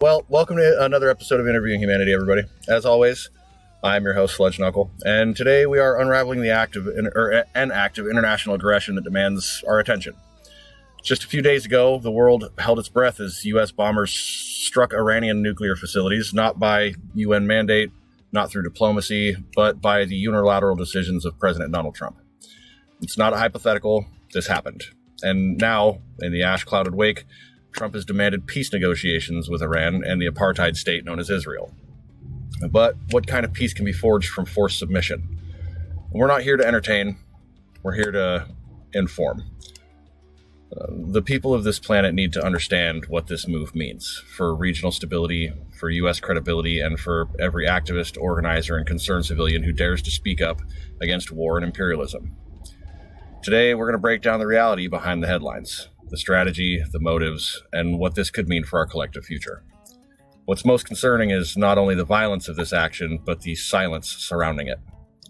Well, welcome to another episode of Interviewing Humanity, everybody. As always, I'm your host, Sludge Knuckle, and today we are unraveling an act of international aggression that demands our attention. Just a few days ago, the world held its breath as U.S. bombers struck Iranian nuclear facilities, not by UN mandate, not through diplomacy, but by the unilateral decisions of President Donald Trump. It's not a hypothetical. This happened. And now, in the ash-clouded wake, Trump has demanded peace negotiations with Iran and the apartheid state known as Israel. But what kind of peace can be forged from forced submission? We're not here to entertain. We're here to inform. The people of this planet need to understand what this move means for regional stability, for U.S. credibility, and for every activist, organizer, and concerned civilian who dares to speak up against war and imperialism. Today, we're going to break down the reality behind the headlines, the strategy, the motives, and what this could mean for our collective future. What's most concerning is not only the violence of this action, but the silence surrounding it,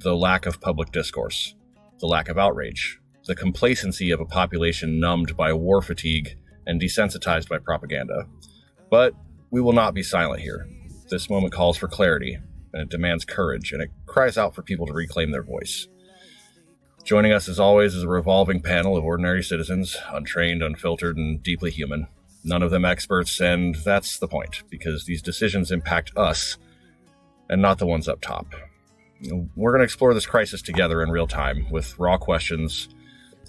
the lack of public discourse, the lack of outrage, the complacency of a population numbed by war fatigue and desensitized by propaganda. But we will not be silent here. This moment calls for clarity, and it demands courage, and it cries out for people to reclaim their voice. Joining us, as always, is a revolving panel of ordinary citizens, untrained, unfiltered, and deeply human. None of them experts, and that's the point, because these decisions impact us, and not the ones up top. We're going to explore this crisis together in real time, with raw questions,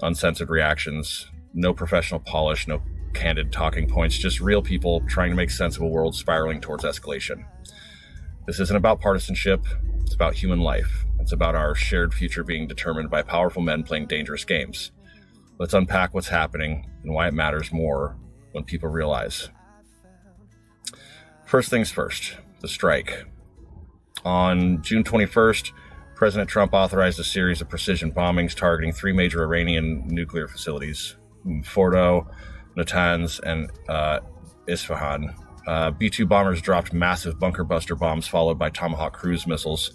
uncensored reactions, no professional polish, no candid talking points, just real people trying to make sense of a world spiraling towards escalation. This isn't about partisanship, it's about human life. It's about our shared future being determined by powerful men playing dangerous games. Let's unpack what's happening and why it matters more when people realize. First things first, the strike. On June 21st, President Trump authorized a series of precision bombings targeting three major Iranian nuclear facilities, Fordo, Natanz, and Isfahan. B-2 bombers dropped massive bunker buster bombs followed by Tomahawk cruise missiles.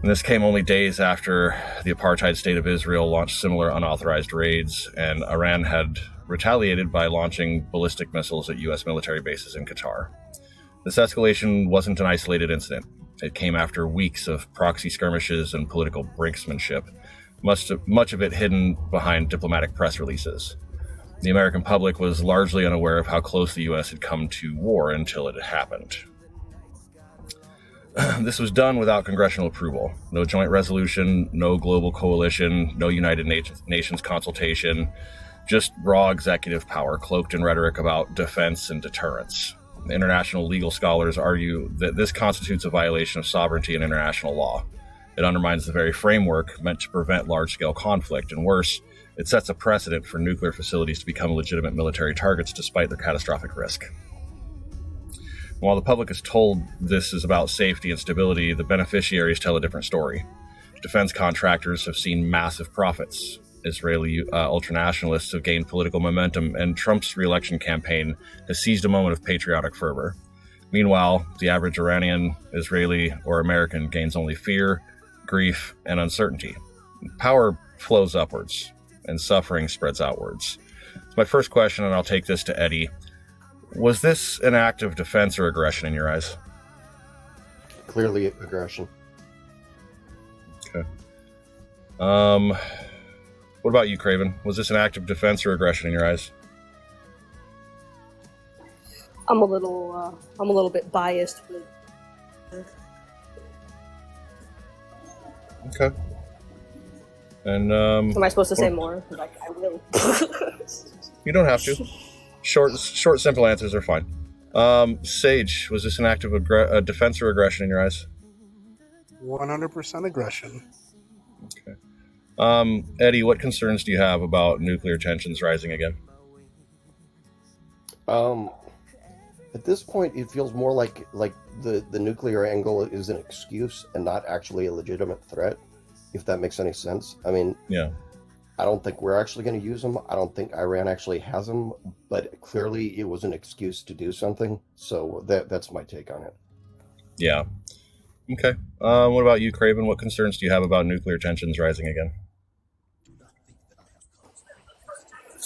And this came only days after the apartheid state of Israel launched similar unauthorized raids, and Iran had retaliated by launching ballistic missiles at U.S. military bases in Qatar. This escalation wasn't an isolated incident. It came after weeks of proxy skirmishes and political brinksmanship, much of it hidden behind diplomatic press releases. The American public was largely unaware of how close the U.S. had come to war until it had happened. This was done without congressional approval. No joint resolution, no global coalition, no United Nations consultation, just raw executive power cloaked in rhetoric about defense and deterrence. International legal scholars argue that this constitutes a violation of sovereignty and international law. It undermines the very framework meant to prevent large-scale conflict, and worse, it sets a precedent for nuclear facilities to become legitimate military targets despite their catastrophic risk. While the public is told this is about safety and stability, the beneficiaries tell a different story. Defense contractors have seen massive profits. Israeli ultranationalists have gained political momentum, and Trump's re-election campaign has seized a moment of patriotic fervor. Meanwhile, the average Iranian, Israeli, or American gains only fear, grief, and uncertainty. Power flows upwards, and suffering spreads outwards. So my first question, and I'll take this to Eddie. Was this an act of defense or aggression in your eyes? Clearly aggression. Okay. What about you, Craven? Was this an act of defense or aggression in your eyes? I'm a little bit biased. Okay. And am I supposed to say more? Like, I will. You don't have to. Short, simple answers are fine. Sage, was this an act of defense or aggression in your eyes? 100% aggression. Okay. Eddie, what concerns do you have about nuclear tensions rising again? At this point, it feels more like the nuclear angle is an excuse and not actually a legitimate threat, if that makes any sense. I mean, yeah. I don't think we're actually going to use them. I don't think Iran actually has them, but clearly it was an excuse to do something. So that's my take on it. Yeah. Okay. What about you, Craven? What concerns do you have about nuclear tensions rising again?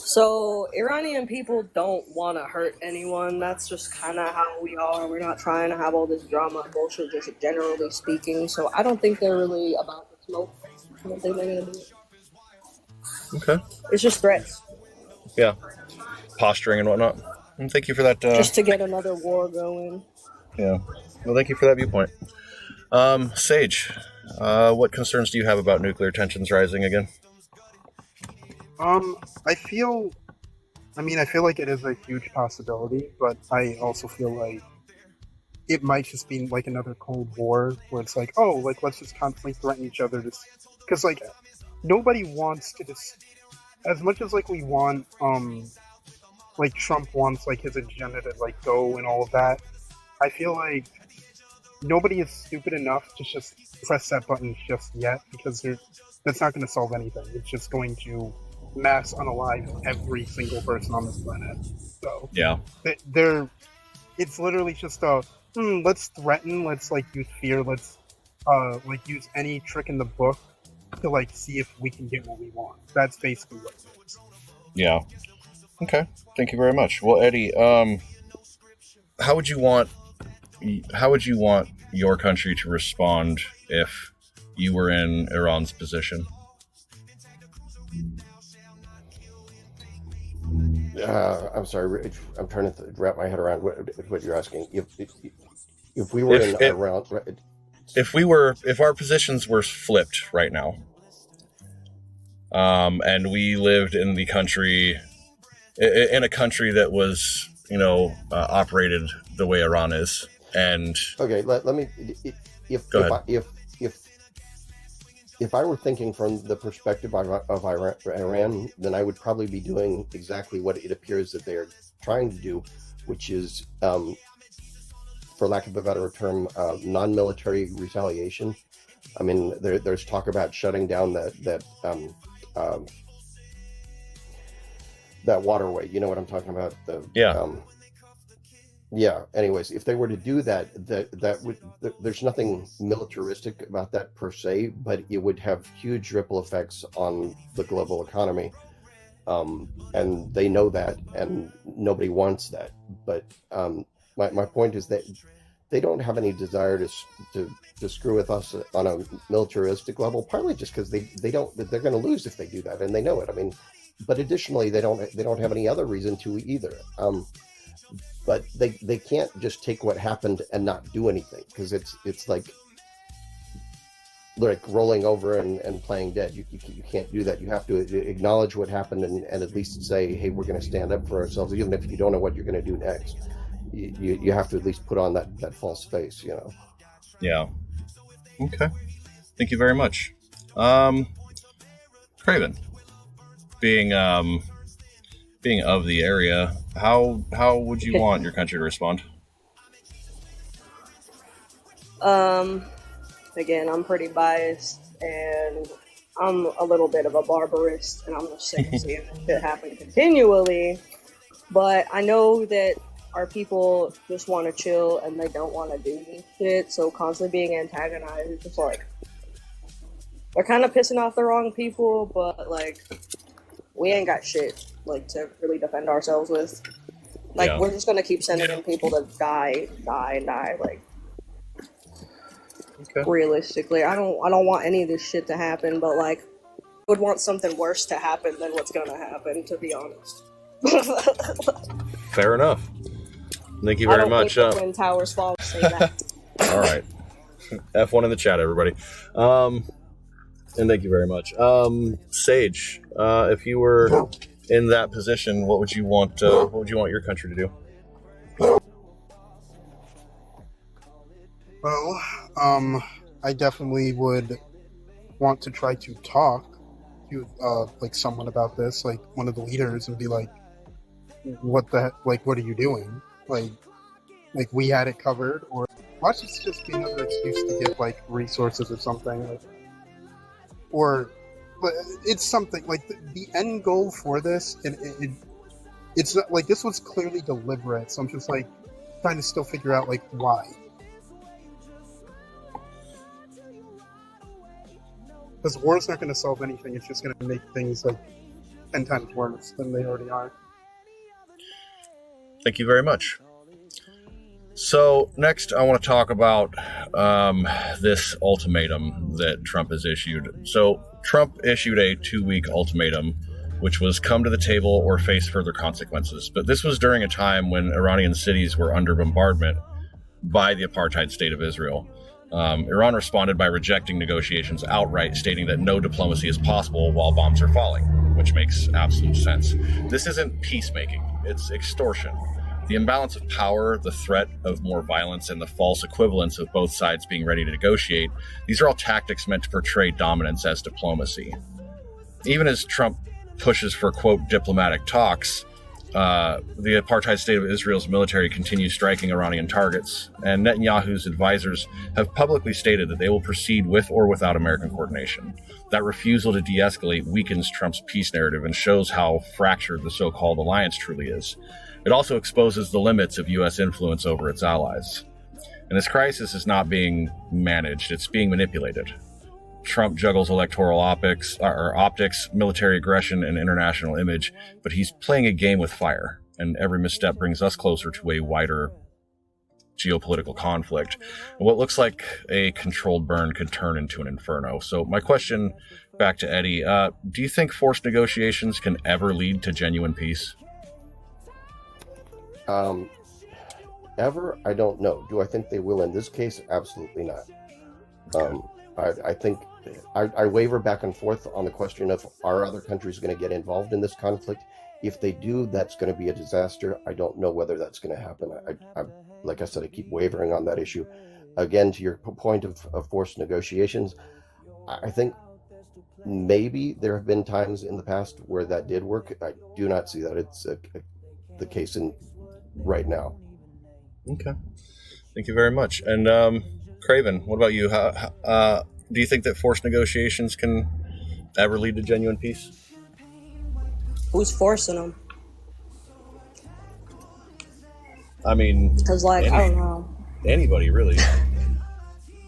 So Iranian people don't want to hurt anyone. That's just kind of how we are. We're not trying to have all this drama and bullshit, just generally speaking. So I don't think they're really about the smoke. I don't think they're gonna do it. Okay. It's just threats, Yeah. Posturing and whatnot. And thank you for that. just to get another war going. Yeah. Well, thank you for that viewpoint. Sage, what concerns do you have about nuclear tensions rising again? I feel like it is a huge possibility, but I also feel like it might just be like another Cold War where it's like, oh, like let's just constantly threaten each other, because like nobody wants to just, as much as like we want, like Trump wants like his agenda to like go and all of that. I feel like nobody is stupid enough to just press that button just yet, because that's not going to solve anything. It's just going to mass unalive every single person on this planet. So Yeah. it's literally just let's threaten, let's like use fear, let's like use any trick in the book to like see if we can get what we want. That's basically what it is. Yeah. Okay. Thank you very much. Well, Eddie, how would you want your country to respond if you were in Iran's position? I'm sorry. I'm trying to wrap my head around what you're asking. If we were in Iran, if our positions were flipped right now, and we lived in a country that was, operated the way Iran is, and okay, let me. If I were thinking from the perspective of Iran, then I would probably be doing exactly what it appears that they're trying to do, which is, for lack of a better term, non-military retaliation. I mean, there's talk about shutting down that waterway. You know what I'm talking about? Yeah. Anyways, if they were to do that would, there's nothing militaristic about that per se, but it would have huge ripple effects on the global economy, and they know that, and nobody wants that. But my point is that they don't have any desire to screw with us on a militaristic level. Partly just because they're going to lose if they do that, and they know it. I mean, but additionally, they don't have any other reason to either. But they can't just take what happened and not do anything, because it's like rolling over and playing dead. You can't do that. You have to acknowledge what happened and at least say, hey, we're going to stand up for ourselves, even if you don't know what you're going to do next. You have to at least put on that false face, Yeah. Okay. Thank you very much. Craven, being of the area, how would you want your country to respond? Again, I'm pretty biased, and I'm a little bit of a barbarist, and I'm just sick of seeing this shit happen continually. But I know that our people just want to chill, and they don't want to do this shit, so constantly being antagonized is just like, they're kind of pissing off the wrong people, but like, we ain't got shit to really defend ourselves with. We're just gonna keep sending in people to die. Like, okay. Realistically, I don't want any of this shit to happen, but like, I would want something worse to happen than what's gonna happen, to be honest. Fair enough. Thank you very much. Think the Twin Towers fall. Say that. All right. F1 in the chat, everybody. And thank you very much. Sage, if you were in that position, what would you want your country to do? Well, I definitely would want to try to talk to someone about this, like one of the leaders, and be like, what the heck, what are you doing? Like we had it covered, or watch this just be another excuse to get resources or something, but it's something like the end goal for this, and it's not, this was clearly deliberate. So I'm just trying to still figure out why. Because war's not going to solve anything. It's just going to make things 10 times worse than they already are. Thank you very much. So next, I want to talk about this ultimatum that Trump has issued. So Trump issued a 2-week ultimatum, which was come to the table or face further consequences. But this was during a time when Iranian cities were under bombardment by the apartheid state of Israel. Iran responded by rejecting negotiations outright, stating that no diplomacy is possible while bombs are falling, which makes absolute sense. This isn't peacemaking, it's extortion. The imbalance of power, the threat of more violence, and the false equivalence of both sides being ready to negotiate, these are all tactics meant to portray dominance as diplomacy. Even as Trump pushes for, quote, diplomatic talks, the apartheid state of Israel's military continues striking Iranian targets, and Netanyahu's advisors have publicly stated that they will proceed with or without American coordination. That refusal to de-escalate weakens Trump's peace narrative and shows how fractured the so-called alliance truly is. It also exposes the limits of U.S. influence over its allies. And this crisis is not being managed, it's being manipulated. Trump juggles electoral optics, military aggression, and international image, but he's playing a game with fire, and every misstep brings us closer to a wider geopolitical conflict. And what looks like a controlled burn could turn into an inferno. So my question back to Eddie, do you think forced negotiations can ever lead to genuine peace? Ever? I don't know. Do I think they will in this case? Absolutely not. I think I waver back and forth on the question of are other countries going to get involved in this conflict? If they do, that's going to be a disaster. I don't know whether that's going to happen. I like I said, I keep wavering on that issue. Again, to your point of forced negotiations, I think maybe there have been times in the past where that did work. I do not see that it's the case in right now. Okay. Thank you very much. And Craven, what about you? Do you think that forced negotiations can ever lead to genuine peace? Who's forcing them? I mean, Because, I don't know. Anybody, really.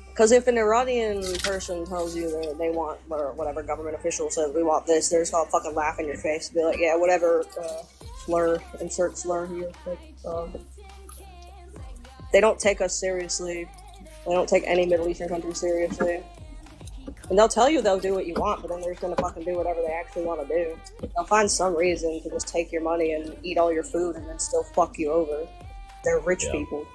Because if an Iranian person tells you that they want, or whatever government official says, we want this, they're just gonna fucking laugh in your face and be like, yeah, whatever, insert slur here. They don't take us seriously. They don't take any Middle Eastern country seriously. And they'll tell you they'll do what you want, but then they're just gonna fucking do whatever they actually want to do. They'll find some reason to just take your money and eat all your food and then still fuck you over. They're rich people.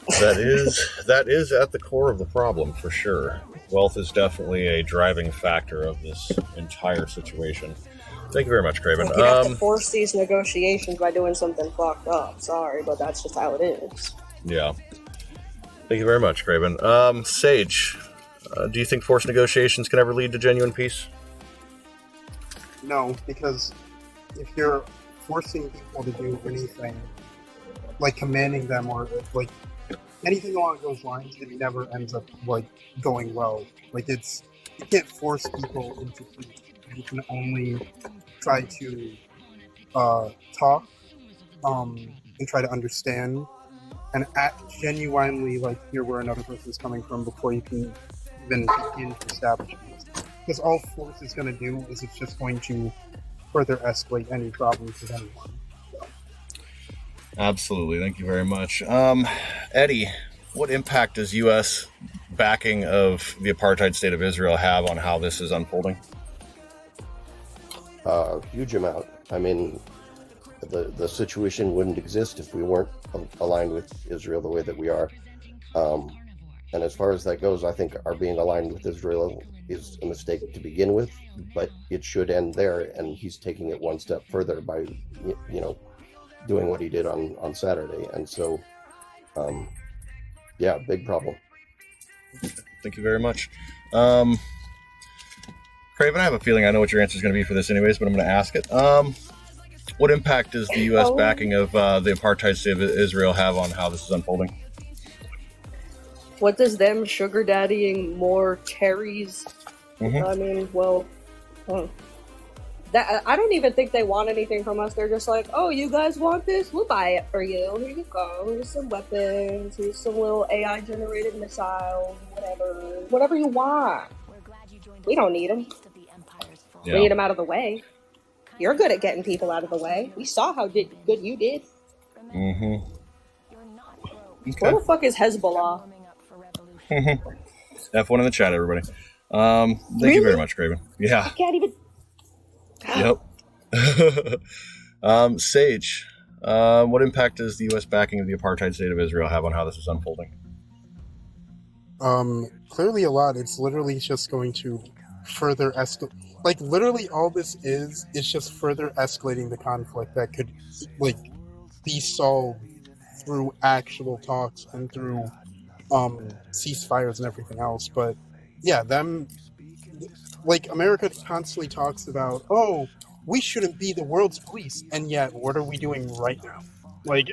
That is at the core of the problem, for sure. Wealth is definitely a driving factor of this entire situation. Thank you very much, Craven. You have to force these negotiations by doing something fucked up. Sorry, but that's just how it is. Yeah. Thank you very much, Craven. Sage, do you think forced negotiations can ever lead to genuine peace? No, because if you're forcing people to do anything, like commanding them or like anything along those lines, it never ends up like going well. Like you can't force people into peace. You can only try to talk and try to understand and act genuinely like hear where another person is coming from before you can even begin to establish peace. Because all force is going to do is it's just going to further escalate any problems with anyone. Absolutely. Thank you very much. Eddie, what impact does U.S. backing of the apartheid state of Israel have on how this is unfolding? Huge amount. I mean, the situation wouldn't exist if we weren't aligned with Israel the way that we are. And as far as that goes, I think our being aligned with Israel is a mistake to begin with, but it should end there. And he's taking it one step further by, doing what he did on Saturday. And so, big problem. Thank you very much. Craven, I have a feeling I know what your answer is going to be for this anyways, but I'm going to ask it. What impact does the U.S. backing of the apartheid state of Israel have on how this is unfolding? What does them sugar daddying more cherries? Mm-hmm. I mean, I don't even think they want anything from us. They're just like, oh, you guys want this? We'll buy it for you. Here you go. Here's some weapons. Here's some little AI-generated missiles. Whatever you want. We don't need them. We Yeah. need them out of the way. You're good at getting people out of the way. We saw how good you did. Mm-hmm. Where Okay. the fuck is Hezbollah? F1 in the chat, everybody. Thank you Really? very much, Craven. Yeah. I can't even. Yep. Sage, what impact does the U.S. backing of the apartheid state of Israel have on how this is unfolding? Clearly a lot. It's literally just going to further escalate. Like, literally all this is just further escalating the conflict that could, like, be solved through actual talks and through ceasefires and everything else. But yeah, like, America constantly talks about, oh, we shouldn't be the world's police, and yet what are we doing right now? Like,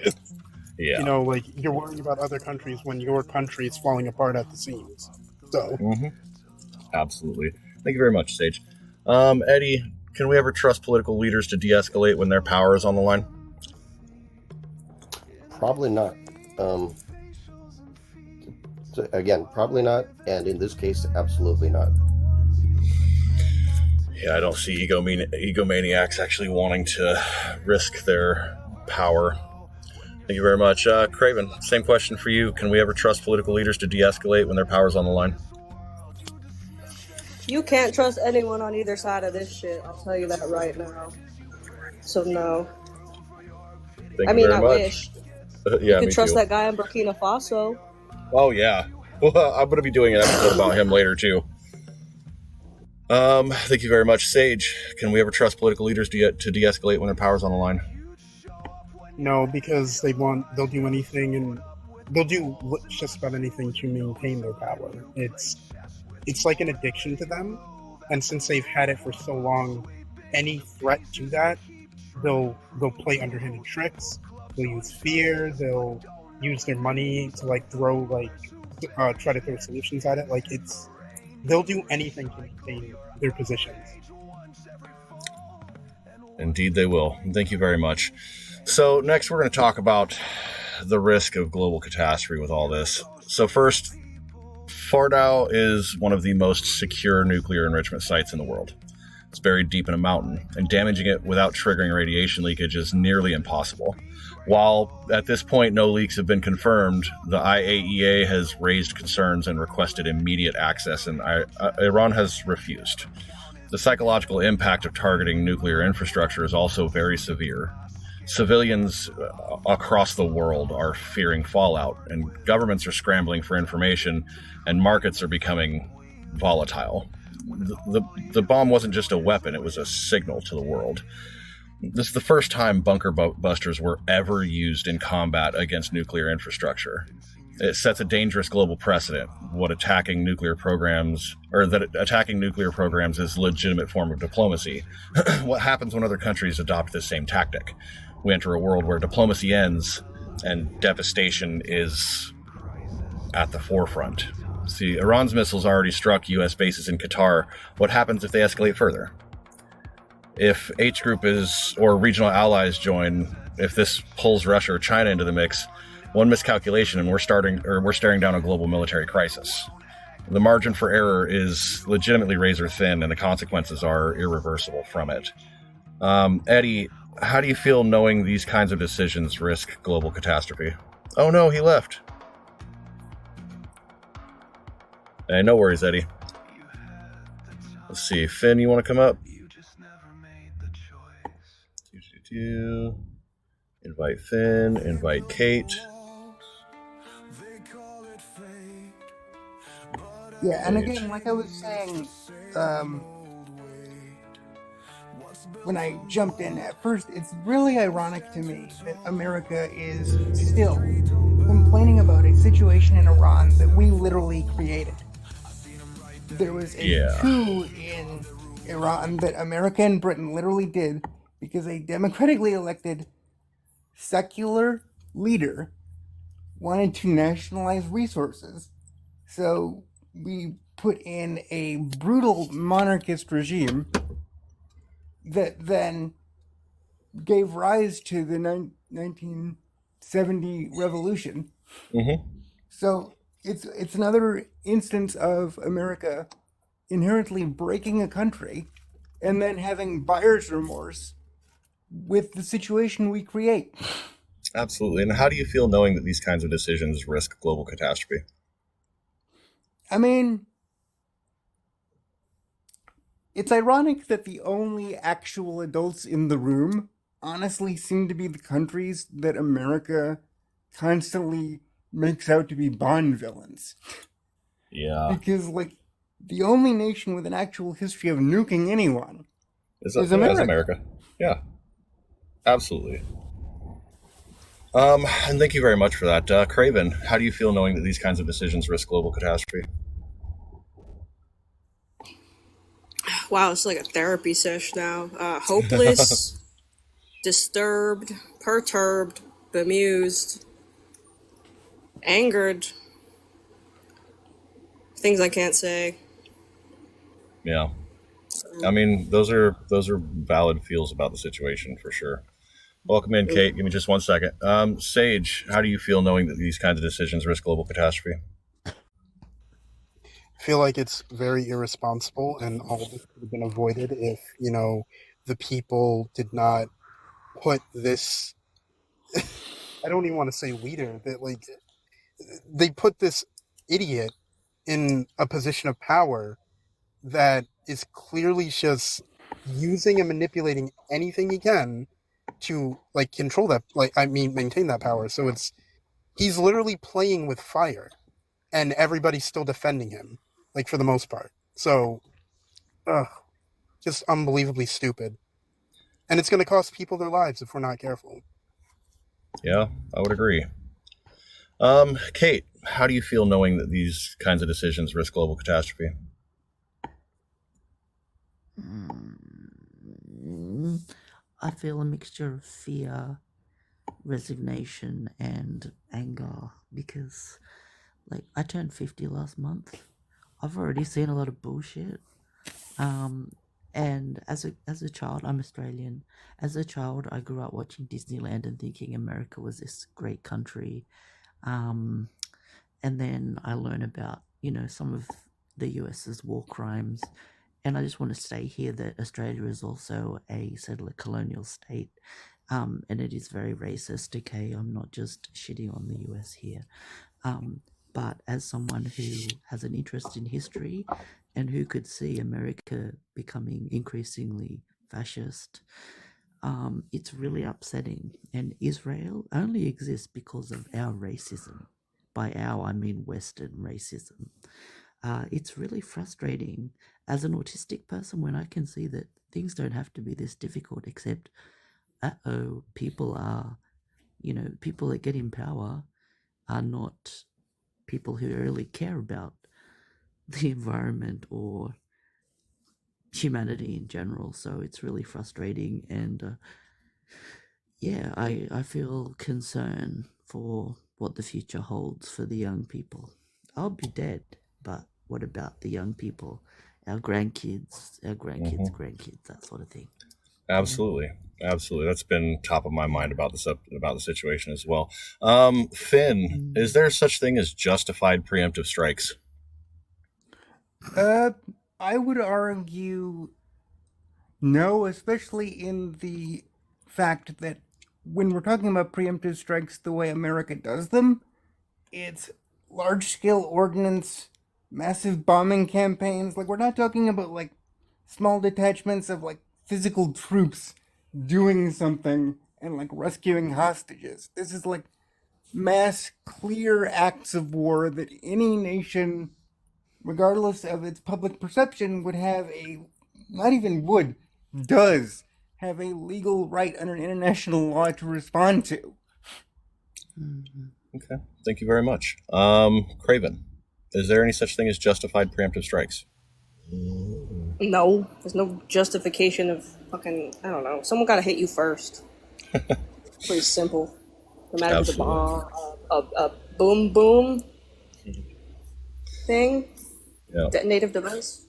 Yeah. you know, like, you're worrying about other countries when your country is falling apart at the seams. So Mm-hmm. Absolutely. Thank you very much, Sage. Eddie, can we ever trust political leaders to de-escalate when their power is on the line? Probably not. So again, probably not, and in this case, absolutely not. Yeah, I don't see egomaniacs actually wanting to risk their power. Thank you very much. Craven, same question for you. Can we ever trust political leaders to de-escalate when their power's on the line? You can't trust anyone on either side of this shit. I'll tell you that right now. So no. Thank I you mean, very I much. wish. Yeah, You me could trust too. that guy in Burkina Faso. Oh, yeah. Well, I'm going to be doing an episode about him later, too. Thank you very much. Sage, can we ever trust political leaders to de-escalate when their power's on the line? no, because they'll do anything, and they'll do just about anything to maintain their power. It's like an addiction to them, and since they've had it for so long, any threat to that, they'll play underhanded tricks. They'll use fear. They'll use their money to try to throw solutions at it. They'll do anything to maintain their positions. Indeed, they will. Thank you very much. So next, we're going to talk about the risk of global catastrophe with all this. So first, Fordow is one of the most secure nuclear enrichment sites in the world. It's buried deep in a mountain, and damaging it without triggering radiation leakage is nearly impossible. While at this point no leaks have been confirmed, the IAEA has raised concerns and requested immediate access, and Iran has refused. The psychological impact of targeting nuclear infrastructure is also very severe. Civilians across the world are fearing fallout, and governments are scrambling for information, and markets are becoming volatile. The bomb wasn't just a weapon, it was a signal to the world. This is the first time bunker busters were ever used in combat against nuclear infrastructure. It sets a dangerous global precedent, that attacking nuclear programs is a legitimate form of diplomacy. What happens when other countries adopt this same tactic? We enter a world where diplomacy ends and devastation is at the forefront. See, Iran's missiles already struck U.S. bases in Qatar. What happens if they escalate further? If H Group or regional allies join, if this pulls Russia or China into the mix, one miscalculation and we're staring down a global military crisis. The margin for error is legitimately razor thin, and the consequences are irreversible from it. Eddie, how do you feel knowing these kinds of decisions risk global catastrophe? Oh no, he left. Hey, no worries, Eddie. Let's see. Finn, you want to come up? Invite Finn, invite Kate. Yeah, and again, like I was saying, when I jumped in at first, it's really ironic to me that America is still complaining about a situation in Iran that we literally created. There was a coup in Iran that America and Britain literally did because a democratically elected secular leader wanted to nationalize resources. So we put in a brutal monarchist regime that then gave rise to the 1970 revolution. Mm-hmm. So it's another instance of America inherently breaking a country and then having buyer's remorse with the situation we create. Absolutely. And how do you feel knowing that these kinds of decisions risk global catastrophe? I mean, it's ironic that the only actual adults in the room honestly seem to be the countries that America constantly makes out to be Bond villains. Yeah. Because, like, the only nation with an actual history of nuking anyone Is is America. America. Yeah. Absolutely. And thank you very much for that. Craven, how do you feel knowing that these kinds of decisions risk global catastrophe? Wow, it's like a therapy session now. Hopeless, disturbed, perturbed, bemused, angered. Things I can't say. Yeah. I mean, those are valid feels about the situation for sure. Welcome in, Kate. Give me just 1 second. Sage, how do you feel knowing that these kinds of decisions risk global catastrophe? I feel like it's very irresponsible, and all this could have been avoided if, the people did not put this. I don't even want to say leader. That like they put this idiot in a position of power that is clearly just using and manipulating anything he can to like control that, maintain that power. So he's literally playing with fire, and everybody's still defending him, like for the most part. So, just unbelievably stupid, and it's going to cost people their lives if we're not careful. Yeah, I would agree. Kate, how do you feel knowing that these kinds of decisions risk global catastrophe? I feel a mixture of fear, resignation, and anger because, like, I turned 50 last month. I've already seen a lot of bullshit. And as a child, I'm Australian. As a child, I grew up watching Disneyland and thinking America was this great country. And then I learn about, some of the US's war crimes. And I just want to say here that Australia is also a settler colonial state. And it is very racist, okay? I'm not just shitting on the US here. But as someone who has an interest in history and who could see America becoming increasingly fascist, it's really upsetting. And Israel only exists because of our racism. By our, I mean Western racism. It's really frustrating as an autistic person when I can see that things don't have to be this difficult, except, people that get in power are not people who really care about the environment or humanity in general. So it's really frustrating, and I feel concern for what the future holds for the young people. I'll be dead, but what about the young people, our grandkids, grandkids, that sort of thing? Absolutely. That's been top of my mind about the situation as well. Finn, is there such thing as justified preemptive strikes? I would argue no, especially in the fact that when we're talking about preemptive strikes the way America does them, it's large-scale ordnance, massive bombing campaigns. Like, we're not talking about, like, small detachments of, like, physical troops doing something and, like, rescuing hostages. This is, like, mass, clear acts of war that any nation, regardless of its public perception, would have does have a legal right under international law to respond to. Okay, thank you very much. Craven, is there any such thing as justified preemptive strikes? No, there's no justification of fucking, I don't know. Someone gotta hit you first. Pretty simple. No matter if it's a bomb, a boom boom thing, detonative device.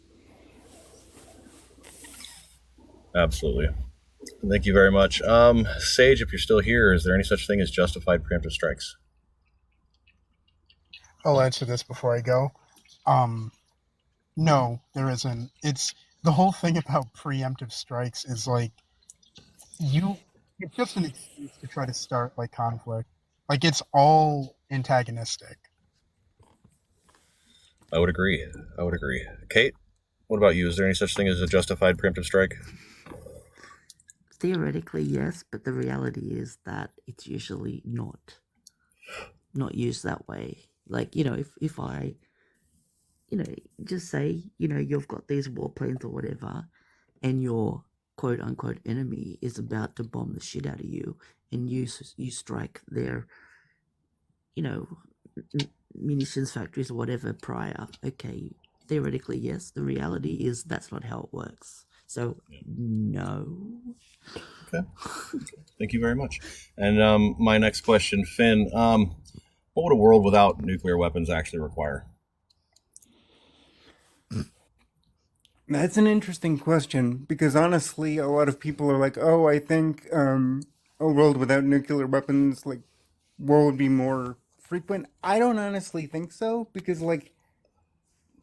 Absolutely. Thank you very much. Sage, if you're still here, is there any such thing as justified preemptive strikes? I'll answer this before I go. No, there isn't. It's the whole thing about preemptive strikes is like it's just an excuse to try to start like conflict. Like it's all antagonistic. I would agree. Kate, what about you? Is there any such thing as a justified preemptive strike? Theoretically, yes, but the reality is that it's usually not used that way. Like, if I, just say, you've got these warplanes or whatever, and your quote unquote enemy is about to bomb the shit out of you, and you strike their, munitions factories or whatever prior. Okay, theoretically, yes. The reality is that's not how it works. So, no. Okay. Thank you very much. And my next question, Finn, what would a world without nuclear weapons actually require? That's an interesting question because honestly, a lot of people are like, "Oh, I think a world without nuclear weapons, like, war would be more frequent." I don't honestly think so because, like,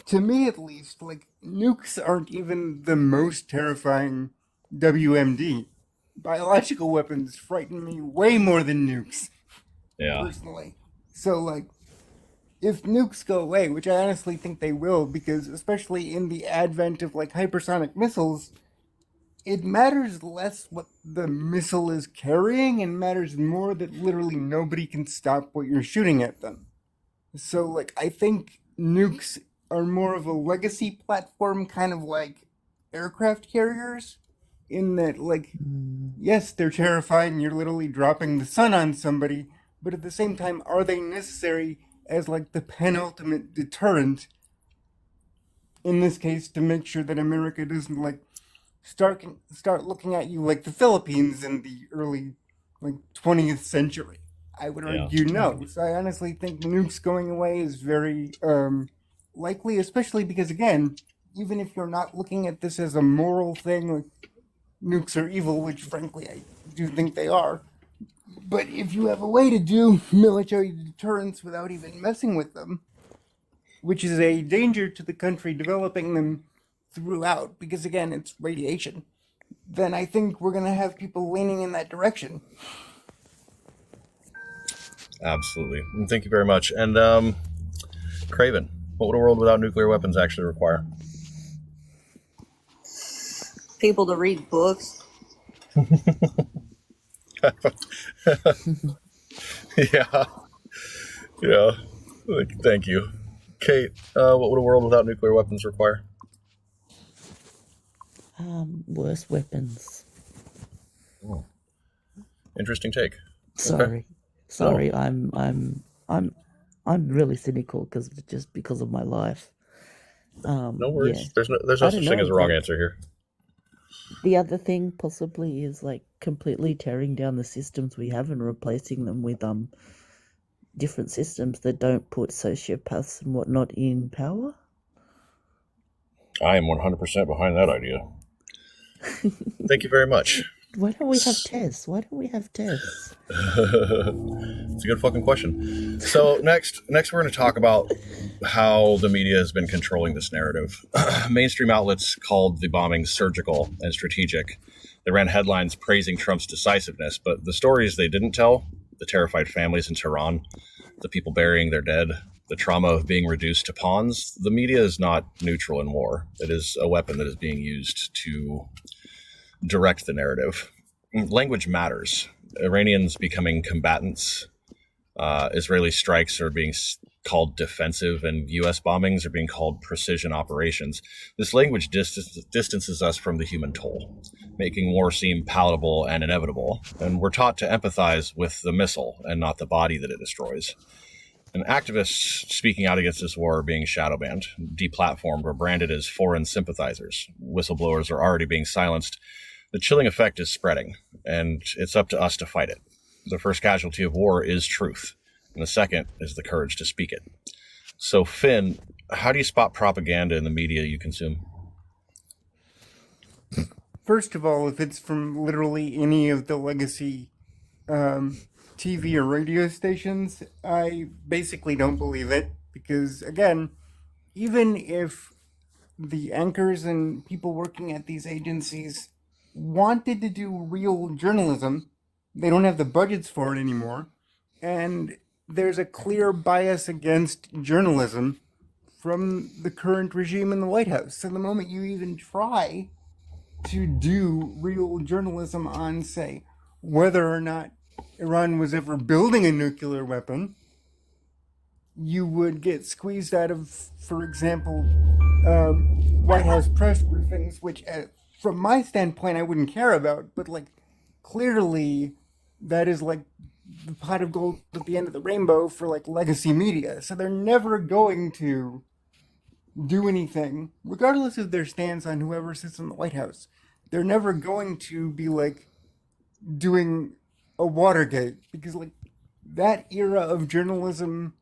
to me at least, like, nukes aren't even the most terrifying WMD. Biological weapons frighten me way more than nukes, Yeah. personally. So, like, if nukes go away, which I honestly think they will, because especially in the advent of like hypersonic missiles, it matters less what the missile is carrying and matters more that literally nobody can stop what you're shooting at them. So, like, I think nukes are more of a legacy platform, kind of like aircraft carriers, in that, like, yes, they're terrifying, you're literally dropping the sun on somebody, but at the same time, are they necessary as, like, the penultimate deterrent, in this case, to make sure that America doesn't, like, start looking at you like the Philippines in the early, like, 20th century? I would argue no. So I honestly think nukes going away is very likely, especially because, again, even if you're not looking at this as a moral thing, like nukes are evil, which frankly I do think they are, but if you have a way to do military deterrence without even messing with them, which is a danger to the country developing them throughout, because again, it's radiation, then I think we're going to have people leaning in that direction. Absolutely. And thank you very much. And Craven, what would a world without nuclear weapons actually require? People to read books. Yeah. Thank you. Kate, what would a world without nuclear weapons require? Worse weapons. Oh. Interesting take. Sorry, I'm really cynical because of my life. No worries. Yeah. There's no such thing as a wrong answer here. The other thing possibly is like completely tearing down the systems we have and replacing them with different systems that don't put sociopaths and whatnot in power. I am 100% behind that idea. Thank you very much. Why don't we have tests? It's a good fucking question. So next we're going to talk about how the media has been controlling this narrative. Mainstream outlets called the bombing surgical and strategic. They ran headlines praising Trump's decisiveness, but the stories they didn't tell, the terrified families in Tehran, the people burying their dead, the trauma of being reduced to pawns, the media is not neutral in war. It is a weapon that is being used to direct the narrative. Language matters. Iranians becoming combatants. Israeli strikes are being called defensive, and U.S. bombings are being called precision operations. This language distances us from the human toll, making war seem palatable and inevitable. And we're taught to empathize with the missile and not the body that it destroys. And activists speaking out against this war are being shadow banned, deplatformed, or branded as foreign sympathizers. Whistleblowers are already being silenced. The chilling effect is spreading, and it's up to us to fight it. The first casualty of war is truth, and the second is the courage to speak it. So, Finn, how do you spot propaganda in the media you consume? First of all, if it's from literally any of the legacy TV or radio stations, I basically don't believe it, because again, even if the anchors and people working at these agencies wanted to do real journalism. They don't have the budgets for it anymore. And there's a clear bias against journalism from the current regime in the White House. So the moment you even try to do real journalism on, say, whether or not Iran was ever building a nuclear weapon, you would get squeezed out of, for example, White House press briefings, which, from my standpoint, I wouldn't care about, but like clearly that is like the pot of gold at the end of the rainbow for like legacy media. So they're never going to do anything, regardless of their stance on whoever sits in the White House. They're never going to be like doing a Watergate, because like that era of journalism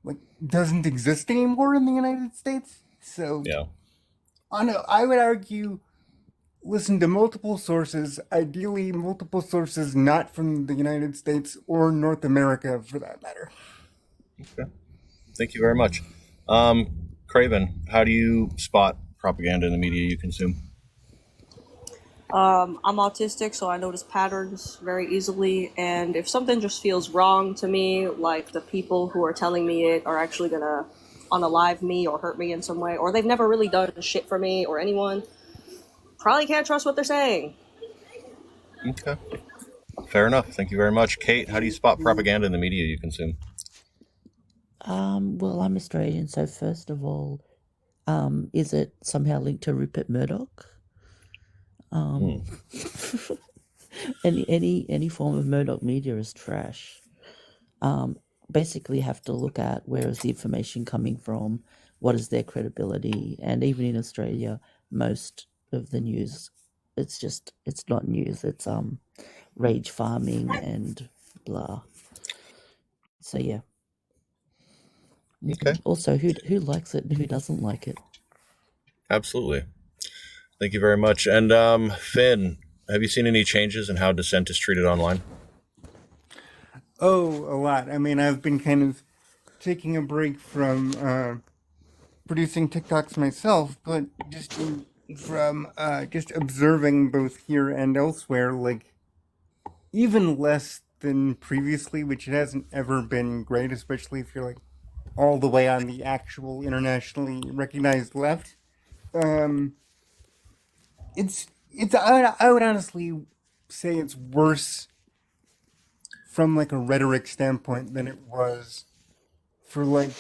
like doesn't exist anymore in the United States. So Yeah. I would argue listen to multiple sources, ideally multiple sources not from the United States or North America for that matter. Okay. Thank you very much. Craven, how do you spot propaganda in the media you consume? I'm autistic, so I notice patterns very easily, and if something just feels wrong to me, like the people who are telling me it are actually gonna unalive me or hurt me in some way, or they've never really done shit for me or anyone, probably can't trust what they're saying. Okay. Fair enough. Thank you very much. Kate, how do you spot propaganda in the media you consume? Well, I'm Australian, so first of all, is it somehow linked to Rupert Murdoch? Any form of Murdoch media is trash. Basically have to look at where is the information coming from, what is their credibility, and even in Australia, most of the news, it's not news, it's rage farming and blah. So yeah. Okay. Also, who likes it and who doesn't like it? Absolutely. Thank you very much. And Finn, have you seen any changes in how dissent is treated online? Oh, a lot. I mean, I've been kind of taking a break from producing TikToks myself, but from just observing both here and elsewhere, like even less than previously, which it hasn't ever been great, especially if you're like all the way on the actual internationally recognized left. I would honestly say it's worse from like a rhetoric standpoint than it was for like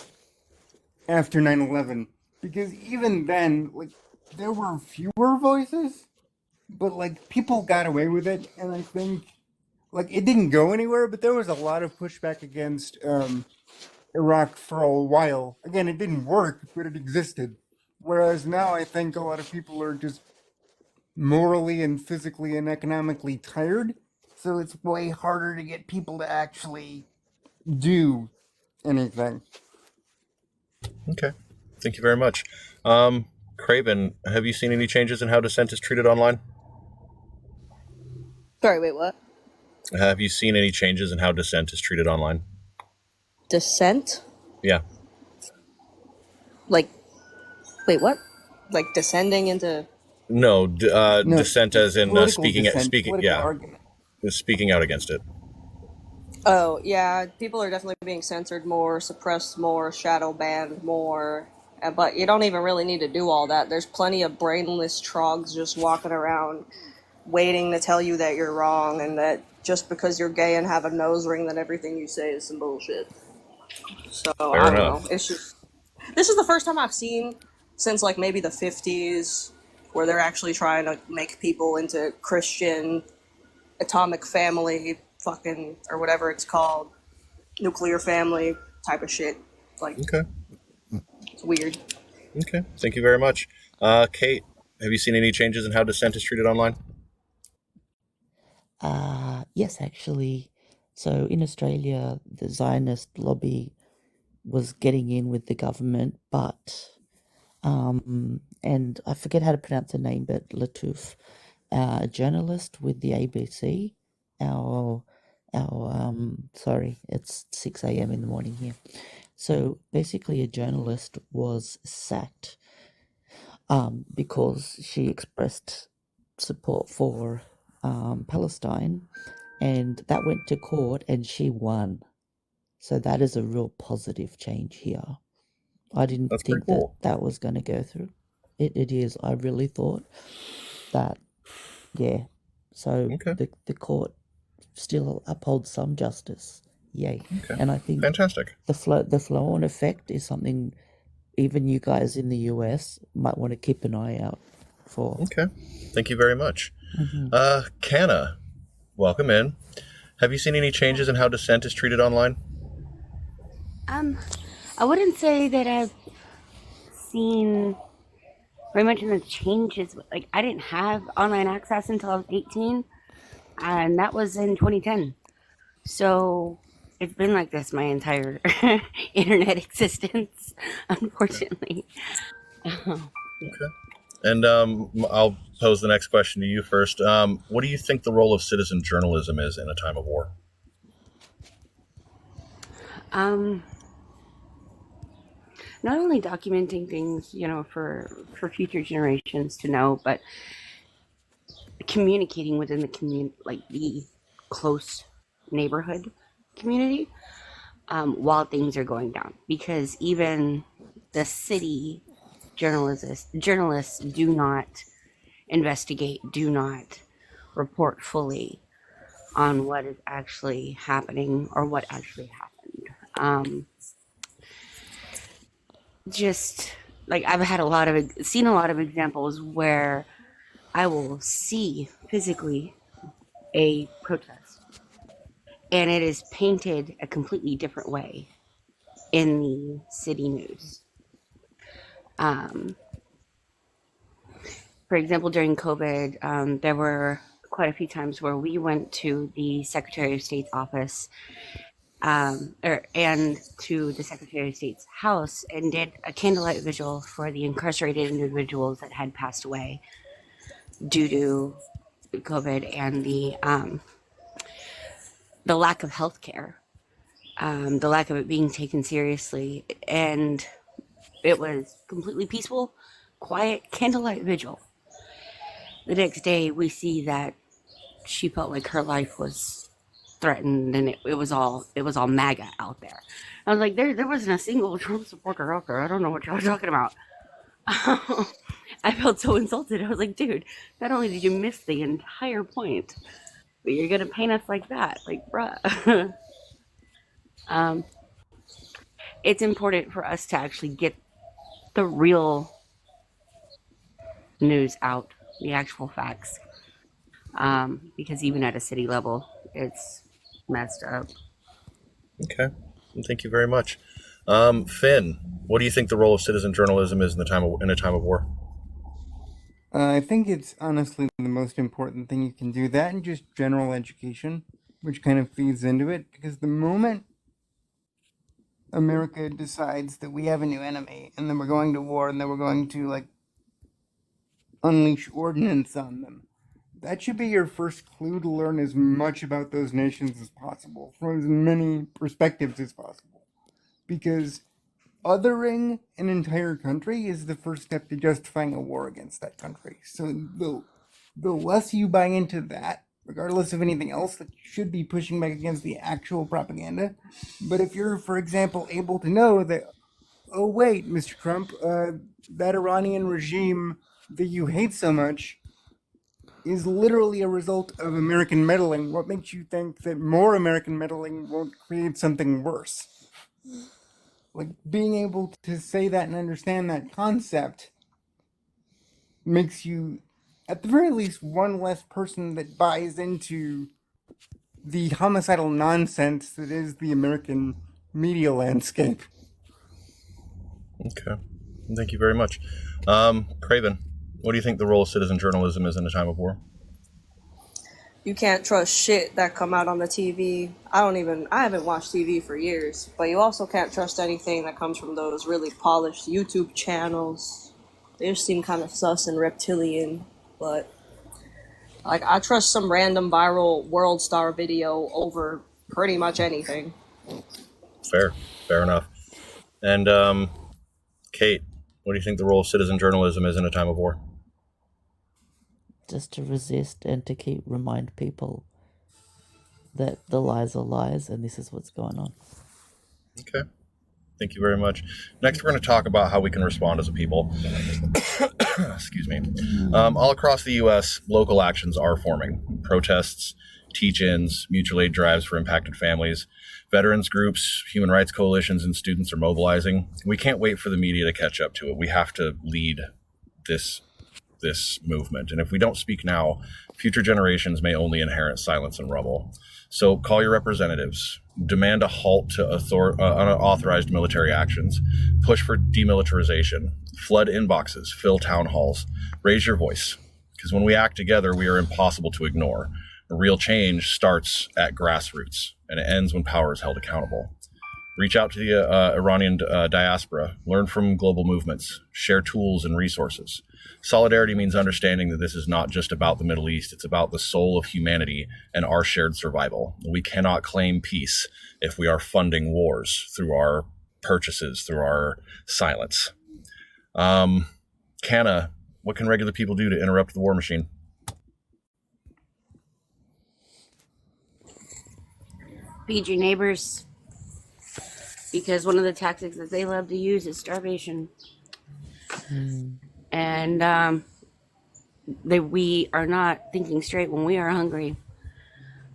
after 9/11, because even then like there were fewer voices, but like people got away with it, and I think like it didn't go anywhere, but there was a lot of pushback against Iraq for a while. Again, it didn't work, but it existed. Whereas now I think a lot of people are just morally and physically and economically tired, so it's way harder to get people to actually do anything. Okay. Thank you very much. Craven, have you seen any changes in how dissent is treated online? Sorry, wait, what? Have you seen any changes in how dissent is treated online? Dissent? Yeah. Like, wait, what? Like descending into... No, No, dissent as in political speaking dissent, political yeah, argument. speaking out against it. Oh, yeah, people are definitely being censored more, suppressed more, shadow banned more. But you don't even really need to do all that. There's plenty of brainless trogs just walking around waiting to tell you that you're wrong, and that just because you're gay and have a nose ring, that everything you say is some bullshit. So, Fair I don't enough. know. It's just... This is the first time I've seen since, like, maybe the 50s where they're actually trying to make people into Christian atomic family fucking, or whatever it's called, nuclear family type of shit. Like, Okay. it's weird. Okay. Thank you very much. Kate, have you seen any changes in how dissent is treated online? Yes, actually. So in Australia, the Zionist lobby was getting in with the government, but and I forget how to pronounce her name, but Latouf, a journalist with the ABC, sorry, it's 6 a.m. in the morning here. So basically, a journalist was sacked because she expressed support for Palestine, and that went to court, and she won. So that is a real positive change here. I didn't That's think pretty cool. that was going to go through. It is. I really thought that, yeah. So Okay. the court still upholds some justice. Yay. Okay. And I think Fantastic. the flow on effect is something even you guys in the US might want to keep an eye out for. Okay. Thank you very much. Mhm. Canna, welcome in. Have you seen any changes in how dissent is treated online? I wouldn't say that I've seen very much in the changes. Like, I didn't have online access until I was 18, and that was in 2010. So it's been like this my entire internet existence, unfortunately. Okay. And I'll pose the next question to you first. What do you think the role of citizen journalism is in a time of war? Um, Not only documenting things, for future generations to know, but communicating within the community, like the close neighborhood community, while things are going down. Because even the city journalists do not investigate, do not report fully on what is actually happening or what actually happened. Just like I've seen a lot of examples where I will see physically a protest and it is painted a completely different way in the city news. For example, during COVID, there were quite a few times where we went to the Secretary of State's office and to the Secretary of State's house and did a candlelight vigil for the incarcerated individuals that had passed away due to COVID and the lack of health care, the lack of it being taken seriously. And it was completely peaceful, quiet candlelight vigil. The next day, we see that she felt like her life was threatened, and it was all MAGA out there. I was like, there wasn't a single Trump supporter out there. I don't know what y'all are talking about. I felt so insulted. I was like, dude, not only did you miss the entire point, but you're gonna paint us like that, like, bruh. It's important for us to actually get the real news out, the actual facts, because even at a city level, it's messed up. Okay. Thank you very much. Finn, what do you think the role of citizen journalism is in a time of war? I think it's honestly the most important thing you can do. That and just general education, which kind of feeds into it. Because the moment America decides that we have a new enemy and then we're going to war and then we're going to unleash ordnance on them, that should be your first clue to learn as much about those nations as possible, from as many perspectives as possible. Because othering an entire country is the first step to justifying a war against that country. So the less you buy into that, regardless of anything else, that you should be pushing back against the actual propaganda. But if you're, for example, able to know that, oh wait, Mr. Trump, that Iranian regime that you hate so much is literally a result of American meddling, what makes you think that more American meddling won't create something worse? Like, being able to say that and understand that concept makes you, at the very least, one less person that buys into the homicidal nonsense that is the American media landscape. Okay. Thank you very much. Craven, what do you think the role of citizen journalism is in a time of war? You can't trust shit that come out on the TV. I haven't watched TV for years, but you also can't trust anything that comes from those really polished YouTube channels. They just seem kind of sus and reptilian, but I trust some random viral world star video over pretty much anything. Fair enough. And Kate, What do you think the role of citizen journalism is in a time of war? Just to resist and to keep remind people that the lies are lies and this is what's going on. Okay. Thank you very much. Next, we're going to talk about how we can respond as a people. Excuse me. All across the U.S., local actions are forming. Protests, teach-ins, mutual aid drives for impacted families, veterans groups, human rights coalitions, and students are mobilizing. We can't wait for the media to catch up to it. We have to lead this movement. And if we don't speak now, future generations may only inherit silence and rubble. So call your representatives, demand a halt to unauthorized military actions, push for demilitarization, flood inboxes, fill town halls, raise your voice. Because when we act together, we are impossible to ignore. Real change starts at grassroots, and it ends when power is held accountable. Reach out to the Iranian diaspora, learn from global movements, share tools and resources. Solidarity means understanding that this is not just about the Middle East, it's about the soul of humanity and our shared survival. We cannot claim peace if we are funding wars through our purchases, through our silence. Canna, what can regular people do to interrupt the war machine? Feed your neighbors, because one of the tactics that they love to use is starvation. And we are not thinking straight when we are hungry.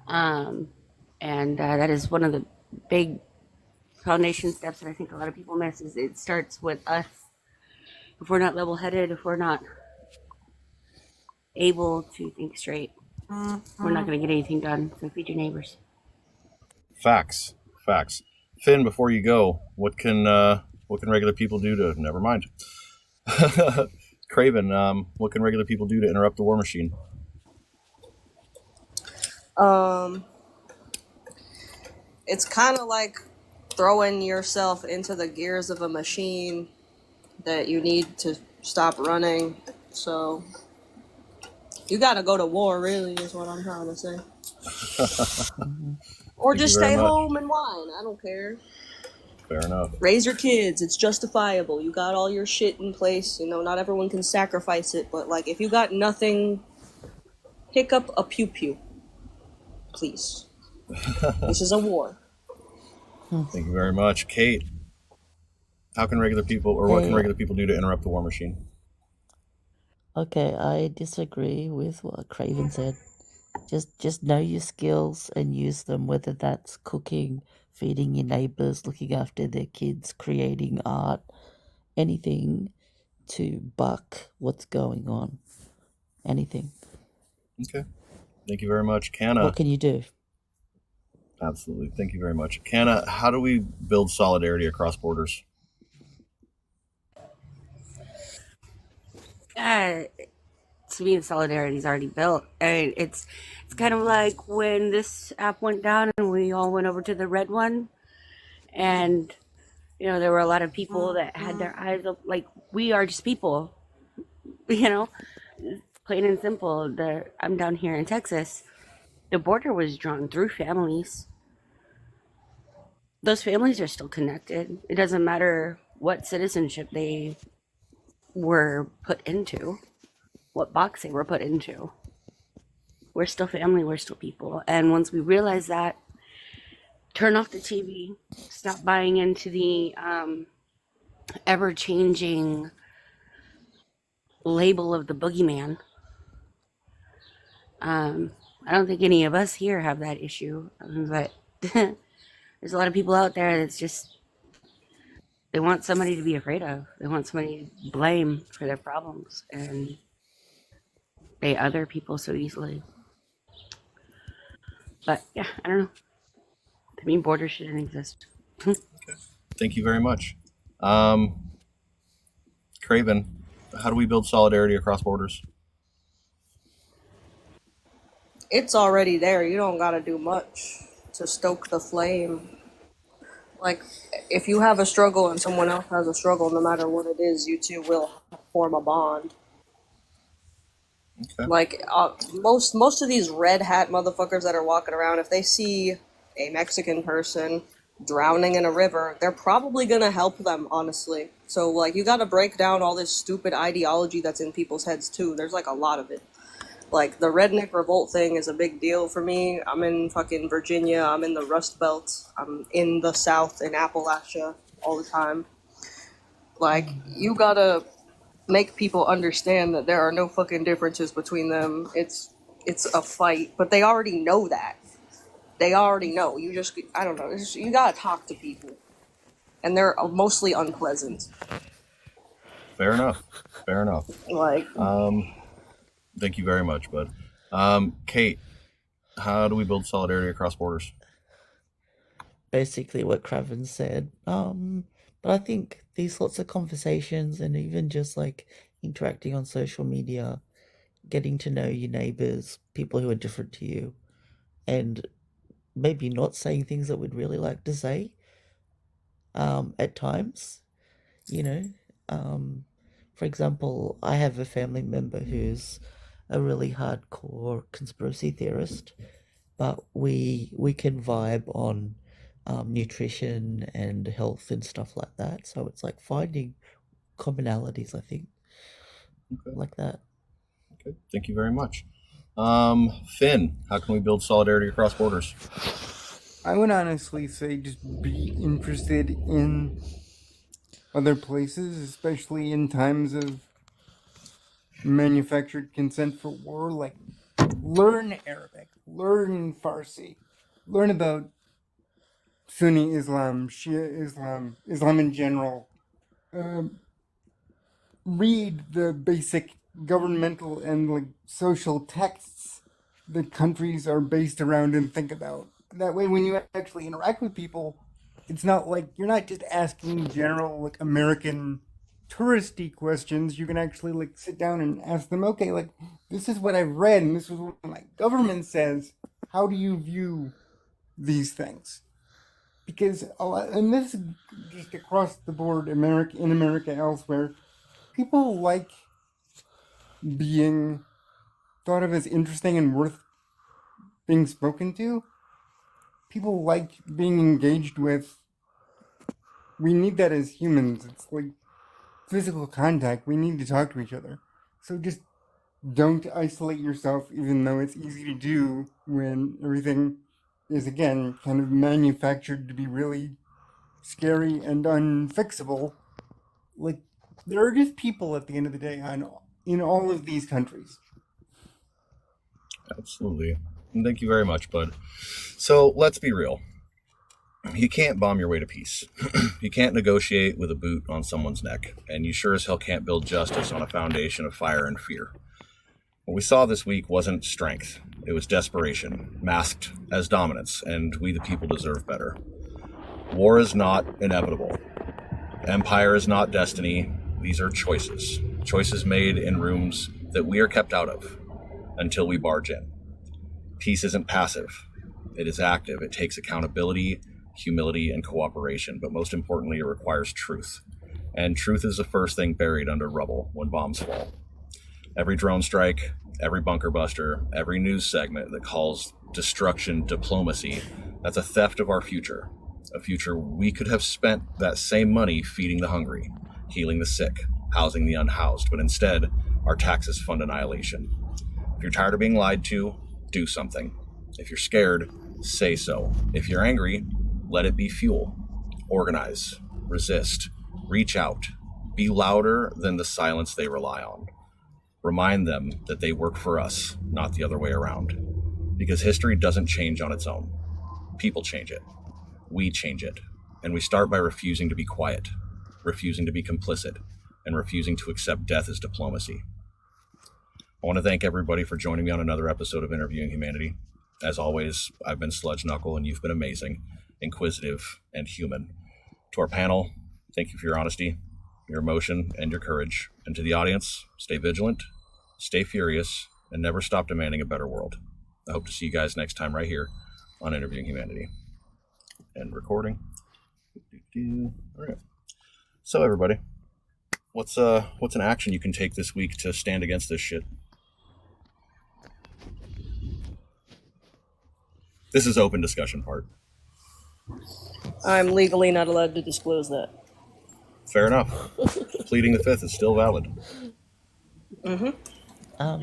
That is one of the big foundation steps that I think a lot of people miss, is it starts with us. If we're not level-headed, if we're not able to think straight, we're not going to get anything done. So feed your neighbors. Facts. Finn, before you go, what can regular people do to? Never mind. Craven, what can regular people do to interrupt the war machine? It's kind of like throwing yourself into the gears of a machine that you need to stop running. So you got to go to war, really, is what I'm trying to say. Or Thank just you very stay much. home and whine. I don't care. Fair enough. Raise your kids. It's justifiable. You got all your shit in place. You know, not everyone can sacrifice it, but like if you got nothing, pick up a pew pew, please. This is a war. Thank you very much. Kate, how can regular people, or what can Hey. regular people do to interrupt the war machine? Okay, I disagree with what Craven said. Just know your skills and use them, whether that's cooking, feeding your neighbors, looking after their kids, creating art, anything to buck what's going on. Anything. Okay. Thank you very much. Canna, What can you do? absolutely. Thank you very much. Canna, how do we build solidarity across borders? To me, the solidarity is already built. And it's kind of like when this app went down and we all went over to the red one, and there were a lot of people that had their eyes up. Like, we are just people, plain and simple. I'm down here in Texas. The border was drawn through families. Those families are still connected. It doesn't matter what citizenship they were put into, what box they were put into. We're still family, we're still people. And once we realize that, turn off the TV, stop buying into the ever-changing label of the boogeyman. I don't think any of us here have that issue, but there's a lot of people out there that's just, they want somebody to be afraid of. They want somebody to blame for their problems, and they other people so easily. But yeah, I don't know. To me, borders shouldn't exist. Thank you very much. Craven, how do we build solidarity across borders? It's already there. You don't gotta do much to stoke the flame. Like, if you have a struggle and someone else has a struggle, no matter what it is, you two will form a bond. Okay. Like, most of these red hat motherfuckers that are walking around, if they see a Mexican person drowning in a river, they're probably gonna help them, honestly. So like you gotta break down all this stupid ideology that's in people's heads too. There's like a lot of it. Like the redneck revolt thing is a big deal for me. I'm in fucking Virginia, I'm in the Rust Belt, I'm in the South in Appalachia all the time. Like you gotta make people understand that there are no fucking differences between them. It's a fight, but they already know that. They already know. You just, I don't know. You gotta talk to people, and they're mostly unpleasant. Fair enough. Fair enough. Like, Thank you very much, bud. Kate, how do we build solidarity across borders? Basically what Craven said. But I think these sorts of conversations and even just like interacting on social media, getting to know your neighbors, people who are different to you, and maybe not saying things that we'd really like to say at times, you know. For example, I have a family member who's a really hardcore conspiracy theorist, but we can vibe on nutrition and health and stuff like that. So it's like finding commonalities, I think, like that. Okay, thank you very much. Finn, how can we build solidarity across borders? I would honestly say just be interested in other places, especially in times of manufactured consent for war. Like, learn Arabic, learn Farsi, learn about Sunni Islam, Shia Islam, Islam in general. Read the basic governmental and like social texts that countries are based around and think about. That way, when you actually interact with people, it's not like you're not just asking general like American touristy questions. You can actually like sit down and ask them, okay, like this is what I've read and this is what my government says. How do you view these things? Because and this is just across the board, in America, elsewhere, people like being thought of as interesting and worth being spoken to. People like being engaged with. We need that as humans. It's like physical contact. We need to talk to each other. So just don't isolate yourself, even though it's easy to do when everything is, again, kind of manufactured to be really scary and unfixable. Like, there are just people at the end of the day in all of these countries. Absolutely. And thank you very much, bud. So let's be real. You can't bomb your way to peace. You can't negotiate with a boot on someone's neck. And you sure as hell can't build justice on a foundation of fire and fear. What we saw this week wasn't strength. It was desperation, masked as dominance, and we the people deserve better. War is not inevitable. Empire is not destiny. These are choices. Choices made in rooms that we are kept out of until we barge in. Peace isn't passive. It is active. It takes accountability, humility, and cooperation, but most importantly, it requires truth. And truth is the first thing buried under rubble when bombs fall. Every drone strike, every bunker buster, every news segment that calls destruction diplomacy, that's a theft of our future. A future we could have spent that same money feeding the hungry, healing the sick, housing the unhoused, but instead, our taxes fund annihilation. If you're tired of being lied to, do something. If you're scared, say so. If you're angry, let it be fuel. Organize, resist, reach out, be louder than the silence they rely on. Remind them that they work for us, not the other way around. Because history doesn't change on its own. People change it. We change it. And we start by refusing to be quiet, refusing to be complicit, and refusing to accept death as diplomacy. I want to thank everybody for joining me on another episode of Interviewing Humanity. As always, I've been Sludge Knuckle, and you've been amazing, inquisitive, and human. To our panel, thank you for your honesty, your emotion, and your courage. And to the audience, stay vigilant, stay furious, and never stop demanding a better world. I hope to see you guys next time right here on Interviewing Humanity. And recording. All right. So everybody, what's an action you can take this week to stand against this shit? This is open discussion part. I'm legally not allowed to disclose that. Fair enough. Pleading the fifth is still valid.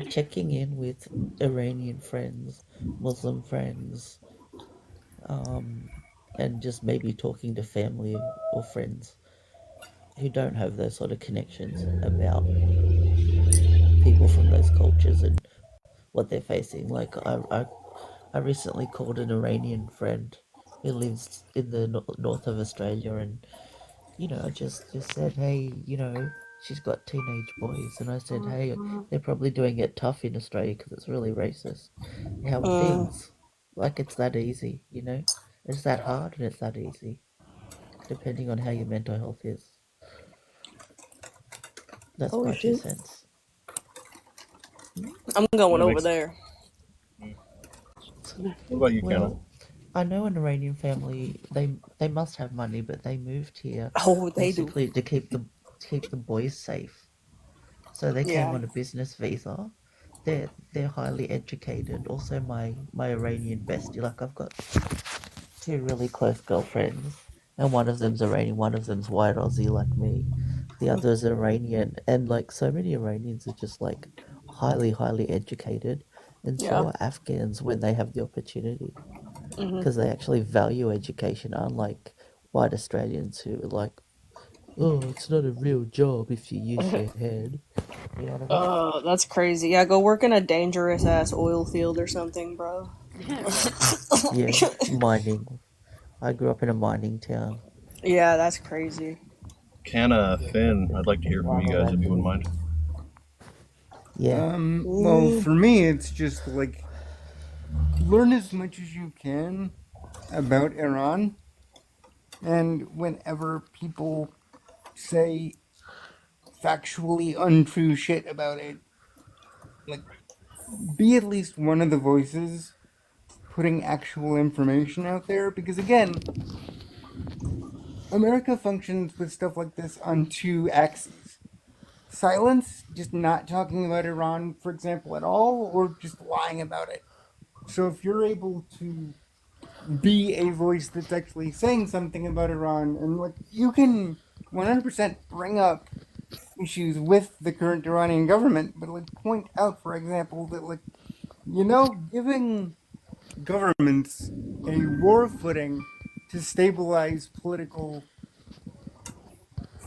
Checking in with Iranian friends, Muslim friends, and just maybe talking to family or friends who don't have those sort of connections about people from those cultures and what they're facing. Like I recently called an Iranian friend who lives in the north of Australia, and I just said, hey, she's got teenage boys, and I said, hey, they're probably doing it tough in Australia because it's really racist. How are Mm. things? Like it's that easy, It's that hard and it's that easy, depending on how your mental health is. That's Holy my two shit. cents. I'm going That over makes- there. What about you, Kenna? Well, I know an Iranian family. They must have money, but they moved here Oh, they do. basically to keep the boys safe. So they came Yeah. on a business visa. They're highly educated. Also, my Iranian bestie. Like I've got two really close girlfriends, and one of them's Iranian, one of them's white Aussie like me. The other's Iranian, and like so many Iranians are just like highly educated, and so Yeah. are Afghans when they have the opportunity, Mhm. because they actually value education, unlike white Australians who are like, oh, it's not a real job if you use your head. You know what I mean? Oh, that's crazy. Yeah, go work in a dangerous ass oil field or something, bro. Yeah, mining. I grew up in a mining town. Yeah, that's crazy. Kenna, Finn, I'd like to hear from you guys if you wouldn't mind. Yeah. Well, for me, it's just like learn as much as you can about Iran, and whenever people say factually untrue shit about it, like be at least one of the voices putting actual information out there, because again, America functions with stuff like this on two axes. Silence, just not talking about Iran, for example, at all, or just lying about it. So if you're able to be a voice that's actually saying something about Iran, and like you can 100% bring up issues with the current Iranian government, but like point out, for example, that like giving governments a war footing to stabilize political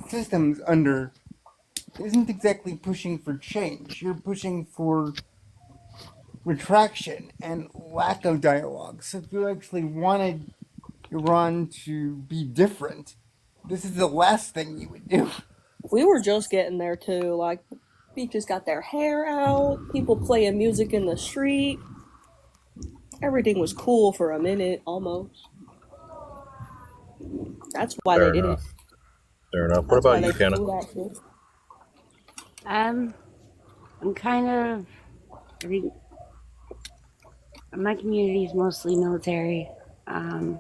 systems under isn't exactly pushing for change. You're pushing for retraction and lack of dialogue. So if you actually wanted Iran to be different, this is the last thing you would do. We were just getting there too. Like, beaches got their hair out, people playing music in the street. Everything was cool for a minute, almost. That's why Fair they did enough. it. Fair enough. What That's why about you, they Kenna? do that shit. I'm kind of, I think my community is mostly military, and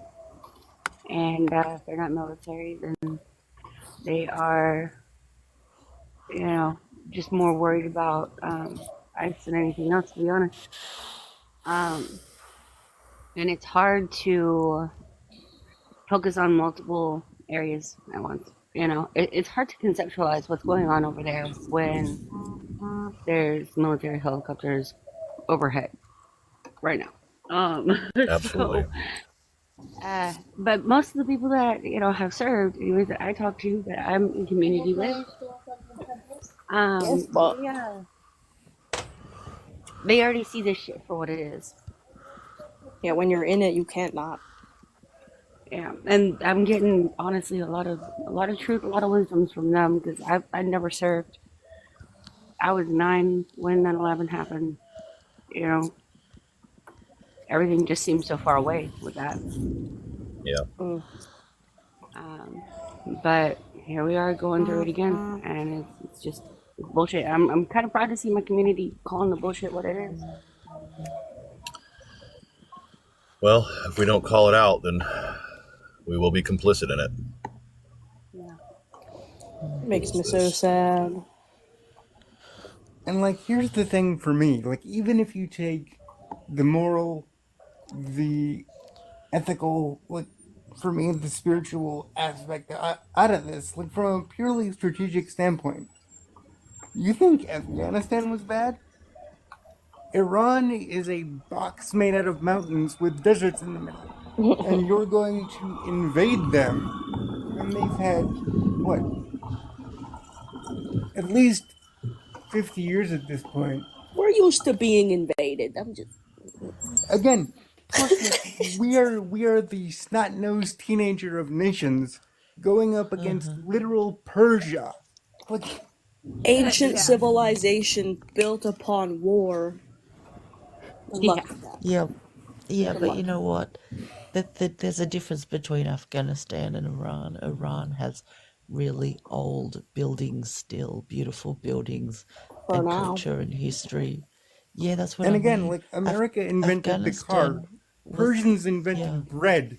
if they're not military, then they are, just more worried about ICE than anything else, to be honest. And it's hard to focus on multiple areas at once. It's hard to conceptualize what's going on over there when there's military helicopters overhead right now. Absolutely. But most of the people that have served, anyways, that I talk to, that I'm in community with, But they already see this shit for what it is. yeah, when you're in it, you can't not. Yeah, and I'm getting honestly a lot of truth, a lot of wisdoms from them, because I never served. I was 9 when 9/11 happened. Everything just seems so far away with that. Yeah. Mm. But here we are going through it again, and it's just bullshit. I'm kind of proud to see my community calling the bullshit what it is. Well, if we don't call it out, then we will be complicit in it. Makes me so sad. And like, here's the thing for me: like, even if you take the moral, the ethical, like for me the spiritual aspect out of this. Like from a purely strategic standpoint, you think Afghanistan was bad? Iran is a box made out of mountains with deserts in the middle, and you're going to invade them when they've had what, at least 50 years at this point. We're used to being invaded. I'm just Again, we are the snot-nosed teenager of nations going up against literal Persia. Like, ancient Yeah. civilization built upon war. Good luck Yeah. with that. Yeah, Good but luck. you know what? There's a difference between Afghanistan and Iran. Iran has really old buildings still, beautiful buildings, For and now. culture and history. Yeah, that's what and I again, mean. like America invented the car, Afghanistan was, Persians invented yeah. bread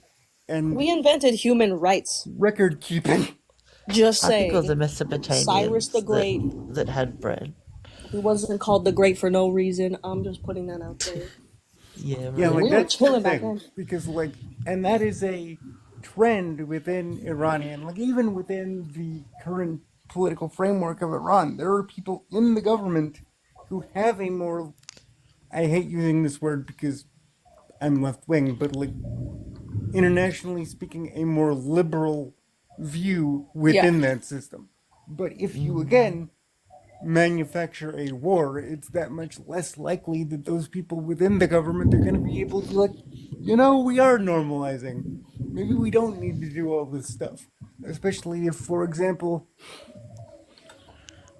and We invented human rights. record keeping. Just I think it was the saying. Cyrus the Mesopotamians Great. that had bread. He wasn't called the Great for no reason. I'm just putting that out there. Yeah, Yeah, right. like We were that's the chilling back thing. then. Because like, and that is a trend within Iranian, like even within the current political framework of Iran, there are people in the government who have a more, I hate using this word because I'm left wing, but like internationally speaking, a more liberal view within that system. But if you again manufacture a war, it's that much less likely that those people within the government are going to be able to, like, we are normalizing. Maybe we don't need to do all this stuff. Especially if, for example,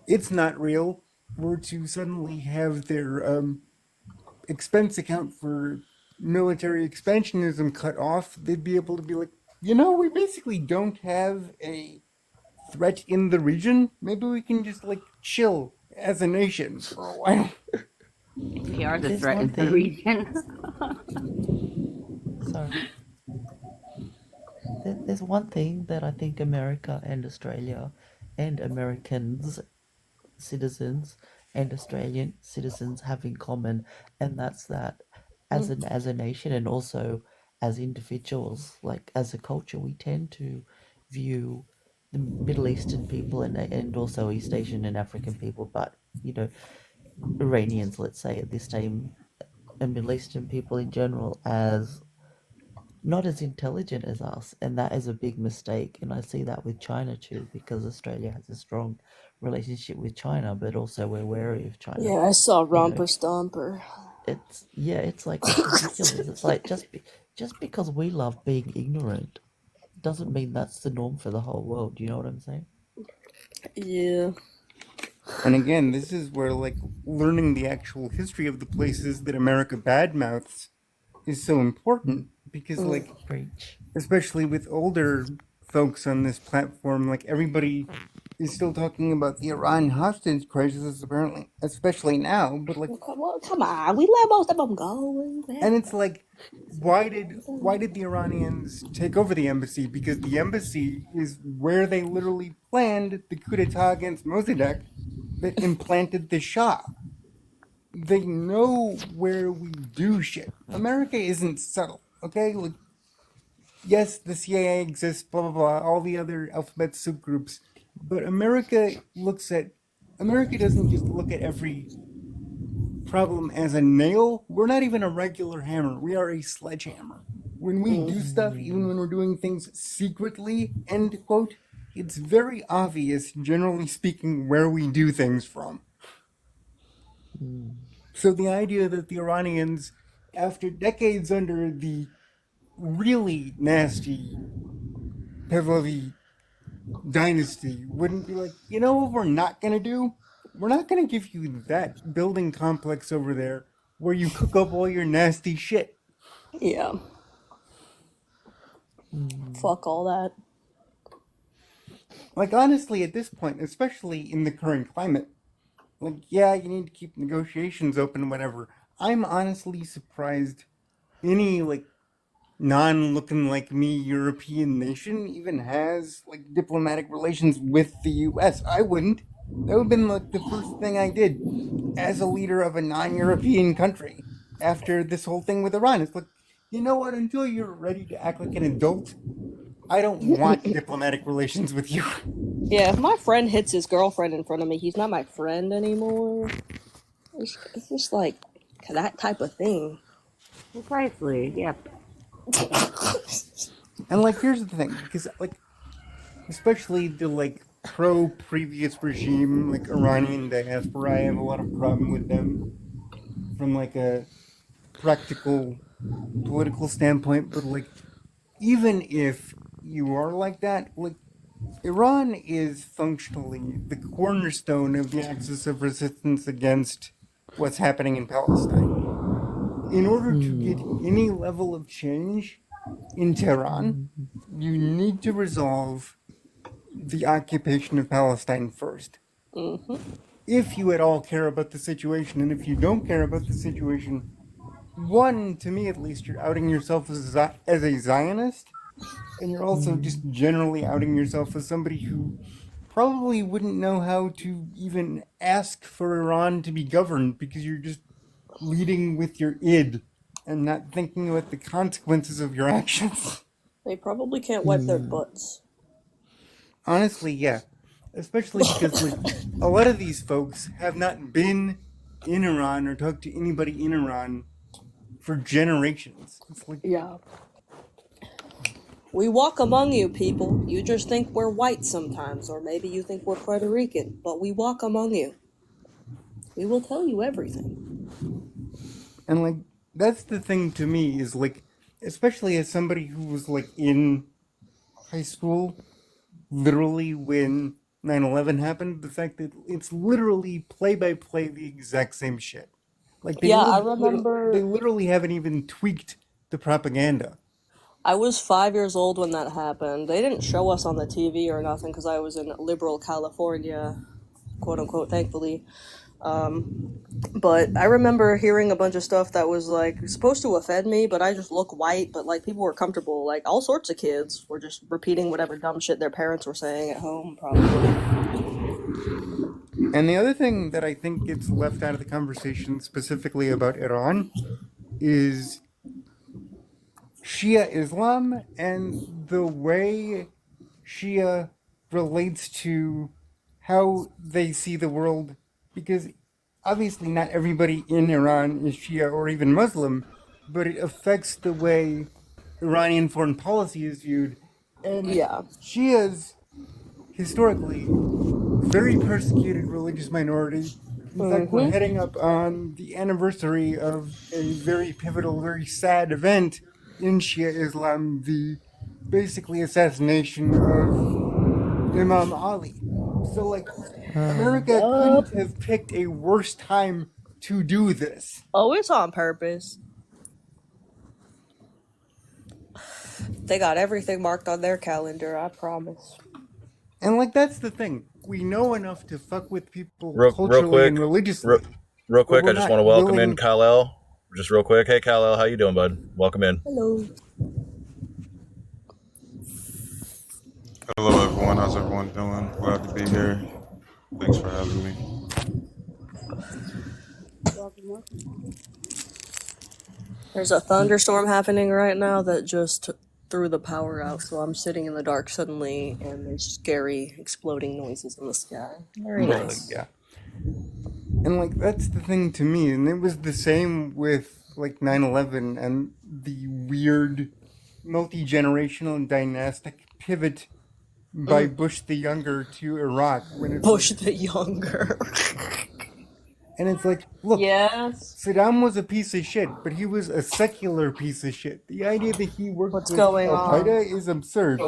it's not real, were to suddenly have their expense account for military expansionism cut off, they'd be able to be like, we basically don't have a threat in the region. Maybe we can just like chill as a nation for a while. We are the There's threat one in the thing. region. Sorry. There's one thing that I think America and Australia and Americans citizens and Australian citizens have in common, and that's that as a nation and also as individuals, like as a culture, we tend to view the Middle Eastern people and also East Asian and African people, but Iranians, let's say at this time, and Middle Eastern people in general as not as intelligent as us, and that is a big mistake. And I see that with China too, because Australia has a strong relationship with China, but also we're wary of China. Yeah, I saw You know, Romper Stomper. it's like it's ridiculous. It's like just because we love being ignorant doesn't mean that's the norm for the whole world. You know what I'm saying? Yeah. And again, this is where like learning the actual history of the places that America badmouths is so important because like Preach. especially with older folks on this platform, like everybody is still talking about the Iran hostage crisis apparently, especially now, but like Well, come on. We let most of them go. and it's like why did the Iranians take over the embassy? Because the embassy is where they literally planned the coup d'etat against Mossadegh that implanted the Shah. They know where we do shit. America isn't subtle, okay? Like, yes, the CIA exists, blah blah blah, all the other alphabet soup groups, but America doesn't just look at every problem as a nail. We're not even a regular hammer. We are a sledgehammer. When we do stuff, even when we're doing things secretly, end quote, it's very obvious, generally speaking, where we do things from. So the idea that the Iranians, after decades under the really nasty Pahlavi dynasty, wouldn't be like, you know what we're not going to do? We're not going to give you that building complex over there where you cook up all your nasty shit. Yeah. Fuck all that. Like, honestly, at this point, especially in the current climate, like, yeah, you need to keep negotiations open, whatever. I'm honestly surprised any, like, non-looking like me European nation even has, like, diplomatic relations with the US. I wouldn't. That would have been, like, the first thing I did as a leader of a non-European country after this whole thing with Iran. It's like, you know what? Until you're ready to act like an adult, I don't want diplomatic relations with you. Yeah, if my friend hits his girlfriend in front of me, he's not my friend anymore. It's just like that type of thing. Precisely. Yeah. And like, here's the thing, because like, especially the like pro previous regime, like Iranian diaspora, I have a lot of problem with them from like a practical political standpoint. But like, even if you are like that, like, Iran is functionally the cornerstone of the axis of resistance against what's happening in Palestine. In order to get any level of change in Tehran, you need to resolve the occupation of Palestine first. Mm-hmm. If you at all care about the situation, and if you don't care about the situation, one, to me at least, you're outing yourself as a Zionist, and you're also just generally outing yourself as somebody who probably wouldn't know how to even ask for Iran to be governed because you're just leading with your id and not thinking about the consequences of your actions. They probably can't wipe their butts. Honestly, yeah. Especially because like, a lot of these folks have not been in Iran or talked to anybody in Iran for generations. It's like, Yeah. We walk among you, people. You just think we're white sometimes, or maybe you think we're Puerto Rican, but we walk among you. We will tell you everything. and like, that's the thing to me is like, especially as somebody who was like in high school, literally when 9/11 happened, the fact that it's literally play by play the exact same shit. Like Yeah, I remember. they literally haven't even tweaked the propaganda. I was 5 years old when that happened. They didn't show us on the TV or nothing because I was in liberal California, quote unquote, thankfully. But I remember hearing a bunch of stuff that was like supposed to offend me, but I just look white. But like people were comfortable. Like all sorts of kids were just repeating whatever dumb shit their parents were saying at home, probably. And the other thing that I think gets left out of the conversation specifically about Iran is Shia Islam and the way Shia relates to how they see the world, because obviously not everybody in Iran is Shia or even Muslim, but it affects the way Iranian foreign policy is viewed. And Yeah. Shias, historically, very persecuted religious minority. In fact, we're heading up on the anniversary of a very pivotal, very sad event in Shia Islam, the basically assassination of Imam Ali. So, like, America couldn't have picked a worse time to do this. Oh, it's on purpose. They got everything marked on their calendar, I promise. And, like, that's the thing. We know enough to fuck with people Real culturally quick, and religiously. real quick, we're I just not want to welcome willing- in Kal-El. Just real quick, hey Kal-El, how you doing, bud? Welcome in. Hello. Hello, everyone. How's everyone doing? Glad to be here. Thanks for having me. There's a thunderstorm happening right now that just threw the power out, so I'm sitting in the dark suddenly, and there's scary exploding noises in the sky. Very Right, nice. yeah. And like that's the thing to me, and it was the same with like 9/11 and the weird multi-generational and dynastic pivot by Bush the Younger to Iraq when it's Bush the Younger. and it's like, look, Yes. Saddam was a piece of shit, but he was a secular piece of shit. The idea that he worked What's with going Al on? Qaeda is absurd.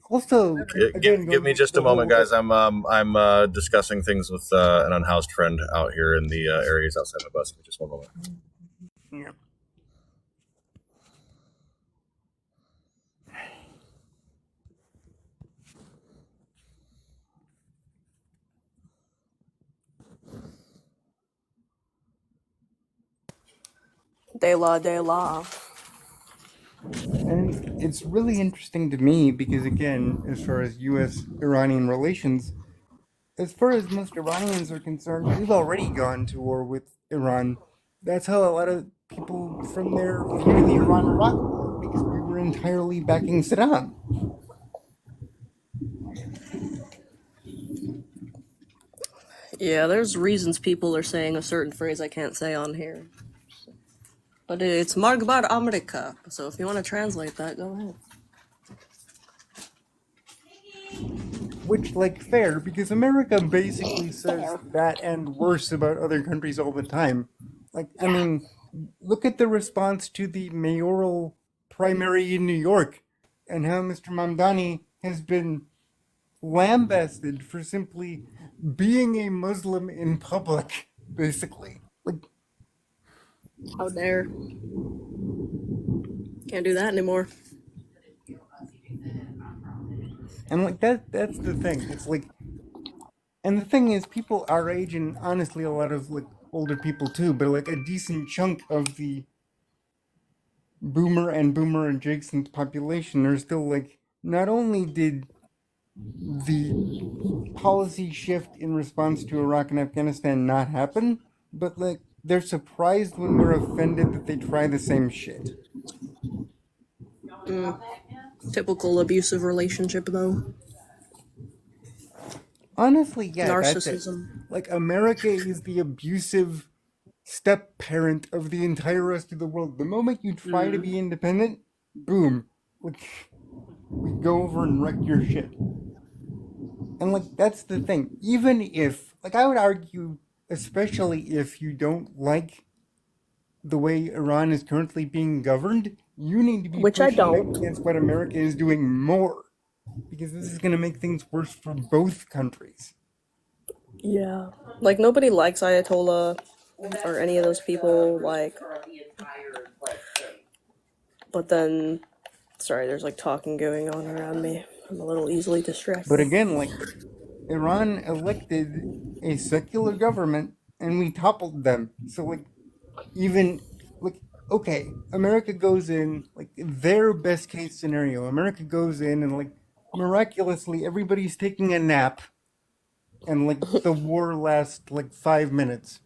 Also, again, Give me going just to a the moment, whole- guys. I'm discussing things with an unhoused friend out here in the areas outside my bus. Give me just one moment. Yeah. De la. And it's really interesting to me because, again, as far as U.S. Iranian relations, as far as most Iranians are concerned, we've already gone to war with Iran. That's how a lot of people from there viewed the Iran-Iraq war, because we were entirely backing Saddam. Yeah, there's reasons people are saying a certain phrase I can't say on here. But it's Margbar Amerika, so if you want to translate that, go ahead. Which, like, fair, because America basically says that and worse about other countries all the time. Like, I mean, look at the response to the mayoral primary in New York and how Mr. Mamdani has been lambasted for simply being a Muslim in public, basically. Like, How dare. Can't do that anymore. and like that's the thing. It's like, and the thing is, people our age, and honestly a lot of like older people too, but like a decent chunk of the boomer adjacent population are still like, not only did the policy shift in response to Iraq and Afghanistan not happen, but like they're surprised when we're offended that they try the same shit. Typical abusive relationship, though. Honestly, yeah, that's it. Narcissism. Like, America is the abusive step parent of the entire rest of the world. The moment you try to be independent, boom, like, we go over and wreck your shit. And like, that's the thing. Even if, like, I would argue, especially if you don't like the way Iran is currently being governed, you need to be Which I pushing back don't. against what America is doing more, because this is going to make things worse for both countries. Yeah. Like, nobody likes Ayatollah or any of those people, like. But then. Sorry, there's like talking going on around me. I'm a little easily distracted. But again, like, Iran elected a secular government and we toppled them. So, like, even, like, okay, America goes in, like, their best case scenario, America goes in and, like, miraculously everybody's taking a nap and, like, the war lasts, like, 5 minutes.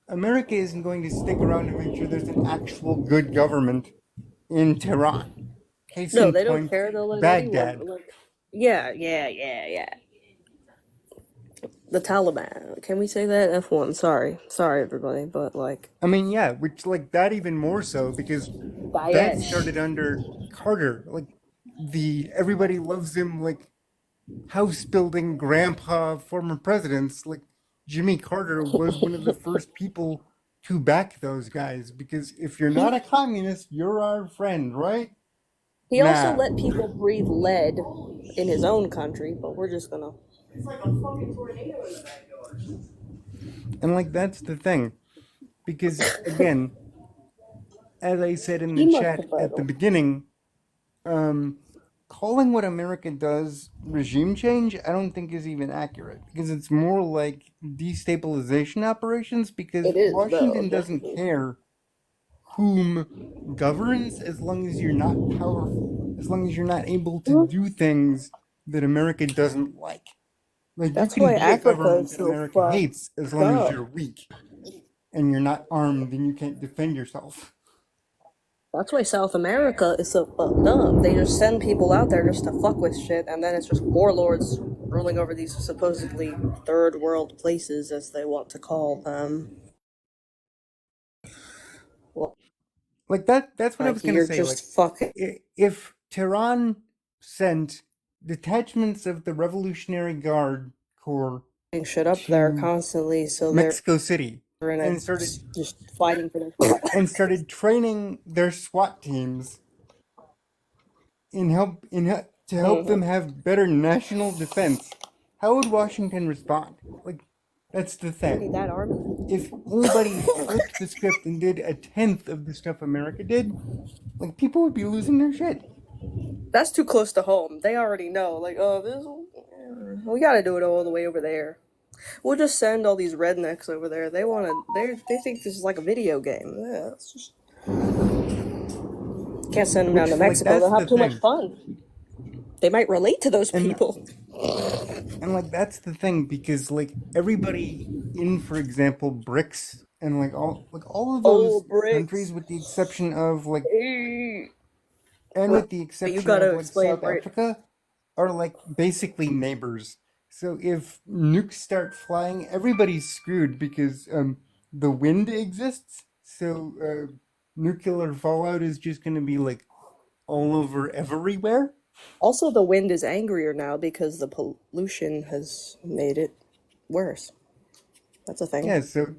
America isn't going to stick around to make sure there's an actual good government in Tehran. Case No, in they don't point, care. They'll let Baghdad. anyone. Like, yeah. The Taliban. Can we say that? F1. Sorry, everybody. But like, I mean, yeah, which, like, that even more so, because that started under Carter. Like, everybody loves him, like, house building grandpa former presidents. Like, Jimmy Carter was one of the first people to back those guys, because if you're not a communist, you're our friend, right? he also let people breathe lead in his own country. But we're just gonna. It's like a fucking tornado in the backyard. And, like, that's the thing. Because, again, as I said in He the must chat have at the battled. beginning, calling what America does regime change, I don't think is even accurate. Because it's more like destabilization operations, because It is, Washington though, doesn't definitely. care whom governs as long as you're not powerful, as long as you're not able to do things that America doesn't like. Like, That's you why can be a Africa government is that so America fucked hates as long as up. you're weak and you're not armed and you can't defend yourself. That's why South America is so fucked up. They just send people out there just to fuck with shit, and then it's just warlords ruling over these supposedly third world places, as they want to call them. Well, Like, that's what I was like, gonna you're say. just Like, fucking. if Tehran sent detachments of the Revolutionary Guard Corps Shit up there to constantly, so Mexico City they're in and started just fighting for their. training their SWAT teams to help them have better national defense, how would Washington respond? Like, that's the Need thing. that army. If anybody flipped the script and did a tenth of the stuff America did, like, people would be losing their shit. That's too close to home. They already know. Like, oh, we gotta do it all the way over there. We'll just send all these rednecks over there. They think this is like a video game. Yeah, it's just. Can't send them down to Which, like, Mexico. that's They'll have the too much thing. fun. They might relate to those And people. And like that's the thing because like everybody in, for example, BRICS and like all of Oh, those countries, bricks. with the exception of like, Eh. and But, with the but you exception of gotta like explain, South right? Africa, are like basically neighbors. So if nukes start flying, everybody's screwed because the wind exists. So nuclear fallout is just going to be like all over everywhere. Also, the wind is angrier now because the pollution has made it worse. That's a thing. Yeah, so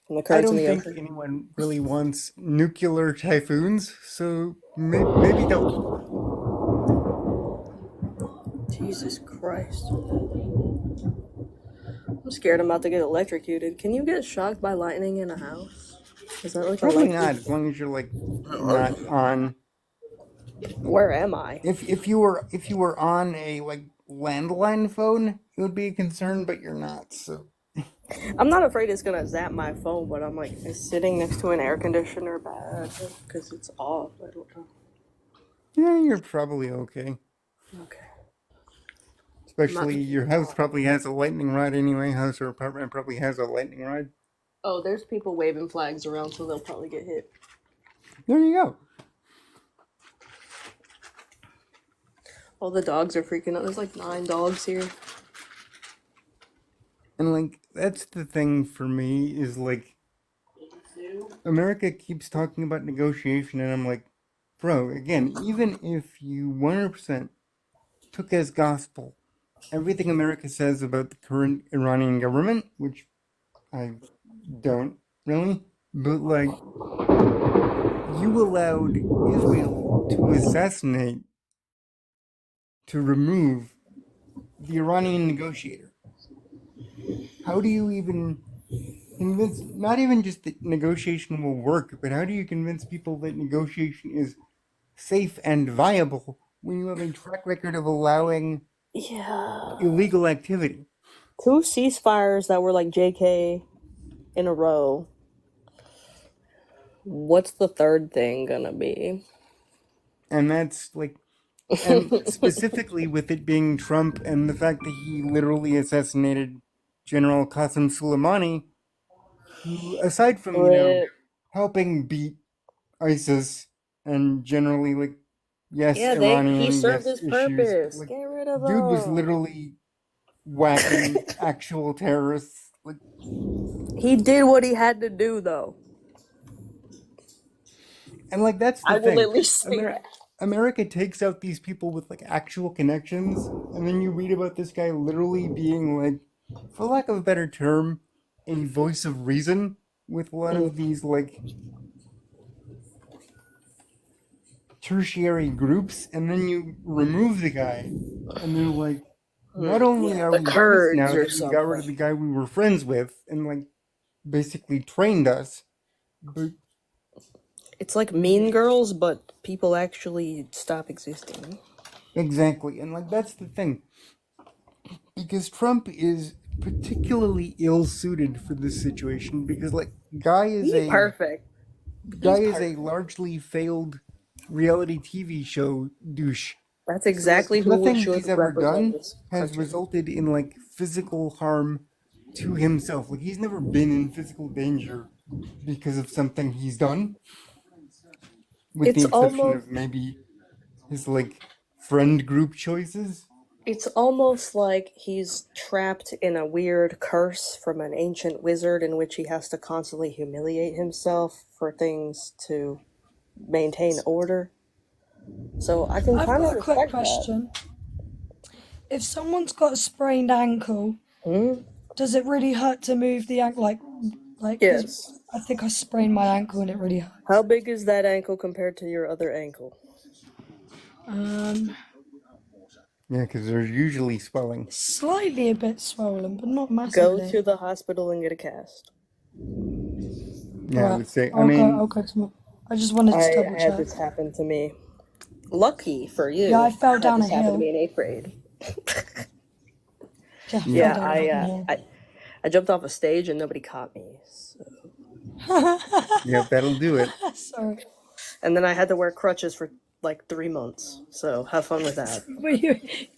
And the I currents in don't the think ocean. anyone really wants nuclear typhoons, so maybe don't. Jesus Christ. I'm scared I'm about to get electrocuted. Can you get shocked by lightning in a house? Is that like a Probably likely? not, as long as you're like not on. Where am I? If you were on a like landline phone, it would be a concern, but you're not. So I'm not afraid it's gonna zap my phone, but I'm like, is sitting next to an air conditioner bad? Because it's off. I don't know. yeah, you're probably okay. Okay. Especially your house probably has a lightning rod anyway. House or apartment probably has a lightning rod. Oh, there's people waving flags around, so they'll probably get hit. There you go. All the dogs are freaking out. There's like 9 dogs here. And like that's the thing for me is like America keeps talking about negotiation, and I'm like, bro, again, even if you 100% took as gospel everything America says about the current Iranian government, which I don't really, but like, you allowed Israel to assassinate, to remove the Iranian negotiator. How do you even convince, not even just that negotiation will work, but how do you convince people that negotiation is safe and viable when you have a track record of allowing Yeah. illegal activity? 2 ceasefires that were like JK in a row. What's the third thing gonna be? And that's like, and specifically with it being Trump and the fact that he literally assassinated General Qasem Soleimani, who, aside from, Rip. helping beat ISIS and generally, like, yes, Yeah, he Iranian, served yes, his issues, purpose. like, Get rid of dude was him. literally whacking actual terrorists. Like, He did what he had to do, though. and like that's the I will thing. at least say that. America takes out these people with like actual connections, and then you read about this guy literally being like, for lack of a better term, a voice of reason with a lot of these like tertiary groups, and then you remove the guy, and they're like, not only are The we pissed Kurds now or that we got rid of the something. guy we were friends with and like basically trained us, but It's like Mean Girls, but people actually stop existing. exactly, and like that's the thing. Because Trump is particularly ill-suited for this situation because like guy is He's perfect. a largely failed reality TV show douche. That's So like exactly who we nothing should he's ever represent done this has country. resulted in like physical harm to himself. Like he's never been in physical danger because of something he's done, with the It's exception almost of maybe his like friend group choices. it's almost like he's trapped in a weird curse from an ancient wizard in which he has to constantly humiliate himself for things to maintain order. So I can I've kind of got a quick respect that. question. If someone's got a sprained ankle, Hmm? does it really hurt to move the ankle? Like, 'cause Yes. I think I sprained my ankle and it really hurt. How big is that ankle compared to your other ankle? Yeah, because there's usually swelling. Slightly a bit swollen, but not Go massively. to the hospital and get a cast. Yeah, I Right. would say. I I'll mean, go to my... I just wanted to I double had check. this happen to me. Lucky for you, Yeah, I fell I had down a this happen to hill. me in 8th grade. Yeah, I fell Yeah, down a fucking hill. I jumped off a stage and nobody caught me. So. yeah, that'll do it. Sorry. And then I had to wear crutches for like 3 months. So have fun with that. But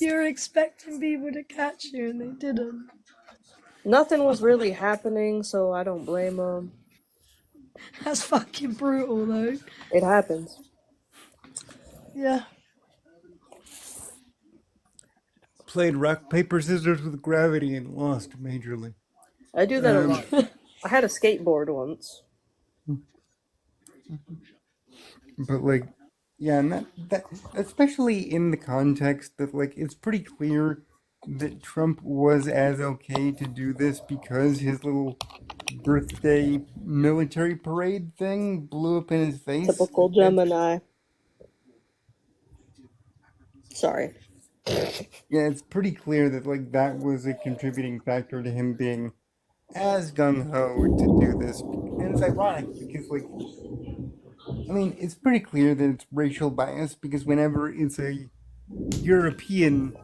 you're expecting people to catch you and they didn't. Nothing was really happening, so I don't blame them. That's fucking brutal, though. It happens. Yeah. Played rock, paper, scissors with gravity and lost majorly. I do that a lot. I had a skateboard once. But like, yeah, and that especially in the context that like it's pretty clear that Trump was as okay to do this because his little birthday military parade thing blew up in his face. Typical Gemini. Sorry. Yeah, it's pretty clear that like that was a contributing factor to him being as gung-ho to do this. And it's ironic because like, I mean, it's pretty clear that it's racial bias because whenever it's a European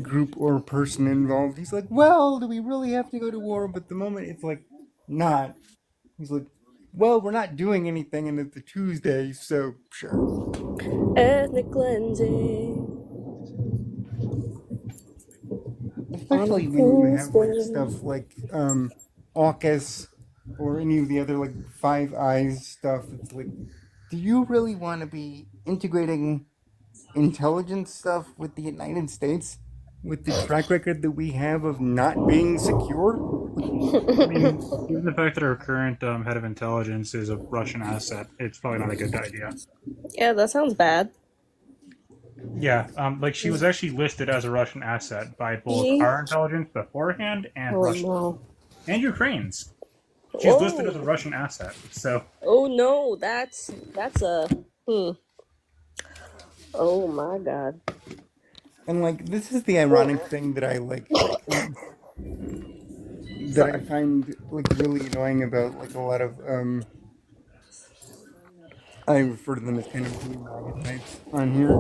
group or person involved, he's like, well, do we really have to go to war? But the moment it's like, not, he's like, well, we're not doing anything and it's a Tuesday, so sure. Ethnic cleansing. Especially when you have like stuff like AUKUS or any of the other like Five Eyes stuff. It's like, do you really want to be integrating intelligence stuff with the United States with the track record that we have of not being secure? I mean, given the fact that our current head of intelligence is a Russian asset, it's probably not a good idea. Yeah, that sounds bad. Yeah, like she was actually listed as a Russian asset by both our intelligence beforehand and Russia. No. And Ukraine's. She's listed as a Russian asset, so... Oh no, that's a... Oh my god. And like, this is the ironic thing that I like... that I find like really annoying about like a lot of I refer to them as kind of blue MAGA types on here.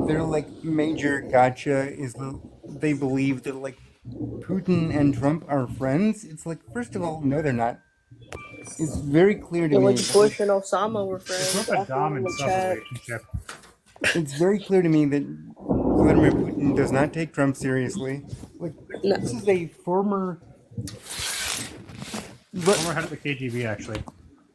Their like major gotcha is that they believe that like Putin and Trump are friends. It's like, first of all, no, they're not. It's very clear to me. Like Bush and Osama were friends. It's not a dominant sub-relationship. It's very clear to me that Vladimir Putin does not take Trump seriously. Like, No. this is a former Former head of the KGB, actually.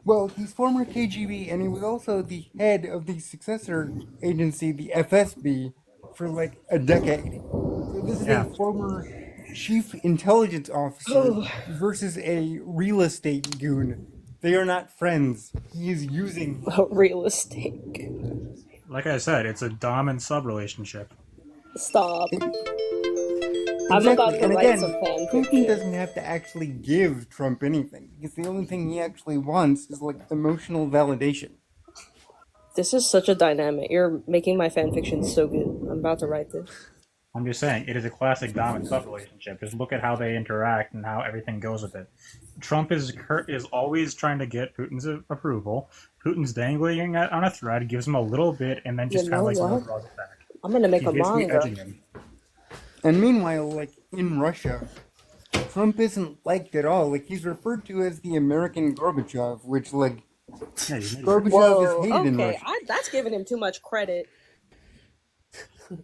Well, he's former KGB, and he was also the head of the successor agency, the FSB, for like a decade. So this is a former chief intelligence officer versus a real estate goon. They are not friends. He is using real estate. Like I said, it's a dom and sub relationship. Stop. I'm about to and write again, some Putin doesn't have to actually give Trump anything, because the only thing he actually wants is like emotional validation. This is such a dynamic. You're making my fanfiction so good. I'm about to write this. I'm just saying, it is a classic dom and sub relationship. Just look at how they interact and how everything goes with it. Trump is always trying to get Putin's approval. Putin's dangling on a thread, gives him a little bit, and then just kind of like draws it back. I'm gonna make a manga. And meanwhile, like in Russia, Trump isn't liked at all. Like he's referred to as the American Gorbachev, which like Gorbachev is hated in Russia. That's giving him too much credit.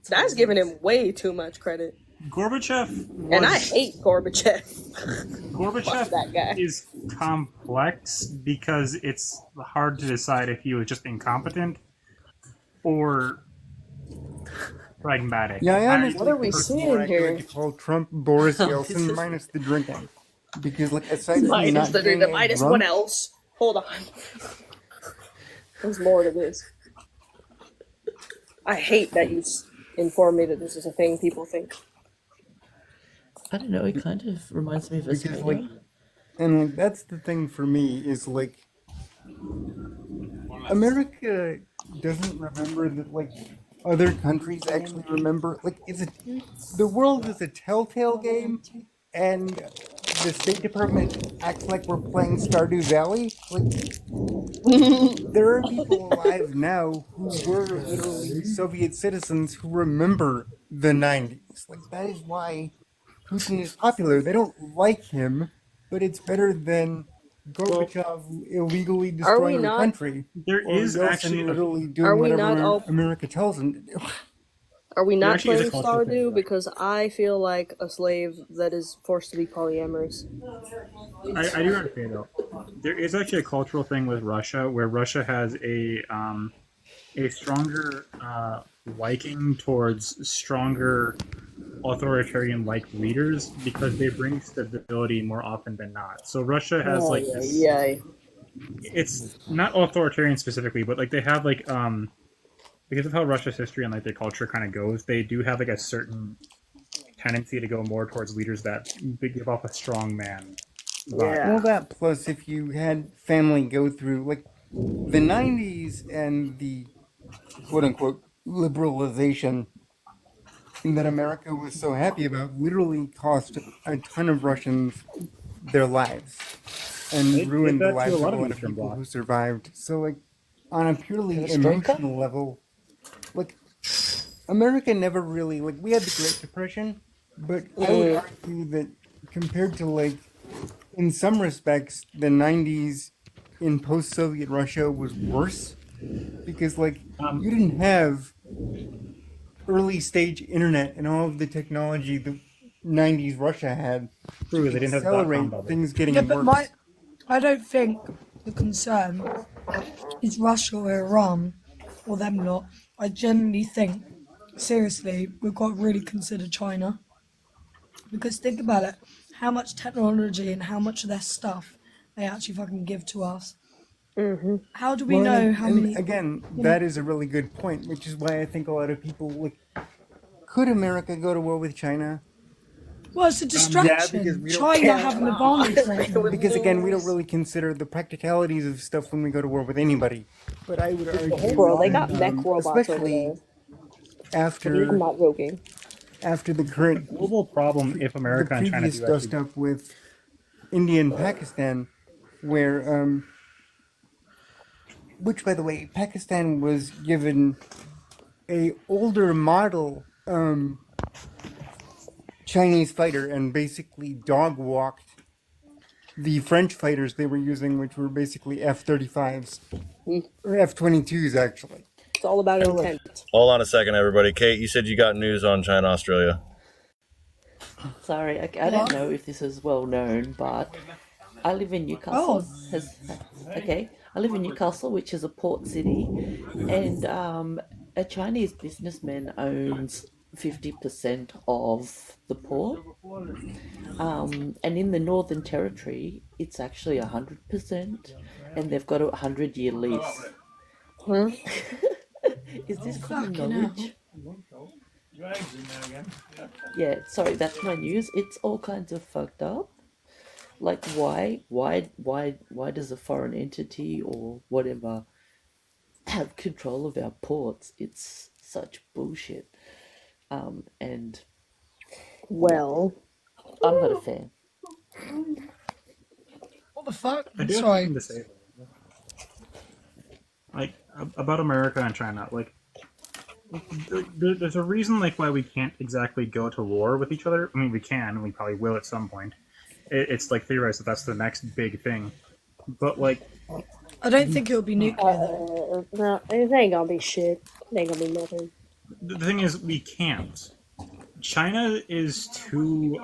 That's giving him way too much credit. Gorbachev And I hate Gorbachev. Gorbachev that guy. is complex because it's hard to decide if he was just incompetent or pragmatic. Yeah, I honestly What are we prefer seeing here? to call Trump Boris Yeltsin minus the drinking, because like aside from Minus not the being the a minus drunk, what else? Hold on. There's more to this. I hate that you informed me that this is a thing people think. I don't know, it kind of reminds me of because Australia. like, and like that's the thing for me is like, America doesn't remember that like other countries actually remember. Like the world is a telltale game, and the State Department acts like we're playing Stardew Valley. Like there are people alive now who were literally Soviet citizens who remember the 90s. Like that is why Putin is popular. They don't like him, but it's better than Gorbachev illegally Are we destroying the not? country, There or is Yeltsin actually a, literally Are doing we whatever not all? America tells him to do. Are we there not actually is a playing cultural thing with Stardew? that. Because I feel like a slave that is forced to be polyamorous. I do gotta say though, there is actually a cultural thing with Russia where Russia has a stronger liking towards stronger authoritarian-like leaders because they bring stability more often than not. So Russia has like this. Yay. It's not authoritarian specifically, but like they have like because of how Russia's history and like their culture kind of goes, they do have like a certain tendency to go more towards leaders that give off a strong man vibe. Yeah. Well, that plus if you had family go through like the 90s and the quote unquote liberalization that America was so happy about literally cost a ton of Russians their lives and It ruined did the that to lives a of lot a of lot of Eastern people who blocs. survived. So, like, on a purely Perestroika? emotional level, like, America never really, like, we had the Great Depression, but I would argue that compared to, like, in some respects, the 90s in post-Soviet Russia was worse because, like, you didn't have early stage internet and all of the technology the 90s Russia had True, to they didn't have the dot-com accelerate bubble. things getting Yeah, but worse. I don't think the concern is Russia or Iran or them lot. I genuinely think, seriously, we've got to really consider China. Because think about it, how much technology and how much of their stuff they actually fucking give to us. Mm-hmm. How do we Well, know and, how and many? again, you know- that is a really good point, which is why I think a lot of people like, could America go to war with China? Well, it's a distraction. because we don't China care. have an advantage right now. Because again, we don't really consider the practicalities of stuff when we go to war with anybody. But I would argue, Bro, they got that, mech robots over especially there. after I'm not joking. after the current Global problem if the America and China previous do dust actually. up with India and Pakistan, where which by the way, Pakistan was given a older model Chinese fighter and basically dog walked the French fighters they were using, which were basically F-35s or F-22s actually. It's all about So, like, intent. Hold on a second, everybody. Kate, you said you got news on China, Australia. Sorry, I don't know if this is well known, but I live in Newcastle. Okay, I live in Newcastle, which is a port city, and a Chinese businessman owns 50% of the port. And in the Northern Territory, it's actually 100%, and they've got a 100-year lease. Huh? Is this common Fucking hell. knowledge? Yeah, sorry, that's my news. It's all kinds of fucked up. Like, why does a foreign entity or whatever have control of our ports? It's such bullshit. And Well, I'm not a fan. What the fuck? I do have Sorry. something to say. Like about America and China, like there's a reason like why we can't exactly go to war with each other. I mean, we can, and we probably will at some point. It's like theorized that that's the next big thing, but like I don't think it'll be nuclear though. no, it ain't gonna be shit. It ain't gonna be nothing. the thing is, we can't. China is too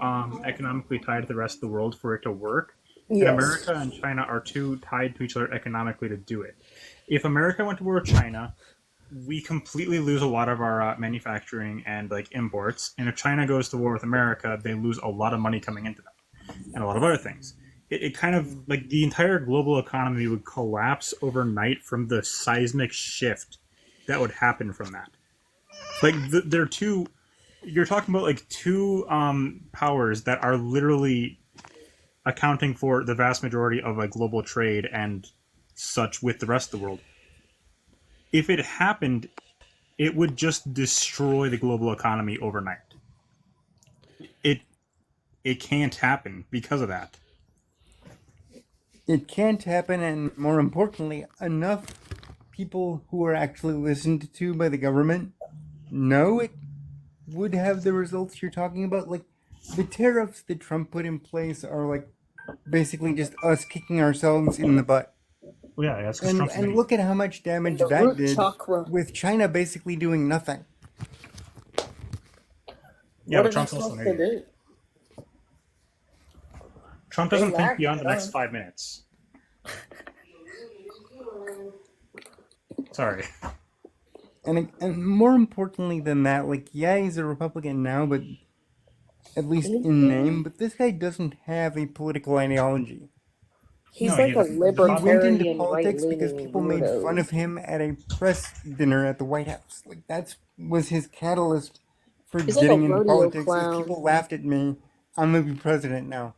economically tied to the rest of the world for it to work. And Yes. America and China are too tied to each other economically to do it. If America went to war with China, we completely lose a lot of our manufacturing and like imports. And if China goes to war with America, they lose a lot of money coming into them and a lot of other things. It kind of like the entire global economy would collapse overnight from the seismic shift that would happen from that. Like they're two. You're talking about like two powers that are literally accounting for the vast majority of like global trade and such with the rest of the world. If it happened, it would just destroy the global economy overnight. It can't happen because of that. it can't happen, and more importantly, enough people who are actually listened to by the government know it would have the results you're talking about. Like, the tariffs that Trump put in place are like basically just us kicking ourselves in the butt. Well, yeah, that's because And Trump's and look at how much damage that root did chakra. with China basically doing nothing. Yeah, What but are they Trump's also supposed an to idiot. do? Trump They doesn't think lack beyond the next time. 5 minutes. Sorry. And more importantly than that, like, yeah, he's a Republican now, but at least in name, but this guy doesn't have a political ideology. He's No, like he a doesn't. He went into libertarian, politics because right-leaning people made fun weirdo. of him at a press dinner at the White House. Like, that was his catalyst for He's like a getting into rodeo politics. Is clown. people laughed at me. I'm gonna be president now.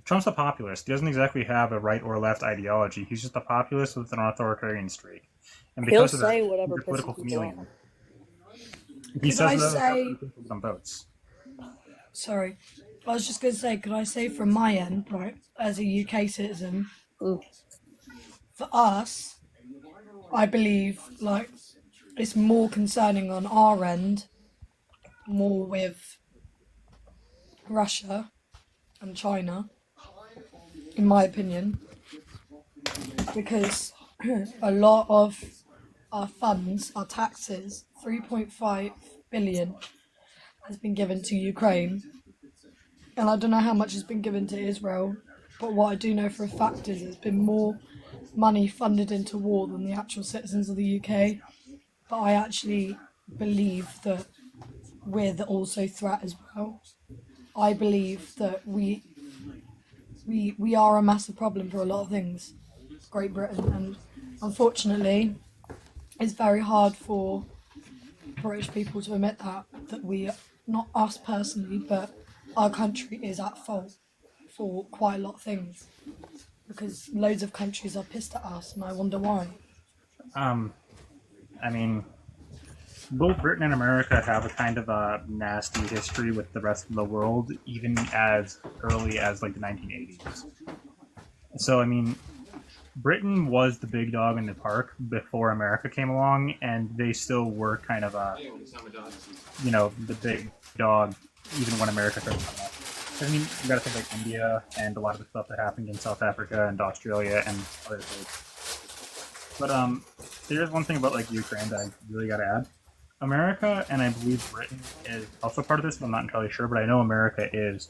Trump's a populist. He doesn't exactly have a right or left ideology. He's just a populist with an authoritarian streak. And He'll because of that, say he's whatever a political pisses people off. chameleon. He Could says I that say, for some votes. sorry, I was just going to say, could I say from my end, right, as a UK citizen, Mm. for us, I believe, like, it's more concerning on our end, more with Russia and China, in my opinion, because a lot of our funds, our taxes, 3.5 billion has been given to Ukraine. And I don't know how much has been given to Israel, but what I do know for a fact is there's been more money funded into war than the actual citizens of the UK. But I actually believe that we're the also threat as well. I believe that we are a massive problem for a lot of things, Great Britain, and unfortunately, it's very hard for British people to admit that we, not us personally, but our country is at fault for quite a lot of things, because loads of countries are pissed at us, and I wonder why. I mean, both Britain and America have a kind of a nasty history with the rest of the world, even as early as like the 1980s. So, I mean, Britain was the big dog in the park before America came along, and they still were kind of a, the big dog even when America started coming up. I mean, you gotta think like India and a lot of the stuff that happened in South Africa and Australia and other states. But there's one thing about like Ukraine that I really gotta add. America, and I believe Britain is also part of this, but I'm not entirely sure, but I know America is.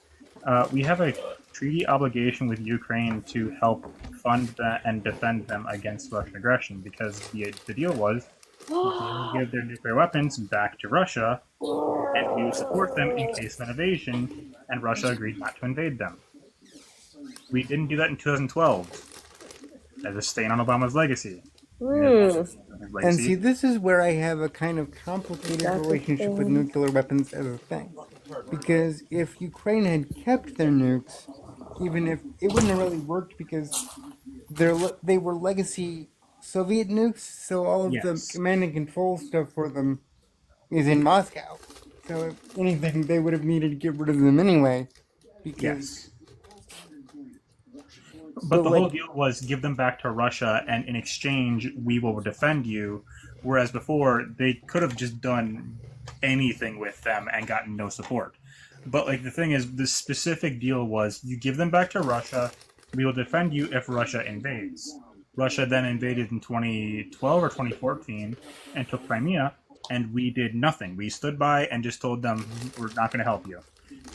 We have a treaty obligation with Ukraine to help fund that and defend them against Russian aggression, because the deal was they would give their nuclear weapons back to Russia, and we would support them in case of an invasion, and Russia agreed not to invade them. We didn't do that in 2012, as a stain on Obama's legacy. And see, this is where I have a kind of complicated That's a relationship with thing. nuclear weapons as a thing. Because if Ukraine had kept their nukes, even if it wouldn't have really worked, because they were legacy Soviet nukes, so all of the command and control stuff for them is in Moscow. So if anything, they would have needed to get rid of them anyway. Because But the whole deal was give them back to Russia, and in exchange, we will defend you. Whereas before, they could have just done anything with them and gotten no support. But like the thing is, the specific deal was you give them back to Russia, we will defend you if Russia invades. Russia then invaded in 2012 or 2014 and took Crimea, and we did nothing. We stood by and just told them, we're not going to help you.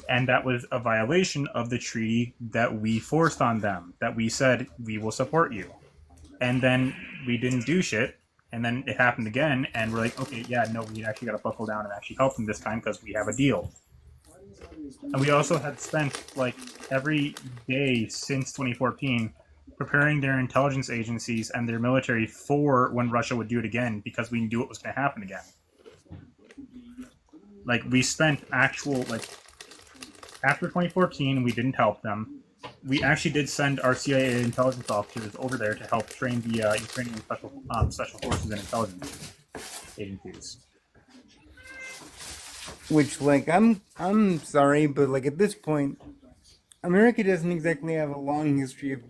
And that was a violation of the treaty that we forced on them, that we said, we will support you. And then we didn't do shit, and then it happened again, and we're like, okay, yeah, no, we actually got to buckle down and actually help them this time because we have a deal. And we also had spent, like, every day since 2014 preparing their intelligence agencies and their military for when Russia would do it again, because we knew it was going to happen again. Like, we spent actual, like, after 2014, we didn't help them. We actually did send our CIA intelligence officers over there to help train the Ukrainian special forces and intelligence agencies. which, like, I'm sorry, but like at this point, America doesn't exactly have a long history of,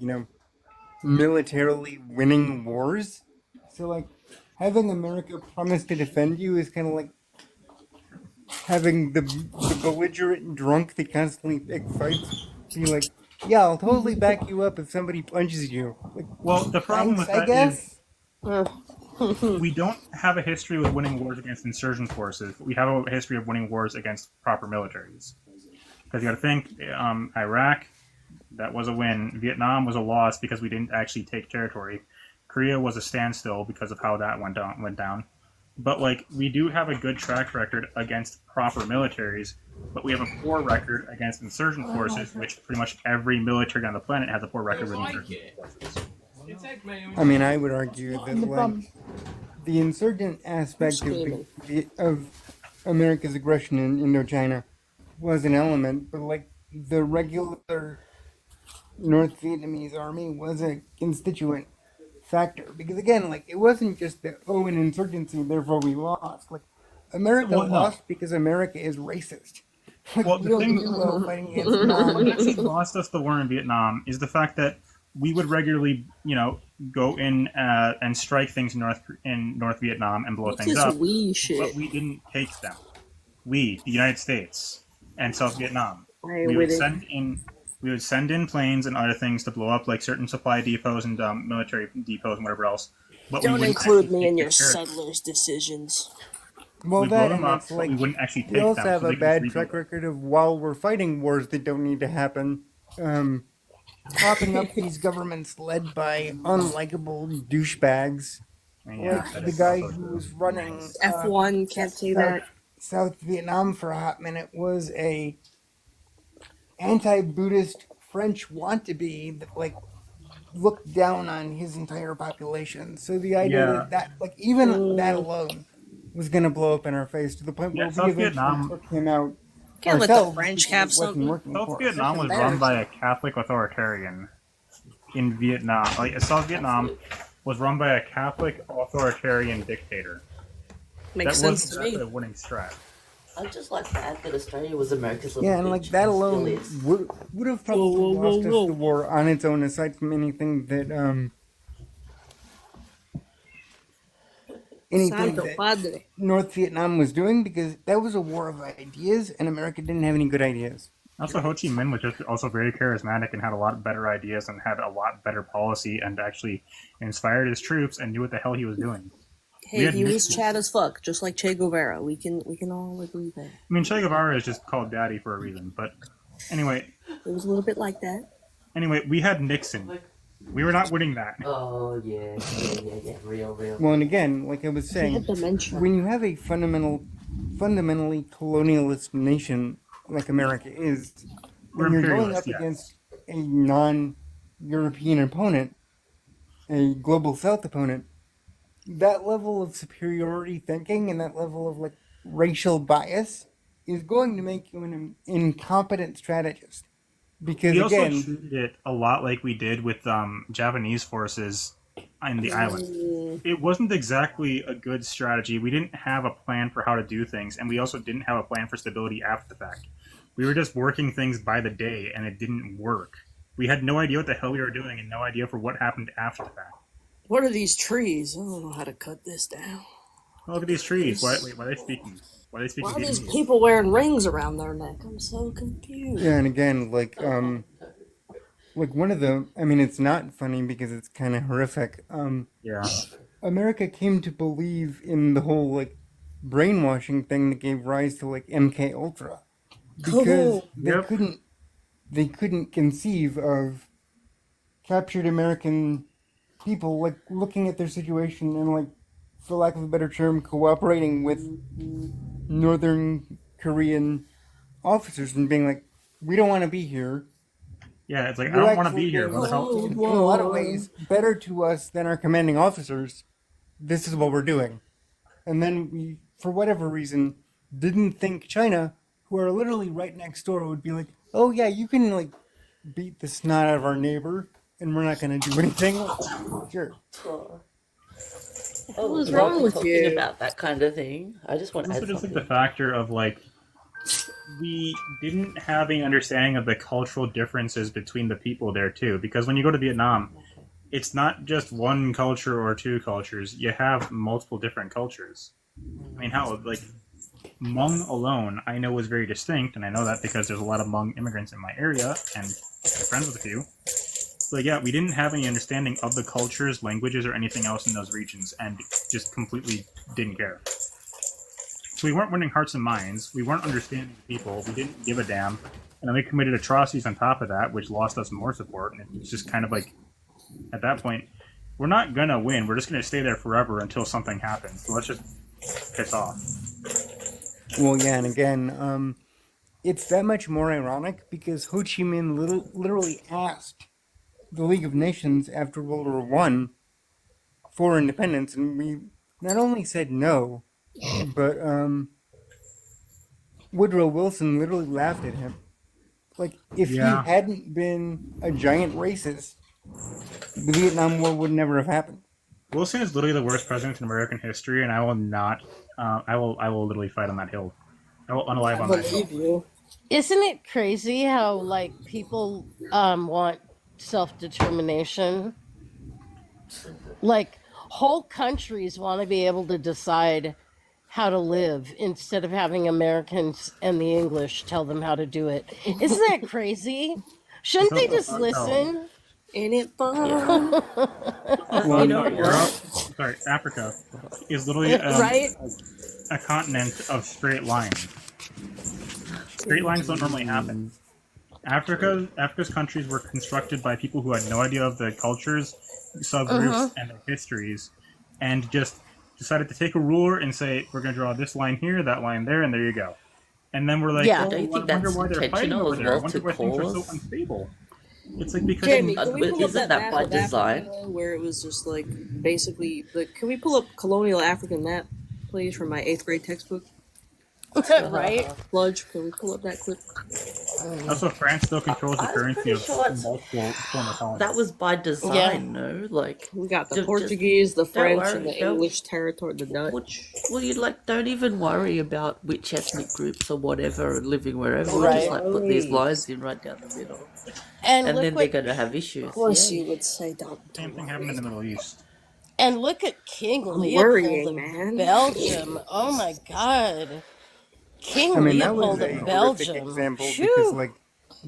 militarily winning wars. So like having America promise to defend you is kind of like having the belligerent drunk that constantly pick fights be like, yeah, I'll totally back you up if somebody punches you. Like, Well, the problem thanks, with I that is guess. we don't have a history with winning wars against insurgent forces. But we have a history of winning wars against proper militaries. Because you got to think, Iraq, that was a win. Vietnam was a loss because we didn't actually take territory. Korea was a standstill because of how that went down. But like, we do have a good track record against proper militaries, but we have a poor record against insurgent forces, which pretty much every military on the planet has a poor record with insurgent forces. I mean, I would argue that like the insurgent aspect of America's aggression in Indochina was an element, but like the regular North Vietnamese army was a constituent factor. Because again, like it wasn't just that an insurgency, therefore we lost. Like America lost because America is racist. Like, Well, we the don't thing do well fighting against what actually non. lost us the war in Vietnam is the fact that we would regularly, go in and strike things in North Vietnam and blow What's things this up, we shit? but we didn't take them. We, the United States and South Vietnam, I we would would send in planes and other things to blow up like certain supply depots and military depots and whatever else. But we Don't wouldn't include actually me in take your the territory. settlers' decisions. Well, We blow that them and up, it's but like we wouldn't actually take we also them. have so a they could bad rebuild track them. record of while we're fighting wars that don't need to happen, propping up these governments led by unlikable douchebags. Yeah, Like that the is guy also who true. was running F1 can't say that. South Vietnam for a hot minute was a anti-Buddhist French want-to-be that like looked down on his entire population. So the idea Yeah. that like even that alone was going to blow up in our face to the point where Yeah, we South eventually Vietnam- took him out Can't let the ourselves French because have it wasn't something. working South for us. Vietnam was That's run by a Catholic authoritarian in Vietnam. Like South Vietnam was run by a Catholic authoritarian dictator. Makes that sense wasn't to exactly me. a winning strat. I'd just like to add that Australia was America's little Yeah, and like bitch, that and still alone is. would have probably Whoa, whoa, lost whoa, us the war on its own, aside from anything that anything Santo that Padre. North Vietnam was doing, because that was a war of ideas, and America didn't have any good ideas. Also, Ho Chi Minh was just also very charismatic and had a lot better ideas and had a lot better policy and actually inspired his troops and knew what the hell he was doing. We Hey, had he was Nixon. Chad as fuck, just like Che Guevara. We can all agree there. I mean, Che Guevara is just called Daddy for a reason. But anyway, It was a little bit like that. we had Nixon. We were not winning that. Oh yeah, real. Well, and again, like I was He saying, had dementia. when you have a fundamentally colonialist nation like America is, We're when you're going imperialist, up yeah. against a non-European opponent, a global South opponent, that level of superiority thinking and that level of like racial bias is going to make you an incompetent strategist. Because We also again, treated it a lot like we did with Japanese forces in the island. It wasn't exactly a good strategy. We didn't have a plan for how to do things, and we also didn't have a plan for stability after the fact. We were just working things by the day, and it didn't work. We had no idea what the hell we were doing, and no idea for what happened after the fact. What are these trees? I don't know how to cut this down. Oh, look at these trees. Why are they speaking? Why are they speaking Why are these Vietnamese? people wearing rings around their neck? I'm so confused. yeah, and again, like one of the, I mean, it's not funny because it's kind of horrific. Yeah. America came to believe in the whole like brainwashing thing that gave rise to like MK Ultra, because Yep. they couldn't conceive of captured American people like looking at their situation and like, for lack of a better term, cooperating with Northern Korean officers and being like, we don't want to be here. Yeah, it's like, I You're don't want to actually be here. What the hell? in a lot of ways better to us than our commanding officers. This is what we're doing. And then we, for whatever reason, didn't think China, who are literally right next door, would be like, oh yeah, you can like beat the snot out of our neighbor and we're not going to do anything. Sure. Oh, was while wrong we're with talking you? about that kind of thing, I just want to Also add just like something. the factor of like we didn't have any understanding of the cultural differences between the people there too, because when you go to Vietnam, it's not just one culture or two cultures. You have multiple different cultures. I mean, how like Hmong alone, I know was very distinct, and I know that because there's a lot of Hmong immigrants in my area, and friends with a few. So yeah, we didn't have any understanding of the cultures, languages, or anything else in those regions, and just completely didn't care. So we weren't winning hearts and minds. We weren't understanding people. We didn't give a damn. And then we committed atrocities on top of that, which lost us more support. And it's just kind of like, at that point, we're not going to win. We're just going to stay there forever until something happens. So let's just piss off. Well, yeah, and again, it's that much more ironic because Ho Chi Minh literally asked the League of Nations after World War One for independence, and we not only said no, but Woodrow Wilson literally laughed at him. Like, if he hadn't been a giant racist, the Vietnam War would never have happened. Wilson is literally the worst president in American history, and I will not. I will literally fight on that hill. I will unalive on that hill. Isn't it crazy how like people want self-determination? Like whole countries want to be able to decide how to live instead of having Americans and the English tell them how to do it. Isn't that crazy? Shouldn't they just listen? Ain't it fun? Africa is literally right? a continent of straight lines. Straight lines don't normally happen. Africa's countries were constructed by people who had no idea of the cultures, subgroups, and their histories, and just decided to take a ruler and say, we're going to draw this line here, that line there, and there you go. And then we're like, Yeah, oh, don't you I think wonder that's why they're fighting intentional over as there. I well wonder to why things are so cause? unstable. It's like because Jamie, can we pull up Isn't that that by map of design? Africa where it was just like basically like? Can we pull up colonial African map, please, from my 8th grade textbook? Right? Sludge, can we pull up that clip? Also, France still controls the I'm currency pretty of sure it's- multiple former colonies. That was by design, no? Like We got the Just- Portuguese, the don't French, worry, and the don't- English territory, the Dutch. well, you like don't even worry about which ethnic groups or whatever are living wherever. We Right. just like put these lines in right down the middle, And and look then what they're going to have issues. Of course, yeah. you would say Dr. Same thing happened in the Middle East. and look at King I'm Leopold worrying, of man. Belgium. Oh my God. King I mean, that was Leopold a of horrific Belgium. example Phew. because, like,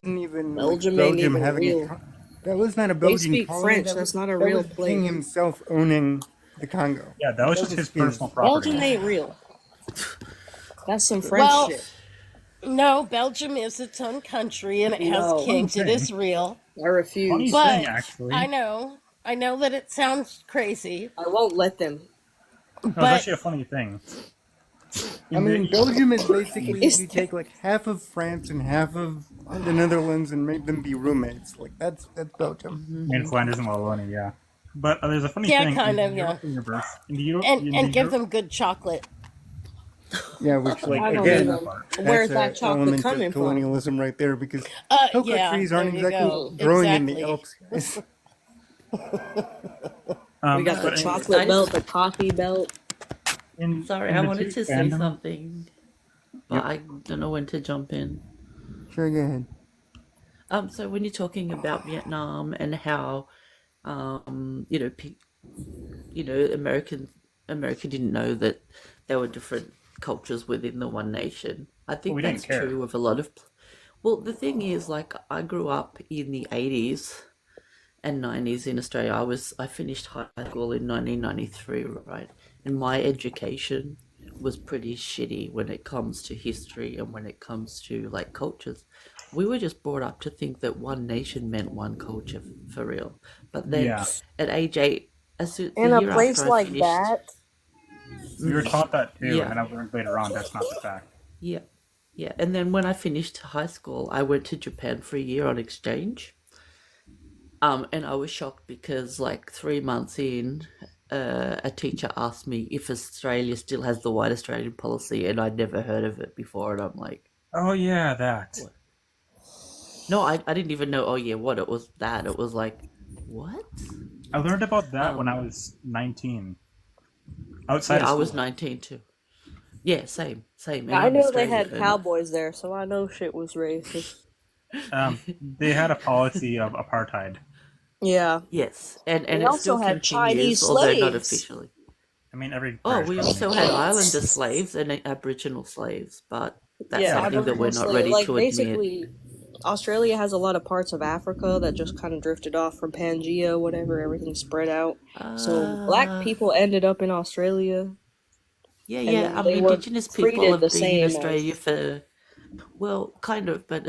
didn't even Belgium ain't even having real. that was not a They Belgian speak colony. French, That that's was, not a that real was the king place. himself owning the Congo. Yeah, that was just his personal property. Belgium ain't real. That's some French Well, shit. no, Belgium is its own country and it has No. kings. It Okay. is real. I refuse. Funny But thing, actually. I know that it sounds crazy, I won't let them. That was but actually a funny thing. I mean, Belgium is basically Is you take like half of France and half of the Netherlands and make them be roommates. Like that's Belgium. In Flanders and Wallonia, yeah. But there's a funny Yeah, thing. kind in of, the yeah. Europe universe, in the Euro- and in and the give Euro- them good chocolate. Yeah, which like I don't again, know. Where's that that's an chocolate element coming of from? colonialism right there because Yeah, coconut trees aren't there you exactly go. growing in the Exactly. Alps. guys. We got the but chocolate belt, the coffee belt. Sorry, in I the wanted two to say fandom- something, but I don't know when to jump in. Sure, go ahead. So when you're talking about Vietnam and how, America didn't know that there were different cultures within the one nation. I think we didn't that's care. true of a lot of. Well, the thing is, like, I grew up in the 80s and 90s in Australia. I finished high school in 1993, right? And my education was pretty shitty when it comes to history and when it comes to like cultures. We were just brought up to think that one nation meant one culture for real. But then Yeah. at age 8, the In a year place after I like finished, that, We were taught that too, Yeah. and then I learned later on that's not the fact. yeah, yeah. And then when I finished high school, I went to Japan for a year on exchange. And I was shocked because like 3 months in, a teacher asked me if Australia still has the white Australian policy, and I'd never heard of it before. And I'm like, Oh yeah, that. no, I didn't even know. Oh yeah, what it was that? It was like, what? I learned about that when I Um, was 19. Outside Yeah, of I school. was 19 too. Yeah, same. And I I'm knew they Australian, had and cowboys there, so I know shit was racist. They had a policy of apartheid. Yeah. yes, and They it also still had Chinese continues, although not slaves. officially. I mean, every. Oh, British we colony. also had Islander slaves and Aboriginal slaves, but that's Yeah, something that we're Aboriginal not slave- ready like to admit. basically, Australia has a lot of parts of Africa that just kind of drifted off from Pangea, whatever. Everything spread out. So black people ended up in Australia. Yeah, And yeah. then they were Indigenous people treated have the been in same Australia as. for, well, kind of, but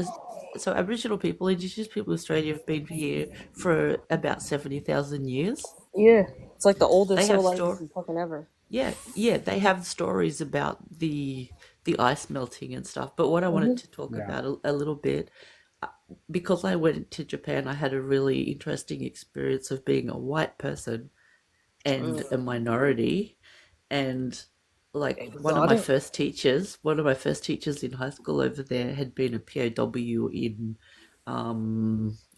so Aboriginal people, Indigenous people in Australia have been here for about 70,000 years. Yeah, it's like the oldest They have civilization fucking ever. Yeah, they have stories about the ice melting and stuff. But what I wanted to talk Yeah. about a little bit, because I went to Japan, I had a really interesting experience of being a white person and a minority, and like one of my Exotic. first teachers in high school over there had been a POW in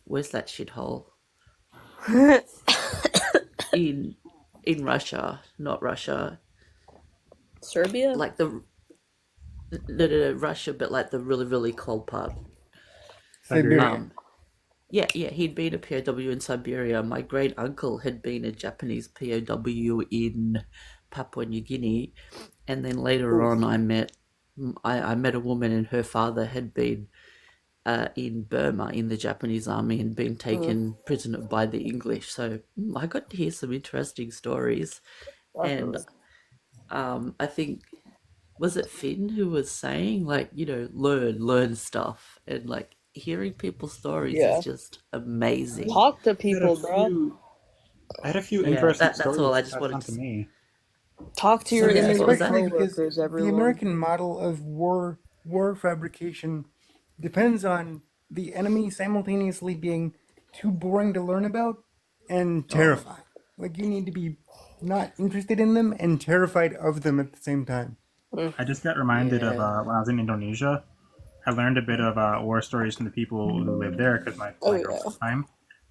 where's that shithole? In Russia, not Russia, Serbia? like no, Russia, but like the really, really cold part. Siberia. Yeah, he'd been a POW in Siberia. My great uncle had been a Japanese POW in Papua New Guinea, and then later on, I met a woman, and her father had been in Burma in the Japanese army and been taken prisoner by the English. So I got to hear some interesting stories, and I think, was it Finn who was saying, like, learn stuff, and like hearing people's stories Yeah. is just amazing. Talk to I had people, a bro. few, I had a few Yeah, interesting that's stories all. I just passed wanted on to to. me. Talk to your Sorry, Yeah, what was immigrant that? especially because coworkers, the everyone. American model of war fabrication depends on the enemy simultaneously being too boring to learn about and terrifying. Like you need to be not interested in them and terrified of them at the same time. I just got reminded of Yeah. when I was in Indonesia. I learned a bit of war stories from the people who lived there because my Oh girlfriend yeah. at the time,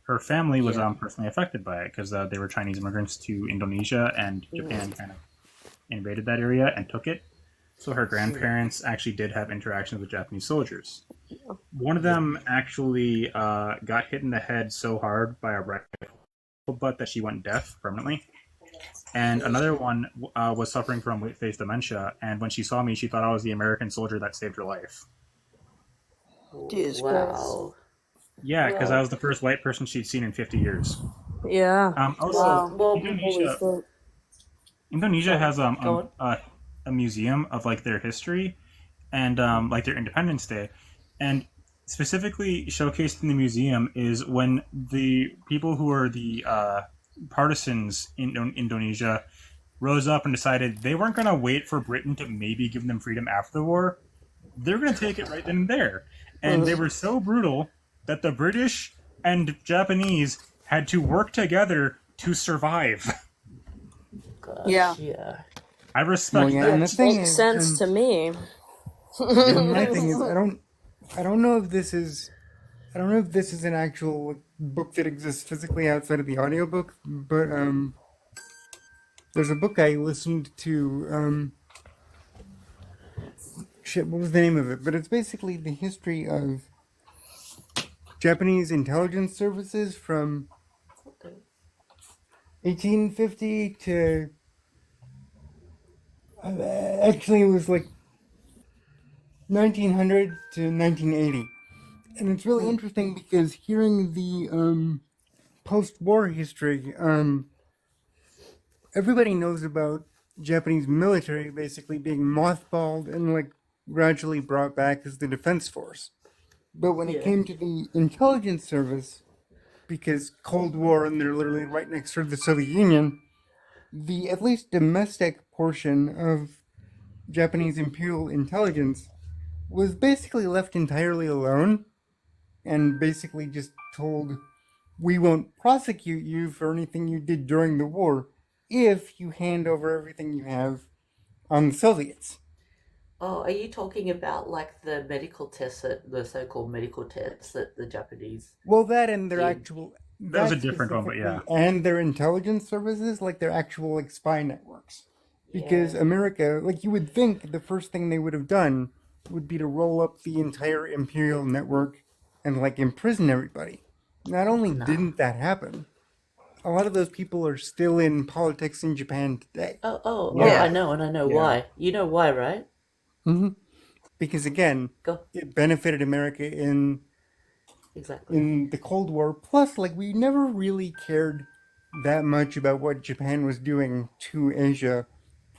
her family was Yeah. personally affected by it because they were Chinese immigrants to Indonesia, and Japan kind of invaded that area and took it. So her grandparents actually did have interactions with Japanese soldiers. One of them actually got hit in the head so hard by a rifle butt that she went deaf permanently. And another one was suffering from weight-face dementia, and when she saw me, she thought I was the American soldier that saved her life. Jesus Christ. Wow. Yeah, because I was the first white person she'd seen in 50 years. Yeah. Also, Wow. Well, Holy Indonesia shit. Indonesia has go on. a museum of like their history and like their Independence Day, and specifically showcased in the museum is when the people who are the partisans in Indonesia rose up and decided they weren't going to wait for Britain to maybe give them freedom after the war. They're going to take it right then and there. And they were so brutal that the British and Japanese had to work together to survive. Gosh, Yeah. yeah. I respect Well, yeah, that. and the thing Makes is, sense to me. and my thing is, I don't know if this is, I don't know if this is an actual book that exists physically outside of the audiobook, but there's a book I listened to. Shit, what was the name of it? But it's basically the history of Japanese intelligence services from 1850 to actually it was like 1900 to 1980. And it's really interesting because hearing the post-war history, everybody knows about Japanese military basically being mothballed and like gradually brought back as the defense force. But when it Yeah. came to the intelligence service, because Cold War and they're literally right next to the Soviet Union, the at least domestic portion of Japanese imperial intelligence was basically left entirely alone and basically just told, we won't prosecute you for anything you did during the war if you hand over everything you have on the Soviets. Oh, are you talking about like the medical tests, the so-called medical tests that the Japanese Well, that and their did? actual, That was a that different one, but yeah. specifically, and their intelligence services, like their actual like spy networks. Because Yeah. America, like you would think the first thing they would have done would be to roll up the entire imperial network and like imprison everybody. Not only No. didn't that happen, a lot of those people are still in politics in Japan today. Oh, Yeah. I know, and I know Yeah. why. You know why, right? Because again, Go. it benefited America in exactly. in the Cold War. Plus, like, we never really cared that much about what Japan was doing to Asia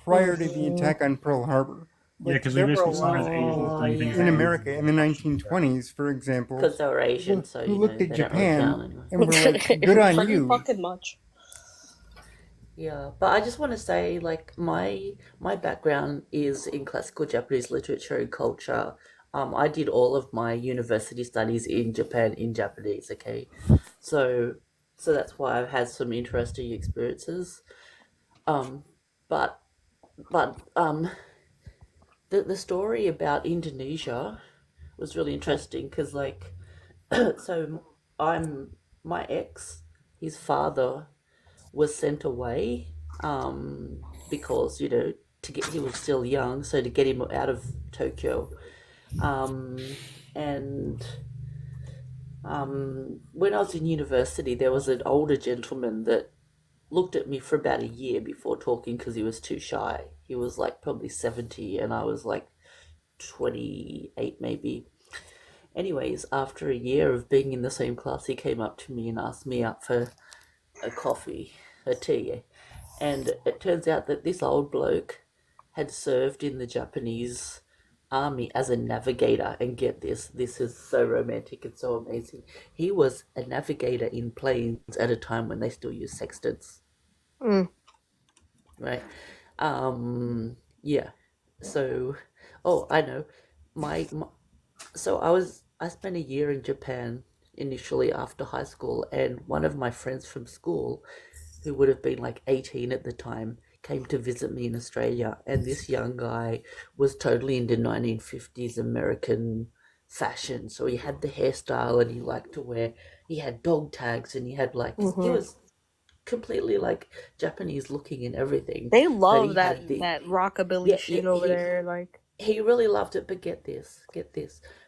prior to the attack on Pearl Harbor. Yeah, Like, because we there were a basically saw lot it of as Asians people doing things in to America Asians. in the 1920s, for example, Because they were Asian, so who you looked know at they don't really count Japan anyway. and were like, good on Pretty you. fucking much. Yeah, but I just want to say, like, my background is in classical Japanese literature and culture. I did all of my university studies in Japan in Japanese. Okay, so that's why I've had some interesting experiences. Um, but the story about Indonesia was really interesting because, like, so I'm my ex, his father was sent away because to get he was still young, so to get him out of Tokyo. Um, and when I was in university, there was an older gentleman that looked at me for about a year before talking because he was too shy. He was like probably 70, and I was like 28 maybe. Anyways, after a year of being in the same class, he came up to me and asked me out for a coffee, a tea. And it turns out that this old bloke had served in the Japanese army as a navigator. And get this is so romantic and so amazing. He was a navigator in planes at a time when they still use sextants, Mm. right? Yeah. So, oh, I know. My so I spent a year in Japan initially after high school, and one of my friends from school, who would have been like 18 at the time, came to visit me in Australia. And this young guy was totally into 1950s American fashion. So he had the hairstyle, and he liked to wear, he had dog tags, and he had like, he Mhm. was completely like Japanese looking and everything. They But love he that had the, that rockabilly yeah, shit over there. Like, he really loved it. But get this.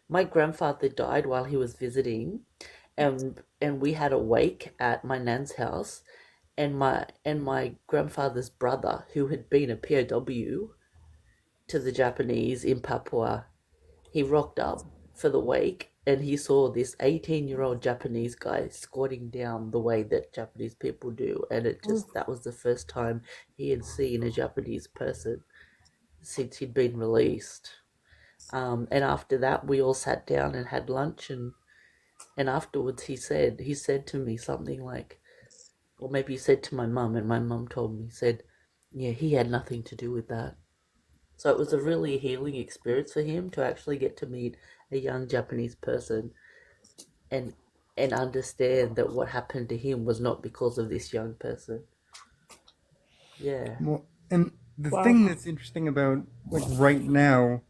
My grandfather died while he was visiting, and we had a wake at my nan's house, and my grandfather's brother, who had been a POW to the Japanese in Papua, he rocked up for the wake, and he saw this 18-year-old Japanese guy squatting down the way that Japanese people do, and that was the first time he had seen a Japanese person since he'd been released. And after that, we all sat down and had lunch, and afterwards he said to me something like, or maybe he said to my mum, and my mum told me, said, yeah, he had nothing to do with that. So it was a really healing experience for him to actually get to meet a young Japanese person and understand that what happened to him was not because of this young person. Yeah. Well, and the wow. thing that's interesting about, like, right now,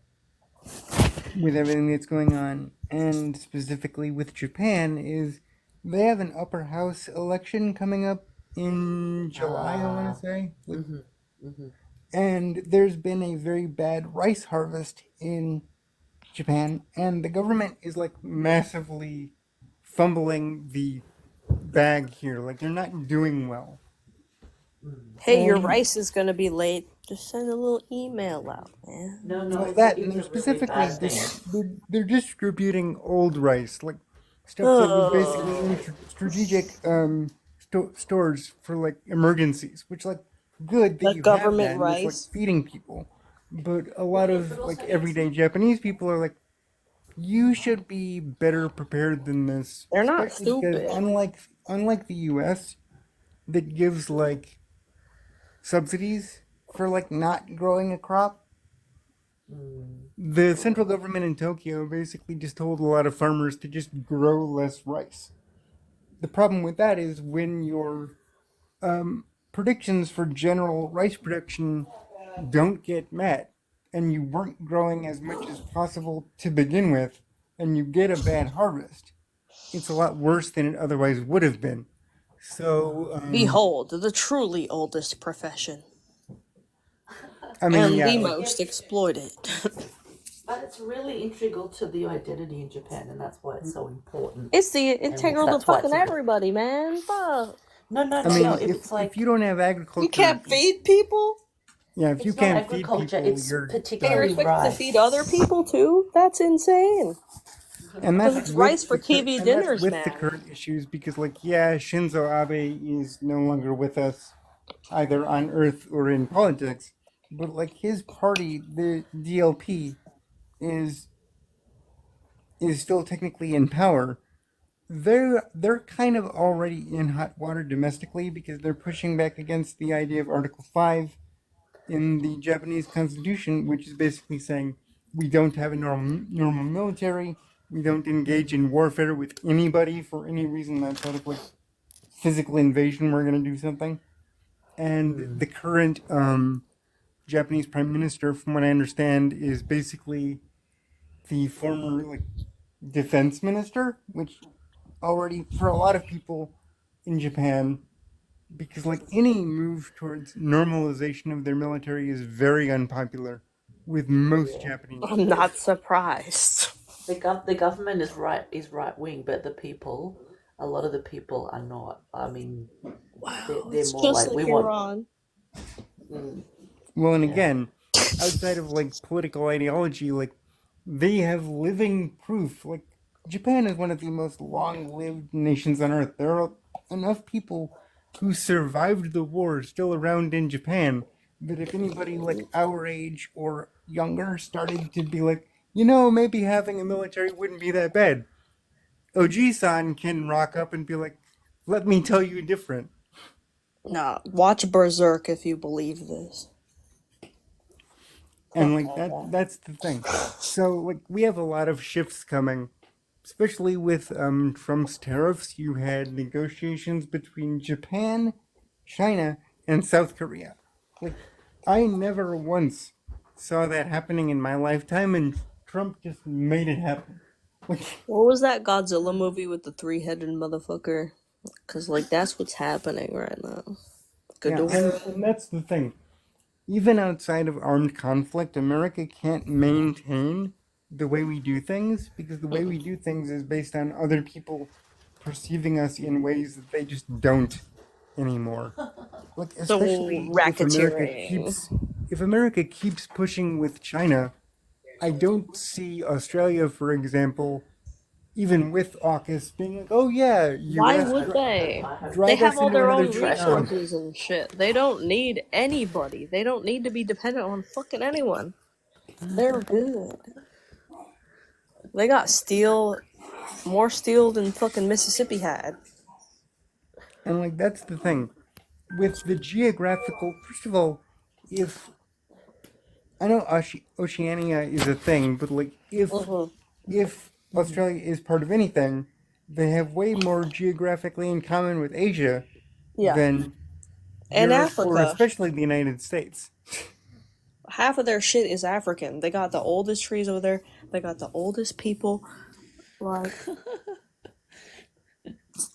with everything that's going on, and specifically with Japan, is they have an upper house election coming up in July, I want to say. And there's been a very bad rice harvest in Japan, and the government is like massively fumbling the bag here. Like, they're not doing well. Hey, your And rice is gonna be late. Just send a little email out, man. No, well, it's that, a, and it's they're a really specifically bad thing. they're distributing old rice, like stuff that was basically in strategic stores for like emergencies, which, like, good that The you have government that and it's like rice. feeding people. But a lot of like everyday Japanese people are like, you should be better prepared than this, They're not especially because stupid. unlike the US that gives like subsidies for like not growing a crop, the central government in Tokyo basically just told a lot of farmers to just grow less rice. The problem with that is when your predictions for general rice production don't get met, and you weren't growing as much as possible to begin with, and you get a bad harvest, it's a lot worse than it otherwise would have been. So, Behold, the truly oldest profession. I mean, And yeah, the like, most exploited. But it's really integral to the identity in Japan, and that's why it's so important. It's the And integral to that's why it's fucking important. everybody, man. Fuck. No, I mean, it's like if you don't have agriculture, You can't feed people? yeah, if you it's not can't feed agriculture, people, it's you're You're particularly expected to feed rice. other people too? That's insane. And Because that's it's with rice for the cur- TV and that's dinners, with the man. current issues because, like, yeah, Shinzo Abe is no longer with us, either on Earth or in politics. But like his party, the DLP, is still technically in power. They're kind of already in hot water domestically because they're pushing back against the idea of Article 5 in the Japanese Constitution, which is basically saying we don't have a normal military, we don't engage in warfare with anybody for any reason outside of like physical invasion. We're going to do something, and the current Japanese Prime Minister, from what I understand, is basically the former like defense minister, which already for a lot of people in Japan, because like any move towards normalization of their military is very unpopular with most Japanese. I'm not surprised. The government is right wing, but the people, a lot of the people are not. I mean, they're It's more just like like we want. Iran. Well, and Yeah. again, outside of like political ideology, like they have living proof. Like Japan is one of the most long-lived nations on earth. There are enough people who survived the war still around in Japan that if anybody like our age or younger started to be like, you know, maybe having a military wouldn't be that bad, Oji-san can rock up and be like, let me tell you different. Nah, watch Berserk if you believe this. And like that's the thing. So like we have a lot of shifts coming, especially with Trump's tariffs. You had negotiations between Japan, China, and South Korea. Like I never once saw that happening in my lifetime, and Trump just made it happen. Like, What was that Godzilla movie with the three-headed motherfucker? Because, like, that's what's happening right now. yeah, and that's the thing. Even outside of armed conflict, America can't maintain the way we do things because the way we do things is based on other people perceiving us in ways that they just don't anymore. Like So especially racketeering. if America keeps pushing with China, I don't see Australia, for example, even with AUKUS being like, oh yeah, Why US would they? drive They us have all into their another own Vietnam. resources and shit. They don't need anybody. They don't need to be dependent on fucking anyone. They're good. They got steel, more steel than fucking Mississippi had. And like that's the thing. With the geographical, first of all, if I know Oceania is a thing, but like if Australia is part of anything, they have way more geographically in common with Asia Yeah. than And Europe or Africa. especially the United States. Half of their shit is African. They got the oldest trees over there. They got the oldest people. Like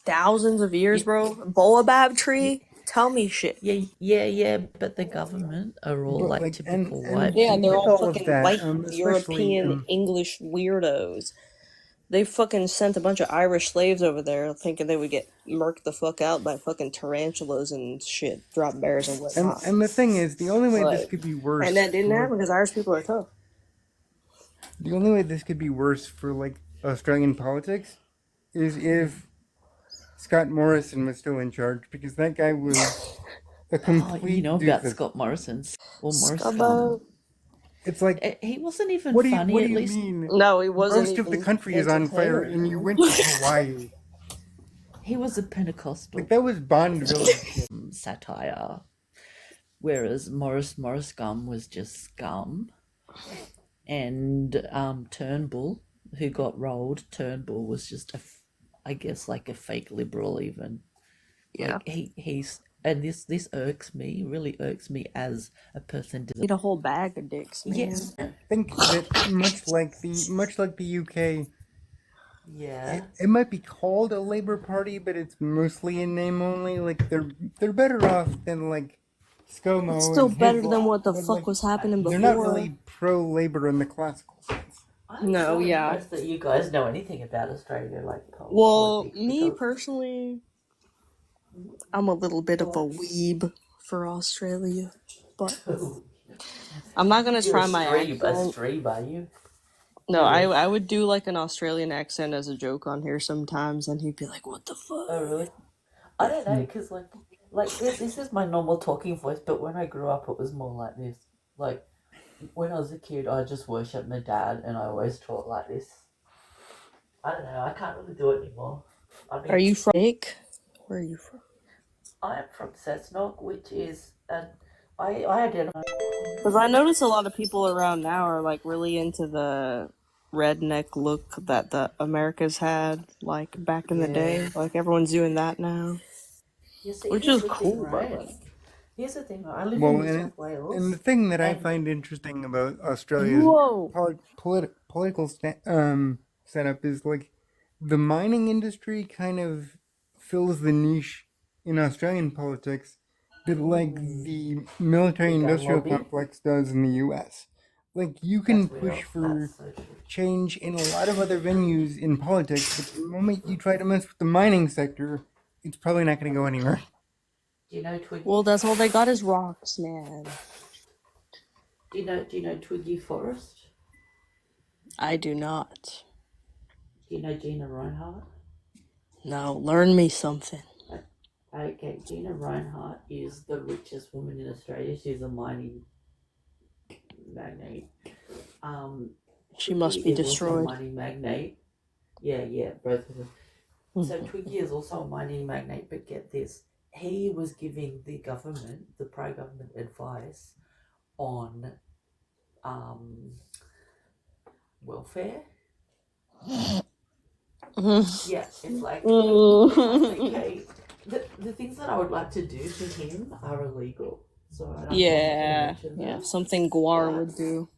thousands of years, bro. Baobab tree. Tell me shit. Yeah, but the government are all But like like typical and white Yeah, they're with all all of fucking that, white especially European English weirdos. They fucking sent a bunch of Irish slaves over there thinking they would get murked the fuck out by fucking tarantulas and shit, drop bears and whatnot. and the thing is, the only way this But- could be worse and that didn't for- happen because Irish people are tough. The only way this could be worse for like Australian politics is if Scott Morrison was still in charge, because that guy was a complete you know about doofus. Scott Morrison's or Scott- Morrison. It's like He wasn't even what do you funny. what at do you least mean? No, he wasn't Most of the even country is on fire, entertaining. and you went to Hawaii. he was a Pentecostal. Like that was Bond villain shit. Satire, whereas Morris Gum was just scum, and Turnbull, who got rolled, Turnbull was just I guess like a fake liberal even. Yeah. Like he's and this really irks me as a person. Eat a whole bag of dicks, man. Yes. I think that much like the UK, Yeah. it might be called a Labour Party, but it's mostly in name only. Like they're better off than like ScoMo. It's still and better Hizbut, than what the but, fuck like, was happening before. They're not really pro-Labour in the classical sense. No, yeah. That you guys know anything about Australia, like Well, politics, me because- personally, I'm a little bit of a weeb for Australia, but I'm not gonna You're try a my streeb, accent. are you? No, I would do like an Australian accent as a joke on here sometimes, and he'd be like, "What the fuck?" Oh, really? I don't know, because this is my normal talking voice, but when I grew up, it was more like this. Like, when I was a kid, I just worshipped my dad, and I always talk like this. I don't know, I can't really do it anymore. I mean, Are you from Nick? Where are you from? I'm from Cessnock, which is, I identify. Because I notice a lot of people around now are like really into the redneck look that the Americas had like back in the day. Yeah. Like everyone's doing that now, You see, which here's is the cool, thing, by right? the way. Here's the thing, I live Well, in New and South Wales. and the thing that I and find interesting about Australia's Whoa! political setup is like the mining industry kind of fills the niche in Australian politics that like the military the gun industrial lobby, complex does in the US. Like you can that's push real. for That's so true. change in a lot of other venues in politics, but the moment you try to mess with the mining sector, it's probably not going to go anywhere. Do you know Twiggy? Well, that's all they got is rocks, man. Do you know Twiggy Forrest? I do not. Do you know Gina Reinhardt? No, learn me something. Okay, Gina Reinhardt is the richest woman in Australia. She's a mining magnate. She must Twiggy be is also a destroyed. mining magnate. Yeah, both of them. So Twiggy is also a mining magnate, but get this. He was giving the government, the pro-government advice on welfare. Yeah, it's like okay. The things that I would like to do to him are illegal. So I don't Yeah, mention yeah, them. something Guar But would do.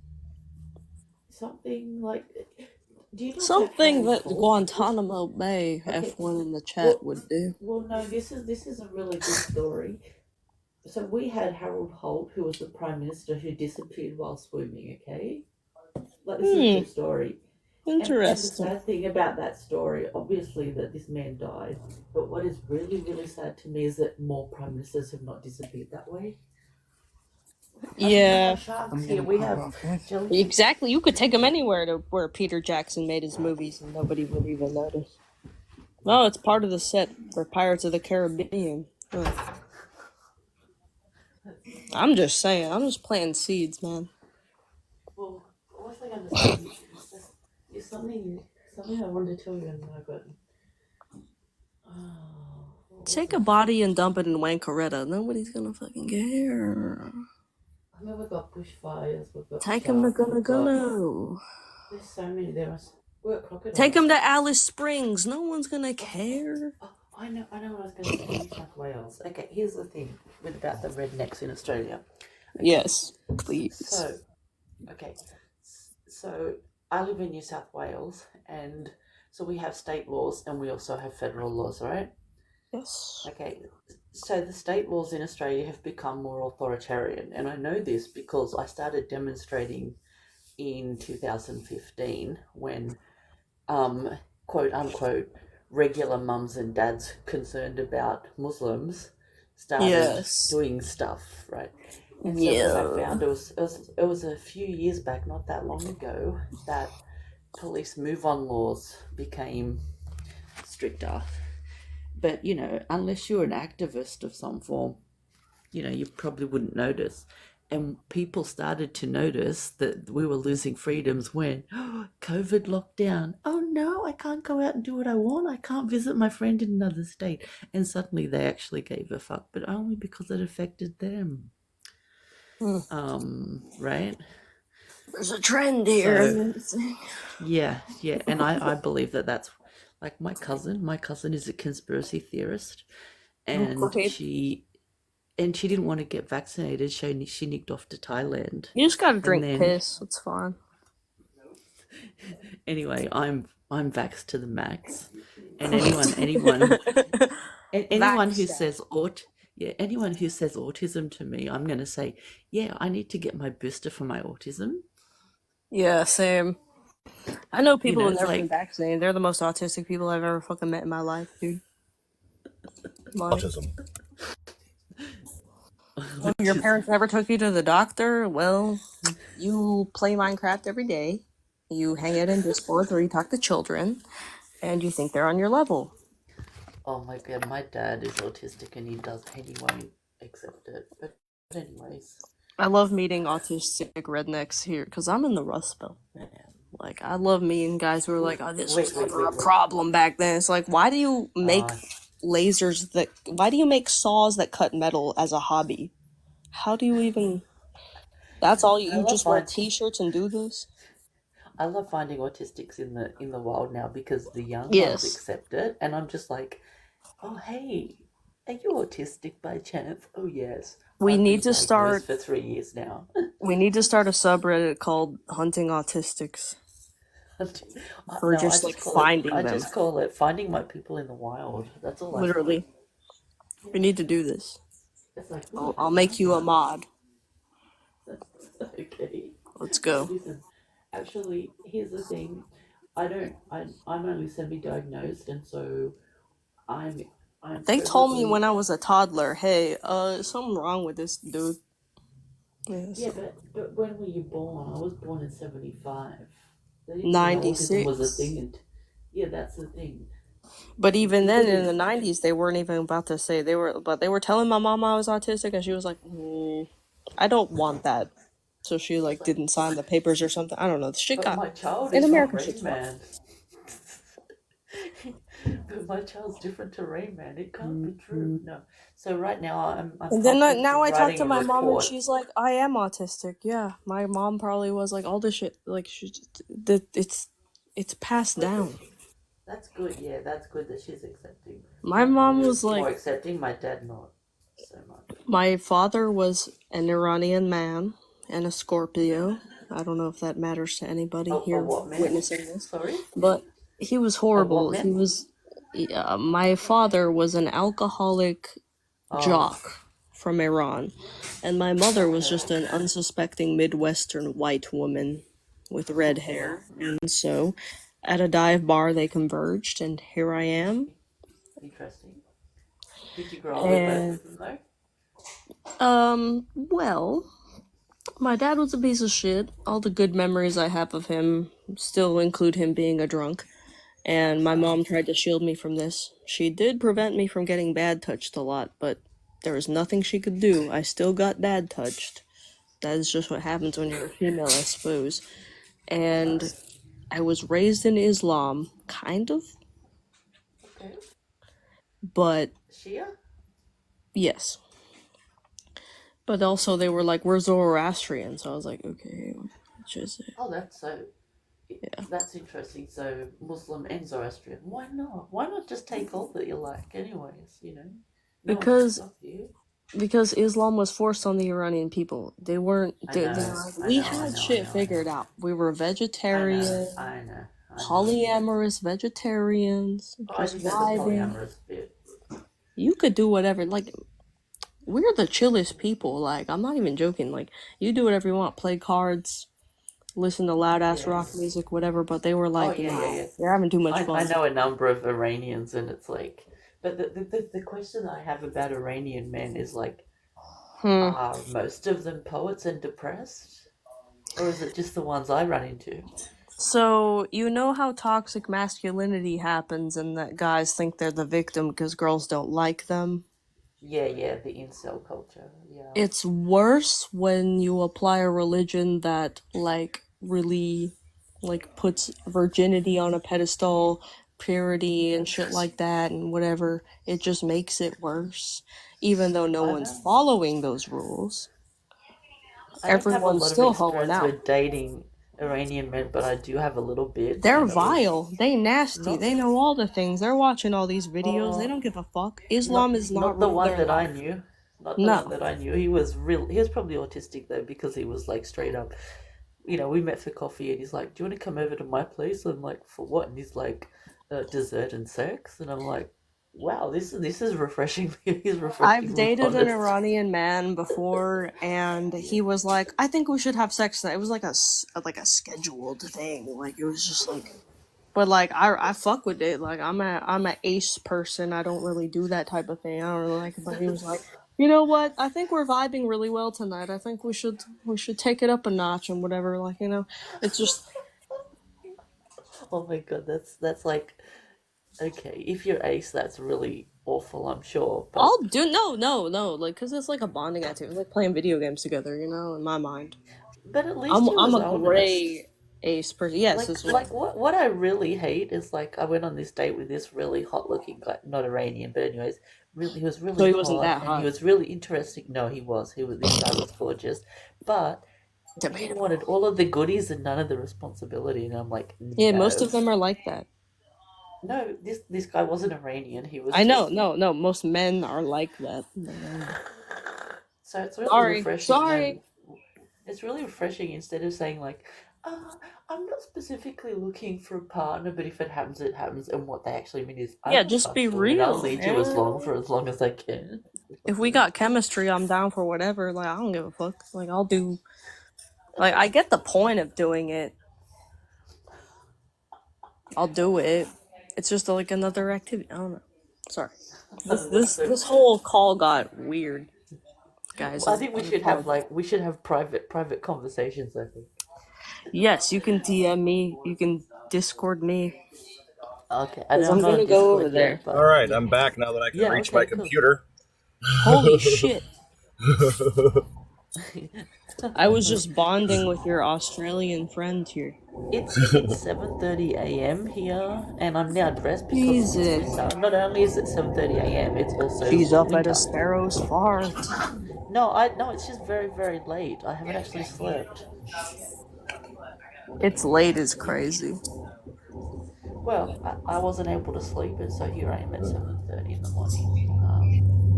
something like, do you know Something Harold that Holt? Guantanamo Bay Okay, F1 in the chat well, would do. no, this is a really good story. So we had Harold Holt, who was the Prime Minister, who disappeared while swimming, okay? Like, this is a true story. And the Interesting. sad thing about that story, obviously, that this man died, but what is really, really sad to me is that more Prime Ministers have not disappeared that way. Like, we Yeah, have sharks I'm here, gonna we pop have off, guys. jellyfish. exactly. You could take him anywhere to where Peter Jackson made his movies and nobody would even notice. No, it's part of the set for Pirates of the Caribbean. Ugh. I'm just saying. I'm just planting seeds, man. Well, what was I going to say? It's something I wanted to tell you, and I got. What was Take a it? body and dump it in Wankaretta. Nobody's gonna fucking care. I mean, we've got bushfires, we've got Take him to sharks, Gonna we've got. Gonna. There's so many. We've got Take him crocodiles. to Alice Springs. No one's gonna Oh, care. I know what I was going to say. New South Wales. Okay, here's the thing about the rednecks in Australia. Okay, Yes, please. so okay, so I live in New South Wales, and so we have state laws, and we also have federal laws, right? Yes. Okay, so the state laws in Australia have become more authoritarian, and I know this because I started demonstrating in 2015 when, quote unquote, regular mums and dads concerned about Muslims started Yes. doing stuff, right? And so what I Yeah. found it was a few years back, not that long ago, that police move-on laws became stricter. But unless you're an activist of some form, you probably wouldn't notice. And people started to notice that we were losing freedoms when COVID lockdown. Oh no, I can't go out and do what I want. I can't visit my friend in another state. And suddenly they actually gave a fuck, but only because it affected them. Right? There's a trend here. So yeah. And I believe that that's like my cousin. My cousin is a conspiracy theorist, and Great. she didn't want to get vaccinated. She nicked off to Thailand, You just gotta and drink then piss. It's fine. anyway, I'm vaxxed to the max, and anyone who Vax. says anyone who says autism to me, I'm gonna say, yeah, I need to get my booster for my autism. Yeah, same. I know people who've It's never been like vaccinated. They're the most autistic people I've ever fucking met in my life, dude. Like, Autism. your parents never took you to the doctor? Well, you play Minecraft every day. You hang out in Discord or you talk to children, and you think they're on your level. Oh my god, my dad is autistic and he won't accept it. But anyways, I love meeting autistic rednecks here because I'm in the Rust Belt, man. Like, I love meeting guys who are like, oh, this was never a problem back then. It's like, why do you make lasers that, why do you make saws that cut metal as a hobby? How do you even, that's all you just wear t-shirts and do this? I love finding autistics in the wild now because the young ones Yes. accept it, and I'm just like, oh hey, are you autistic by chance? Oh yes. We I've need been to start, diagnosed for 3 years now. we need to start a subreddit called Hunting Autistics. For No, just like finding I them. just call it finding my people in the wild. That's all. Literally. We need to do this. It's like, I'll make you a mod. okay. Let's go. Listen, actually, here's the thing. I'm only semi-diagnosed, and so I'm. They told me when I was a toddler, hey, something wrong with this dude. Yes. Yeah, but when were you born? I was born in 75. They didn't know 96. autism was a thing. Yeah, that's the thing. But even then, in the 90s, they weren't even about to say they were telling my mom I was autistic, and she was like, I don't want that. So she like didn't sign the papers or something. I don't know. The shit But got my child in is America. not Shit's Rain fucked. Man. But my child's different to Rain Man. It can't be true. No. So right now I'm And then focused now I talk writing to a my mom, and report. she's like, I am autistic. Yeah, my mom probably was like, all this shit, like it's passed down. That's good. Yeah, that's good that she's accepting. My mom was More like, accepting. My dad not so much. my father was an Iranian man and a Scorpio. I don't know if that matters to anybody here what man? witnessing this, Sorry. but he was horrible. man? He was, my father was an alcoholic jock from Iran, and my mother was just an unsuspecting Midwestern white woman with red hair. And so, at a dive bar, they converged, and here I am. Interesting. Did you grow up with And both of them though? well, my dad was a piece of shit. All the good memories I have of him still include him being a drunk. And my mom tried to shield me from this. She did prevent me from getting bad touched a lot, but there was nothing she could do. I still got dad touched. That is just what happens when you're a female, I suppose. And I was raised in Islam, kind of. Okay. But Shia? yes. But also they were like, we're Zoroastrian, so I was like, okay, which is it? Oh, that's so. Yeah. That's interesting. So Muslim and Zoroastrian. Why not? Why not just take all that you like, anyways? You know. No one can stop you. Because Islam was forced on the Iranian people. They weren't. We had shit figured out. We were vegetarian. I know. Polyamorous vegetarians. I Just think that's a vibing. polyamorous bit. You could do whatever. Like, we're the chillest people. Like, I'm not even joking. Like, you do whatever you want. Play cards, listen to loud ass rock music, whatever. But they were like, nah, you're having too much fun. I know a number of Iranians, and it's like, but the question I have about Iranian men is like, are most of them poets and depressed, or is it just the ones I run into? So, you know how toxic masculinity happens and that guys think they're the victim because girls don't like them? Yeah, the incel culture. Yeah. It's worse when you apply a religion that, like, really, like, puts virginity on a pedestal, purity and shit like that and whatever. It just makes it worse. Even though no one's following those rules. Everyone's still hoeing out. With dating Iranian men, but I do have a little bit. They're vile. They nasty. They know all the things. They're watching all these videos. They don't give a fuck. Islam is not the real one their that I life. knew. Not the one that I knew. He was probably autistic though, because he was like straight up. You know, we met for coffee, and he's like, "Do you want to come over to my place?" I'm like, "For what?" And he's like, "Dessert and sex." And I'm like, "Wow, this is refreshing." He's refreshing. I've dated an Iranian man before, and he was like, "I think we should have sex tonight." It was like a scheduled thing. Like, it was just like, but like I fuck with it. Like, I'm a ace person. I don't really do that type of thing. I don't really like it. But he was like, you know what? I think we're vibing really well tonight. I think we should take it up a notch and whatever. Like, you know, it's just Oh my god, that's like okay. If you're ace, that's really awful. I'm sure, but I'll do no, like, cause it's like a bonding activity, like playing video games together. You know, in my mind, at least he I'm was a honest. gray ace person. Yes, it's Like what I really hate is like I went on this date with this really hot looking guy, not Iranian, but anyways, he was so really he wasn't hot that and hot. he was really interesting. No, he was this guy was gorgeous, but he wanted all of the goodies and none of the responsibility, and I'm like, Yeah, most no, of them are like that. no, this guy wasn't Iranian. He was I know, just no, most men are like that. so it's really Sorry, refreshing sorry. when it's really refreshing instead of saying like, I'm not specifically looking for a partner, but if it happens, it happens. And what they actually mean is, Yeah, I'm just be trustful and I'll real, lead you man. as long as I can. If we got chemistry, I'm down for whatever. Like, I don't give a fuck. Like, I'll do. Like, I get the point of doing it. I'll do it. It's just like another activity. I don't know. Sorry. This whole call got weird, guys. Well, I think we should have private conversations. I think. Yes, you can DM me. You can Discord me. Okay, Because I'm gonna go over there. Yet, but All right, I'm back now that I can yeah, reach okay, my cool. computer. Holy shit! I was just bonding with your Australian friend here. It's 7:30 a.m. here, and I'm now dressed because Jesus. it's winter. Not only is it 7:30 a.m., it's also She's up winter. at a sparrow's fart. No, it's just very, very late. I haven't actually slept. It's late is crazy. Well, I wasn't able to sleep, and so here I am at 7:30 in the morning.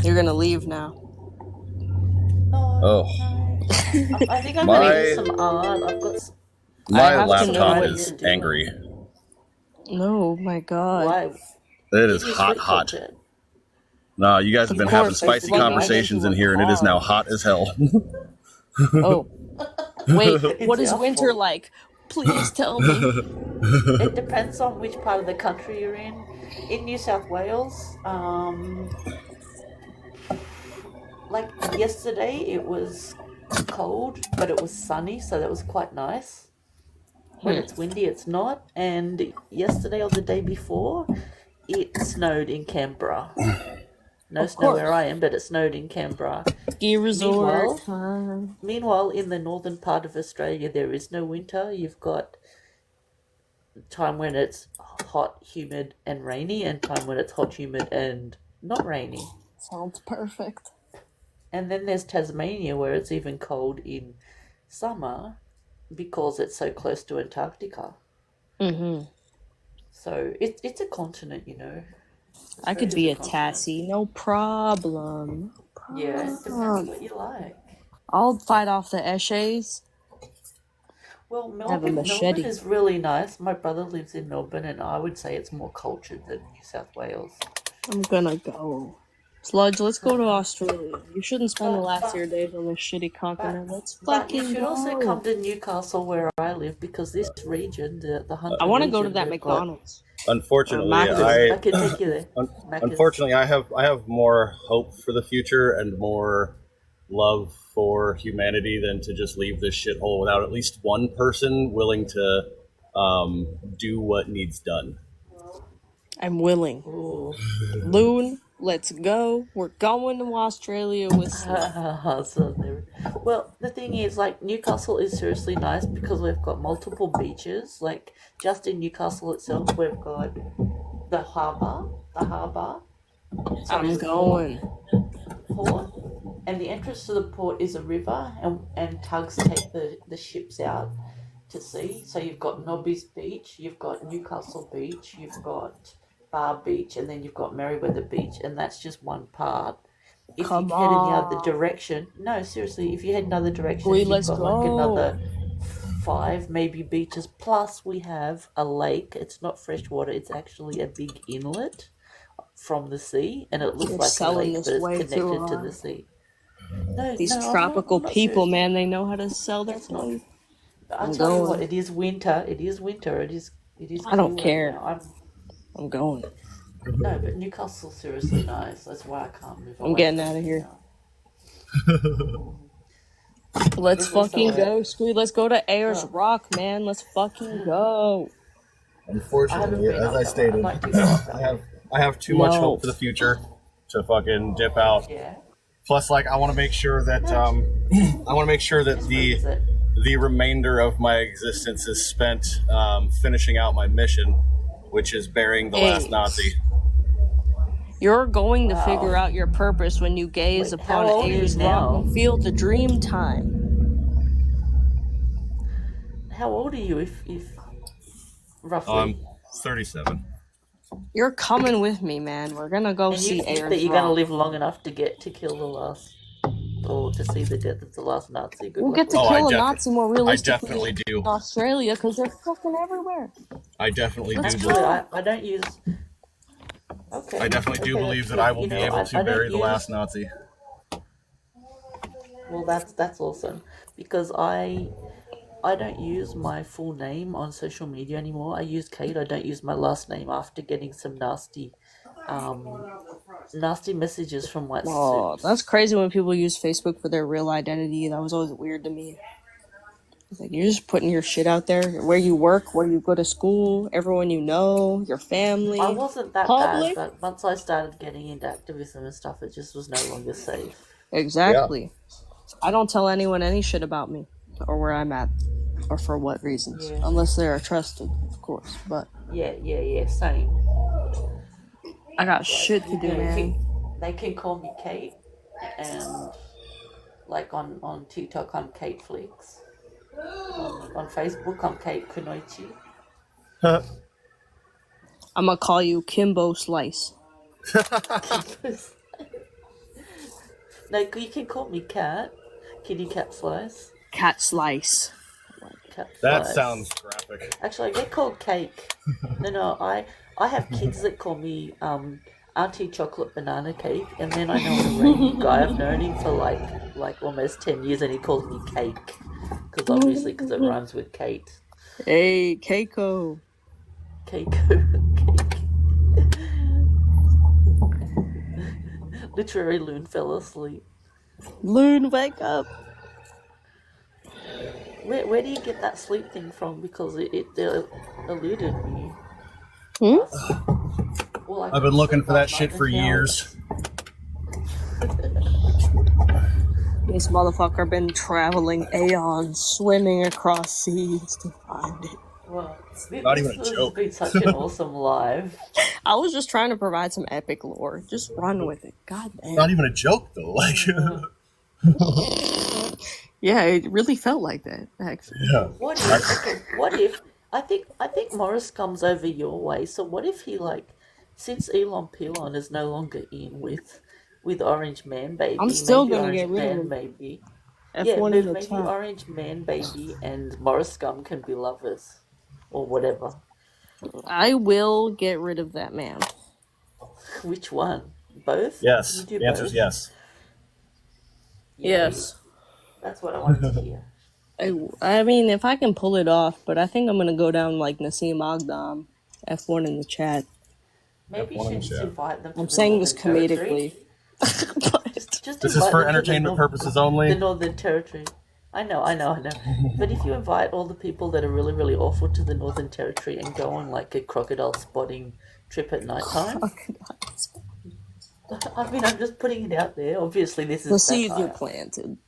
You're gonna leave now. Oh, I think I'm My- gonna do some art. I've got. my have to know laptop what is you're doing. angry. No, my God. Why? It is Did you hot, sleep hot. till 10? No, you guys have Of been having course, I spicy plugged mine conversations into in a here, and it is now car. hot as hell. Oh, wait. What It's is our winter fault. like? Please tell me. It depends on which part of the country you're in. In New South Wales, like yesterday, it was cold, but it was sunny, so that was quite nice. When it's windy, it's not. And yesterday or the day before, it snowed in Canberra. No Of snow course. where I am, but it snowed in Canberra. Ski resort Meanwhile, time. meanwhile, in the northern part of Australia, there is no winter. You've got time when it's hot, humid, and rainy, and time when it's hot, humid, and not rainy. Sounds perfect. And then there's Tasmania, where it's even cold in summer because it's so close to Antarctica. Mm-hmm. So it's a continent, you know. I Australia could is be a continent. Tassie, no problem. Yeah, it depends what you like. I'll fight off the Eshays. Well, Have a Melbourne machete. is really nice. My brother lives in Melbourne, and I would say it's more cultured than New South Wales. I'm gonna go. Sludge, let's go to Australia. You shouldn't spend the last of your days on this shitty continent. Let's But you fucking should also go. come to Newcastle, where I live, because this region, the Hunter I want to go to region, that we've got. McDonald's. Unfortunately, Macca's. I can take you there. Macca's. unfortunately, I have more hope for the future and more love for humanity than to just leave this shithole without at least one person willing to do what needs done. I'm willing. Ooh. Loon, let's go. We're going to Australia with Sludge. So there. Well, the thing is, like, Newcastle is seriously nice because we've got multiple beaches. Like, just in Newcastle itself, we've got the harbour, I'm going. port, and the entrance to the port is a river, and tugs take the ships out to sea. So you've got Nobby's Beach, you've got Newcastle Beach, you've got Bar Beach, and then you've got Merriweather Beach, and that's just one part. If Come you head in the other on. direction, no, seriously, if you head in other directions, Wait, you've let's got like go. another 5 maybe beaches. Plus, we have a lake. It's not fresh water. It's actually a big inlet from the sea, and it looks You're like a selling lake, this but it's way too connected to the hard. sea. No, These no, tropical I'm not people, serious. man, they know how to sell their That's not. clothes. I'll I'm tell you what. going. It is winter. It is winter. It is I don't cool right care. now. I'm going. No, but Newcastle's seriously nice. That's why I can't move I'm away getting from out it of here. now. Let's There's also fucking go, Squeed. Let's go to Ayers well, Rock, man. Let's fucking go. Unfortunately, been as up I that way. stated, I'd like to go up that way. I have too much No. hope for the future to fucking dip out. Yeah. Plus, like, I want to make sure that Just visit. the remainder of my existence is spent finishing out my mission, which is burying the last Hey. Nazi. You're going to Wow. figure out your purpose when you gaze Wait, upon how old are you Ayer's now? name and feel the dream time. How old are you, if roughly? I'm 37. You're coming with me, man. We're gonna go And see you think that Ayer's you're gonna rock. live long enough to get to kill the last, or to see the death of the last Nazi? Good We'll luck get to with Oh, kill a I Nazi more realistically definitely do. in Australia because they're fucking everywhere. I definitely Let's do. go. Actually, I don't use. Okay. I definitely do okay, believe that yeah, I will you be know, able to I bury don't the use. last Nazi. Well, that's awesome because I don't use my full name on social media anymore. I use Kate. I don't use my last name after getting some nasty messages from white Oh, suits. that's crazy when people use Facebook for their real identity. That was always weird to me. It's like you're just putting your shit out there. Where you work, where you go to school, everyone you know, your family. I wasn't that Public? bad, but once I started getting into activism and stuff, it just was no longer safe. Exactly. I don't tell anyone any shit about me or where I'm at or for what reasons. Yeah. Unless they are trusted, of course. But Yeah, same. I got shit to do, man. They can call me Kate, and like on TikTok, I'm Kate Flix. On Facebook, I'm Kate Kunoichi. I'm gonna call you Kimbo Slice. No, you can call me Cat. Kitty Cat Slice. Cat Slice. Cat That Slice. sounds graphic. Actually, I get called Cake. No, I have kids that call me Auntie Chocolate Banana Cake, and then I know a random guy. I've known him for like almost 10 years, and he calls me Cake because it rhymes with Kate. Hey, Keiko. Keiko. Literary Loon fell asleep. Loon, wake up. Where do you get that sleep thing from? Because it eluded me. Well, I I've been looking for that sleep shit last for night and years. This motherfucker been traveling aeons, swimming across seas to find it. Well, Not even a this has joke. been such an awesome live. I was just trying to provide some epic lore. Just run with it. God damn. Not even a joke though. Like, Yeah, it really felt like that, actually. yeah. What if I think Morris comes over your way, so what if he since Elon Pilon is no longer in with Orange Man Baby, I'm still maybe gonna Orange get rid Man of him. Baby. F1 in the maybe top. Orange Man Baby and Morris Scum can be lovers. Or whatever. I will get rid of that man. Which one? Both? Yes. You do The answer is both? yes. Yes. That's what I wanted to hear. I mean, if I can pull it off, but I think I'm gonna go down like Nassim Agdam, F1 in the chat. Maybe you F1 in should the just chat. invite them to I'm the saying this Northern Territory. comedically. Just This is invite for them to the entertainment purposes only. The Northern Territory. I know. But if you invite all the people that are really, really awful to the Northern Territory and go on like a crocodile spotting trip at night time. I mean, I'm just putting it out there. Obviously, this is The seeds satire. are planted.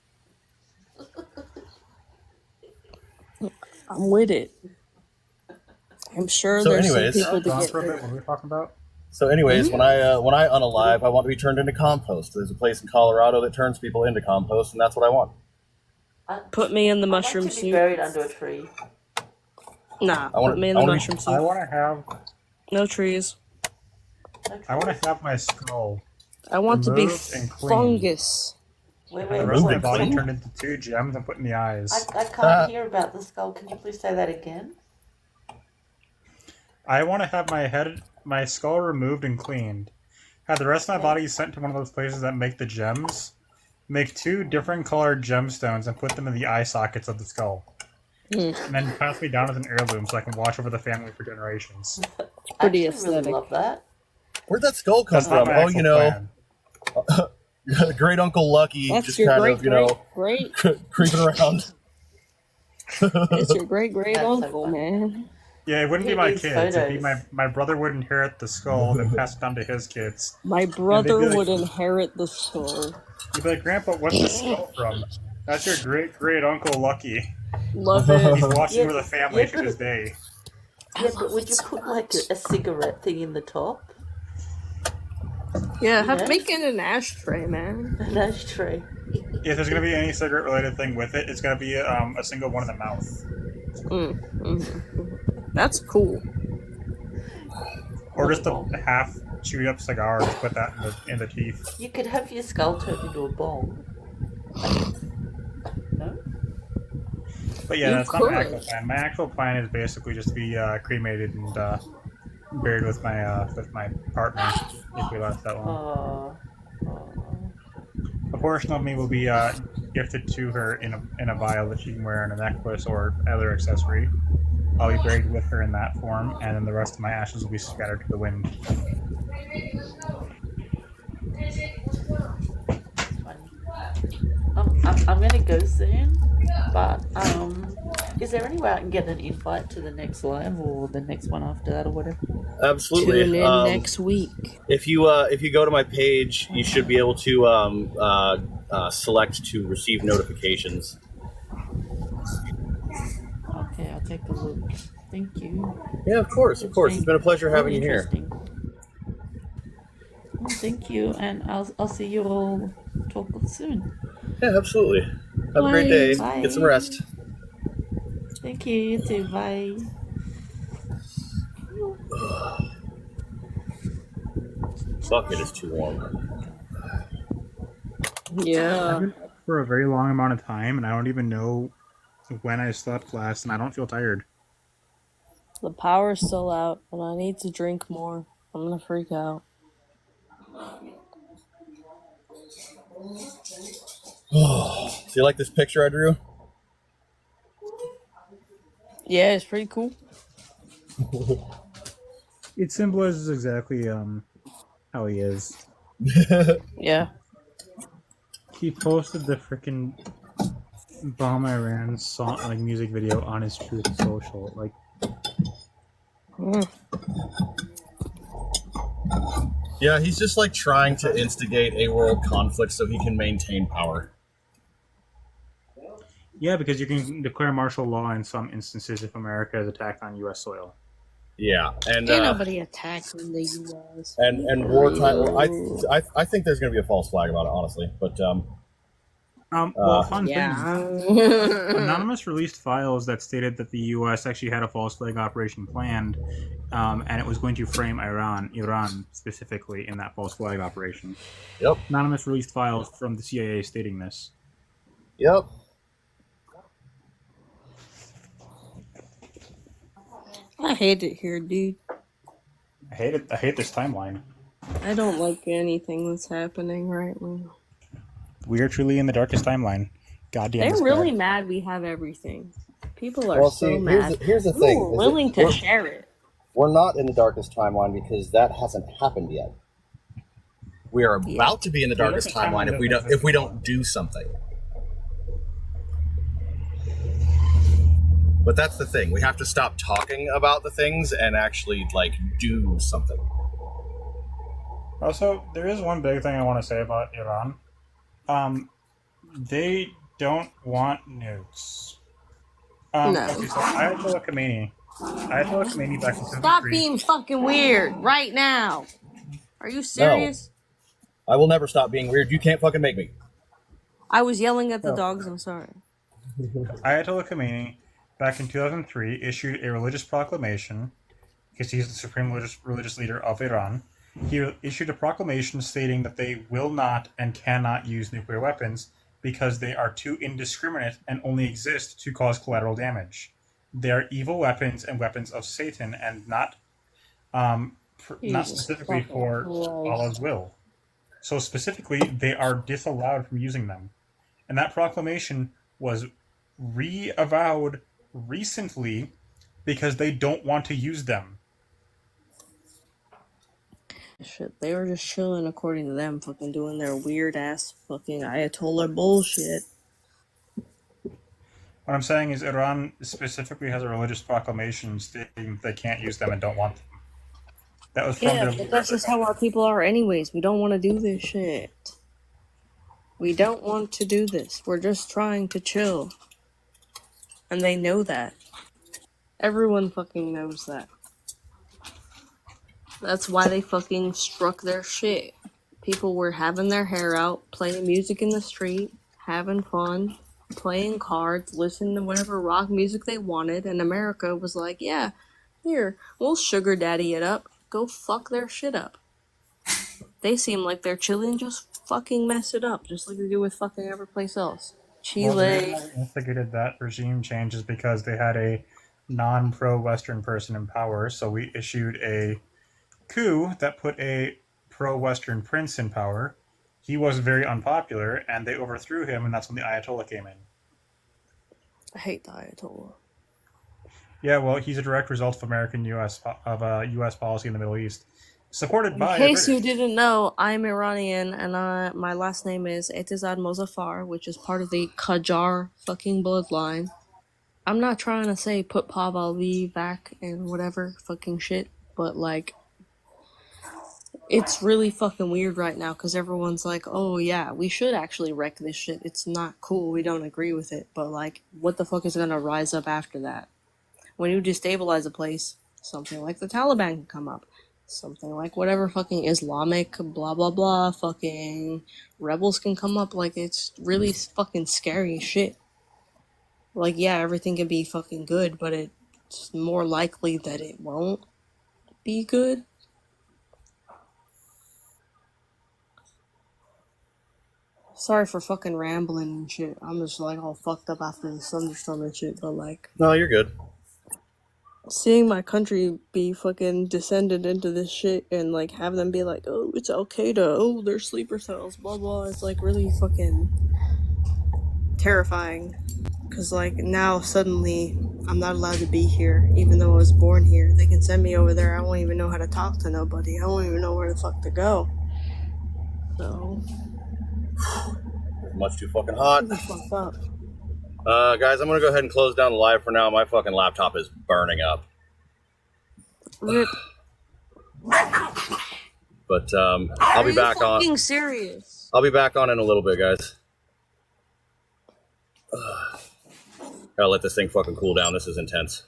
I'm with it. I'm sure So there's anyways- some people Gone to for a get bit. What were we talking about? So, anyways, when I unalive, I want to be turned into compost. There's a place in Colorado that turns people into compost, and that's what I want. Put me in the I'd mushroom like to be suit. buried under a tree. Nah, I wanna- put me in I the wanna be- mushroom I suit. want to have. No trees. I want to have my skull. I want to be removed and cleaned. fungus. Wait, The rest of my wait, body wait. turned into 2 gems and put in the eyes. I can't hear about the skull. Can you please say that again? I want to have my skull removed and cleaned. Have the rest of my body sent to one of those places that make the gems. Make 2 different colored gemstones and put them in the eye sockets of the skull. And then pass me down as an heirloom so I can watch over the family for generations. Pretty I actually really aesthetic. love that. Where'd that skull come That's not from? my Oh, actual you know, plan. Great Uncle Lucky That's just your kind great, of, you know, great. creeping around. It's your great That's so uncle, funny. man. Yeah, it wouldn't He be my needs kids. It'd be photos. my brother would inherit the skull, then pass it down to his kids. My And they'd brother be would like, inherit the skull. he'd be like, Grandpa, what's this skull from? That's your great uncle Lucky. Love it. He's watching Yeah, with a family yeah, to this day. Yeah, but would you put like a cigarette thing in the top? Yeah, You know? make it an ashtray, man. An ashtray. If there's gonna be any cigarette related thing with it, it's gonna be a single one in the mouth. That's cool. Or just a half chewed up cigar, just put that in the teeth. You could have your skull turned into a bong. No? But yeah, You that's not my could. actual plan. My actual plan is basically just to be cremated and buried with my partner if we last that long. A portion of me will be gifted to her in a vial that she can wear in a necklace or other accessory. I'll be buried with her in that form, and then the rest of my ashes will be scattered to the wind. I'm gonna go soon, but is there any way I can get an invite to the next live or the next one after that or whatever? Absolutely. Tune in next week. If you go to my page, you should be able to select to receive notifications. Okay, I'll take a look. Thank you. Yeah, of course. It's been a pleasure having you here. Well, thank you, and I'll see you all talk soon. Yeah, absolutely. Have a great day. Bye. Get some rest. Thank you. You too. Bye. Fuck, it is too warm. Yeah. I've been up for a very long amount of time, and I don't even know when I slept last, and I don't feel tired. The power's still out, and I need to drink more. I'm gonna freak out. So you like this picture I drew? Yeah, it's pretty cool. It symbolizes exactly how he is. Yeah. He posted the freaking Bomb Iran song, like music video, on his Truth Social. Like, Yeah, he's just like trying to instigate a world conflict so he can maintain power. yeah, because you can declare martial law in some instances if America is attacked on U.S. soil. Yeah, and Ain't nobody attacking the U.S. and wartime. Well, I think there's going to be a false flag about it, honestly. But Well, fun Yeah. thing. Anonymous released files that stated that the U.S. actually had a false flag operation planned, and it was going to frame Iran specifically in that false flag operation. Yep. Anonymous released files from the CIA stating this. Yep. I hate it here, dude. I hate it. I hate this timeline. I don't like anything that's happening right now. We are truly in the darkest timeline. Goddamn. They're this really guy. mad we have everything. People are Well, so see, mad. here's the We thing. were is willing that to we're- share it. We're not in the darkest timeline because that hasn't happened yet. We are about to be in the darkest timeline if we don't do something. But that's the thing. We have to stop talking about the things and actually like do something. Also, there is one big thing I want to say about Iran. They don't want nukes. No. Okay, so Ayatollah Khomeini back in 2003. Stop being fucking weird right now. Are you serious? I will never stop being weird. You can't fucking make me. I was yelling at the No. dogs. I'm sorry. Ayatollah Khomeini, back in 2003, issued a religious proclamation, because he's the supreme religious leader of Iran. He issued a proclamation stating that they will not and cannot use nuclear weapons because they are too indiscriminate and only exist to cause collateral damage. They are evil weapons and weapons of Satan, and not specifically for Allah's will. So specifically, they are disallowed from using them. And that proclamation was re-avowed recently because they don't want to use them. Shit, they were just chilling according to them, fucking doing their weird ass fucking Ayatollah bullshit. What I'm saying is Iran specifically has a religious proclamation stating they can't use them and don't want them. That was from Yeah, their but that's just how our people are anyways. We don't want to do this shit. We don't want to do this. We're just trying to chill. And they know that. Everyone fucking knows that. That's why they fucking struck their shit. People were having their hair out, playing music in the street, having fun, playing cards, listening to whatever rock music they wanted, and America was like, yeah, here, we'll sugar daddy it up. Go fuck their shit up. They seem like they're chilling and just fucking mess it up, just like they do with fucking every place else. Well, the Chile. reason I instigated that regime change is because they had a non-pro-Western person in power, so we issued a coup that put a pro-Western prince in power. He was very unpopular, and they overthrew him, and that's when the Ayatollah came in. I hate the Ayatollah. Yeah, well, he's a direct result of U.S. policy in the Middle East, supported In by case the you British. didn't know, I'm Iranian, and my last name is Etizad Mozaffar, which is part of the Qajar fucking bloodline. I'm not trying to say put Pahlavi back and whatever fucking shit, but like, it's really fucking weird right now because everyone's like, oh yeah, we should actually wreck this shit. It's not cool. We don't agree with it. But like, what the fuck is gonna rise up after that? When you destabilize a place, something like the Taliban can come up. Something like whatever fucking Islamic blah blah blah fucking rebels can come up. Like, it's really fucking scary shit. Like, yeah, everything can be fucking good, but it's more likely that it won't be good. Sorry for fucking rambling and shit. I'm just like all fucked up after the thunderstorm and shit, but like, No, you're good. seeing my country be fucking descended into this shit and like have them be like, oh, it's Al Qaeda, oh, they're sleeper cells, blah blah. It's like really fucking terrifying. Cause like now suddenly I'm not allowed to be here, even though I was born here. They can send me over there. I won't even know how to talk to nobody. I won't even know where the fuck to go. So Much too fucking hot. really fucked up. Guys, I'm gonna go ahead and close down the live for now. My fucking laptop is burning up. Rip. But I'll Are be you back on. fucking serious? I'll be back on in a little bit, guys. Gotta let this thing fucking cool down. This is intense.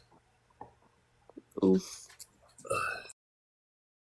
Oof.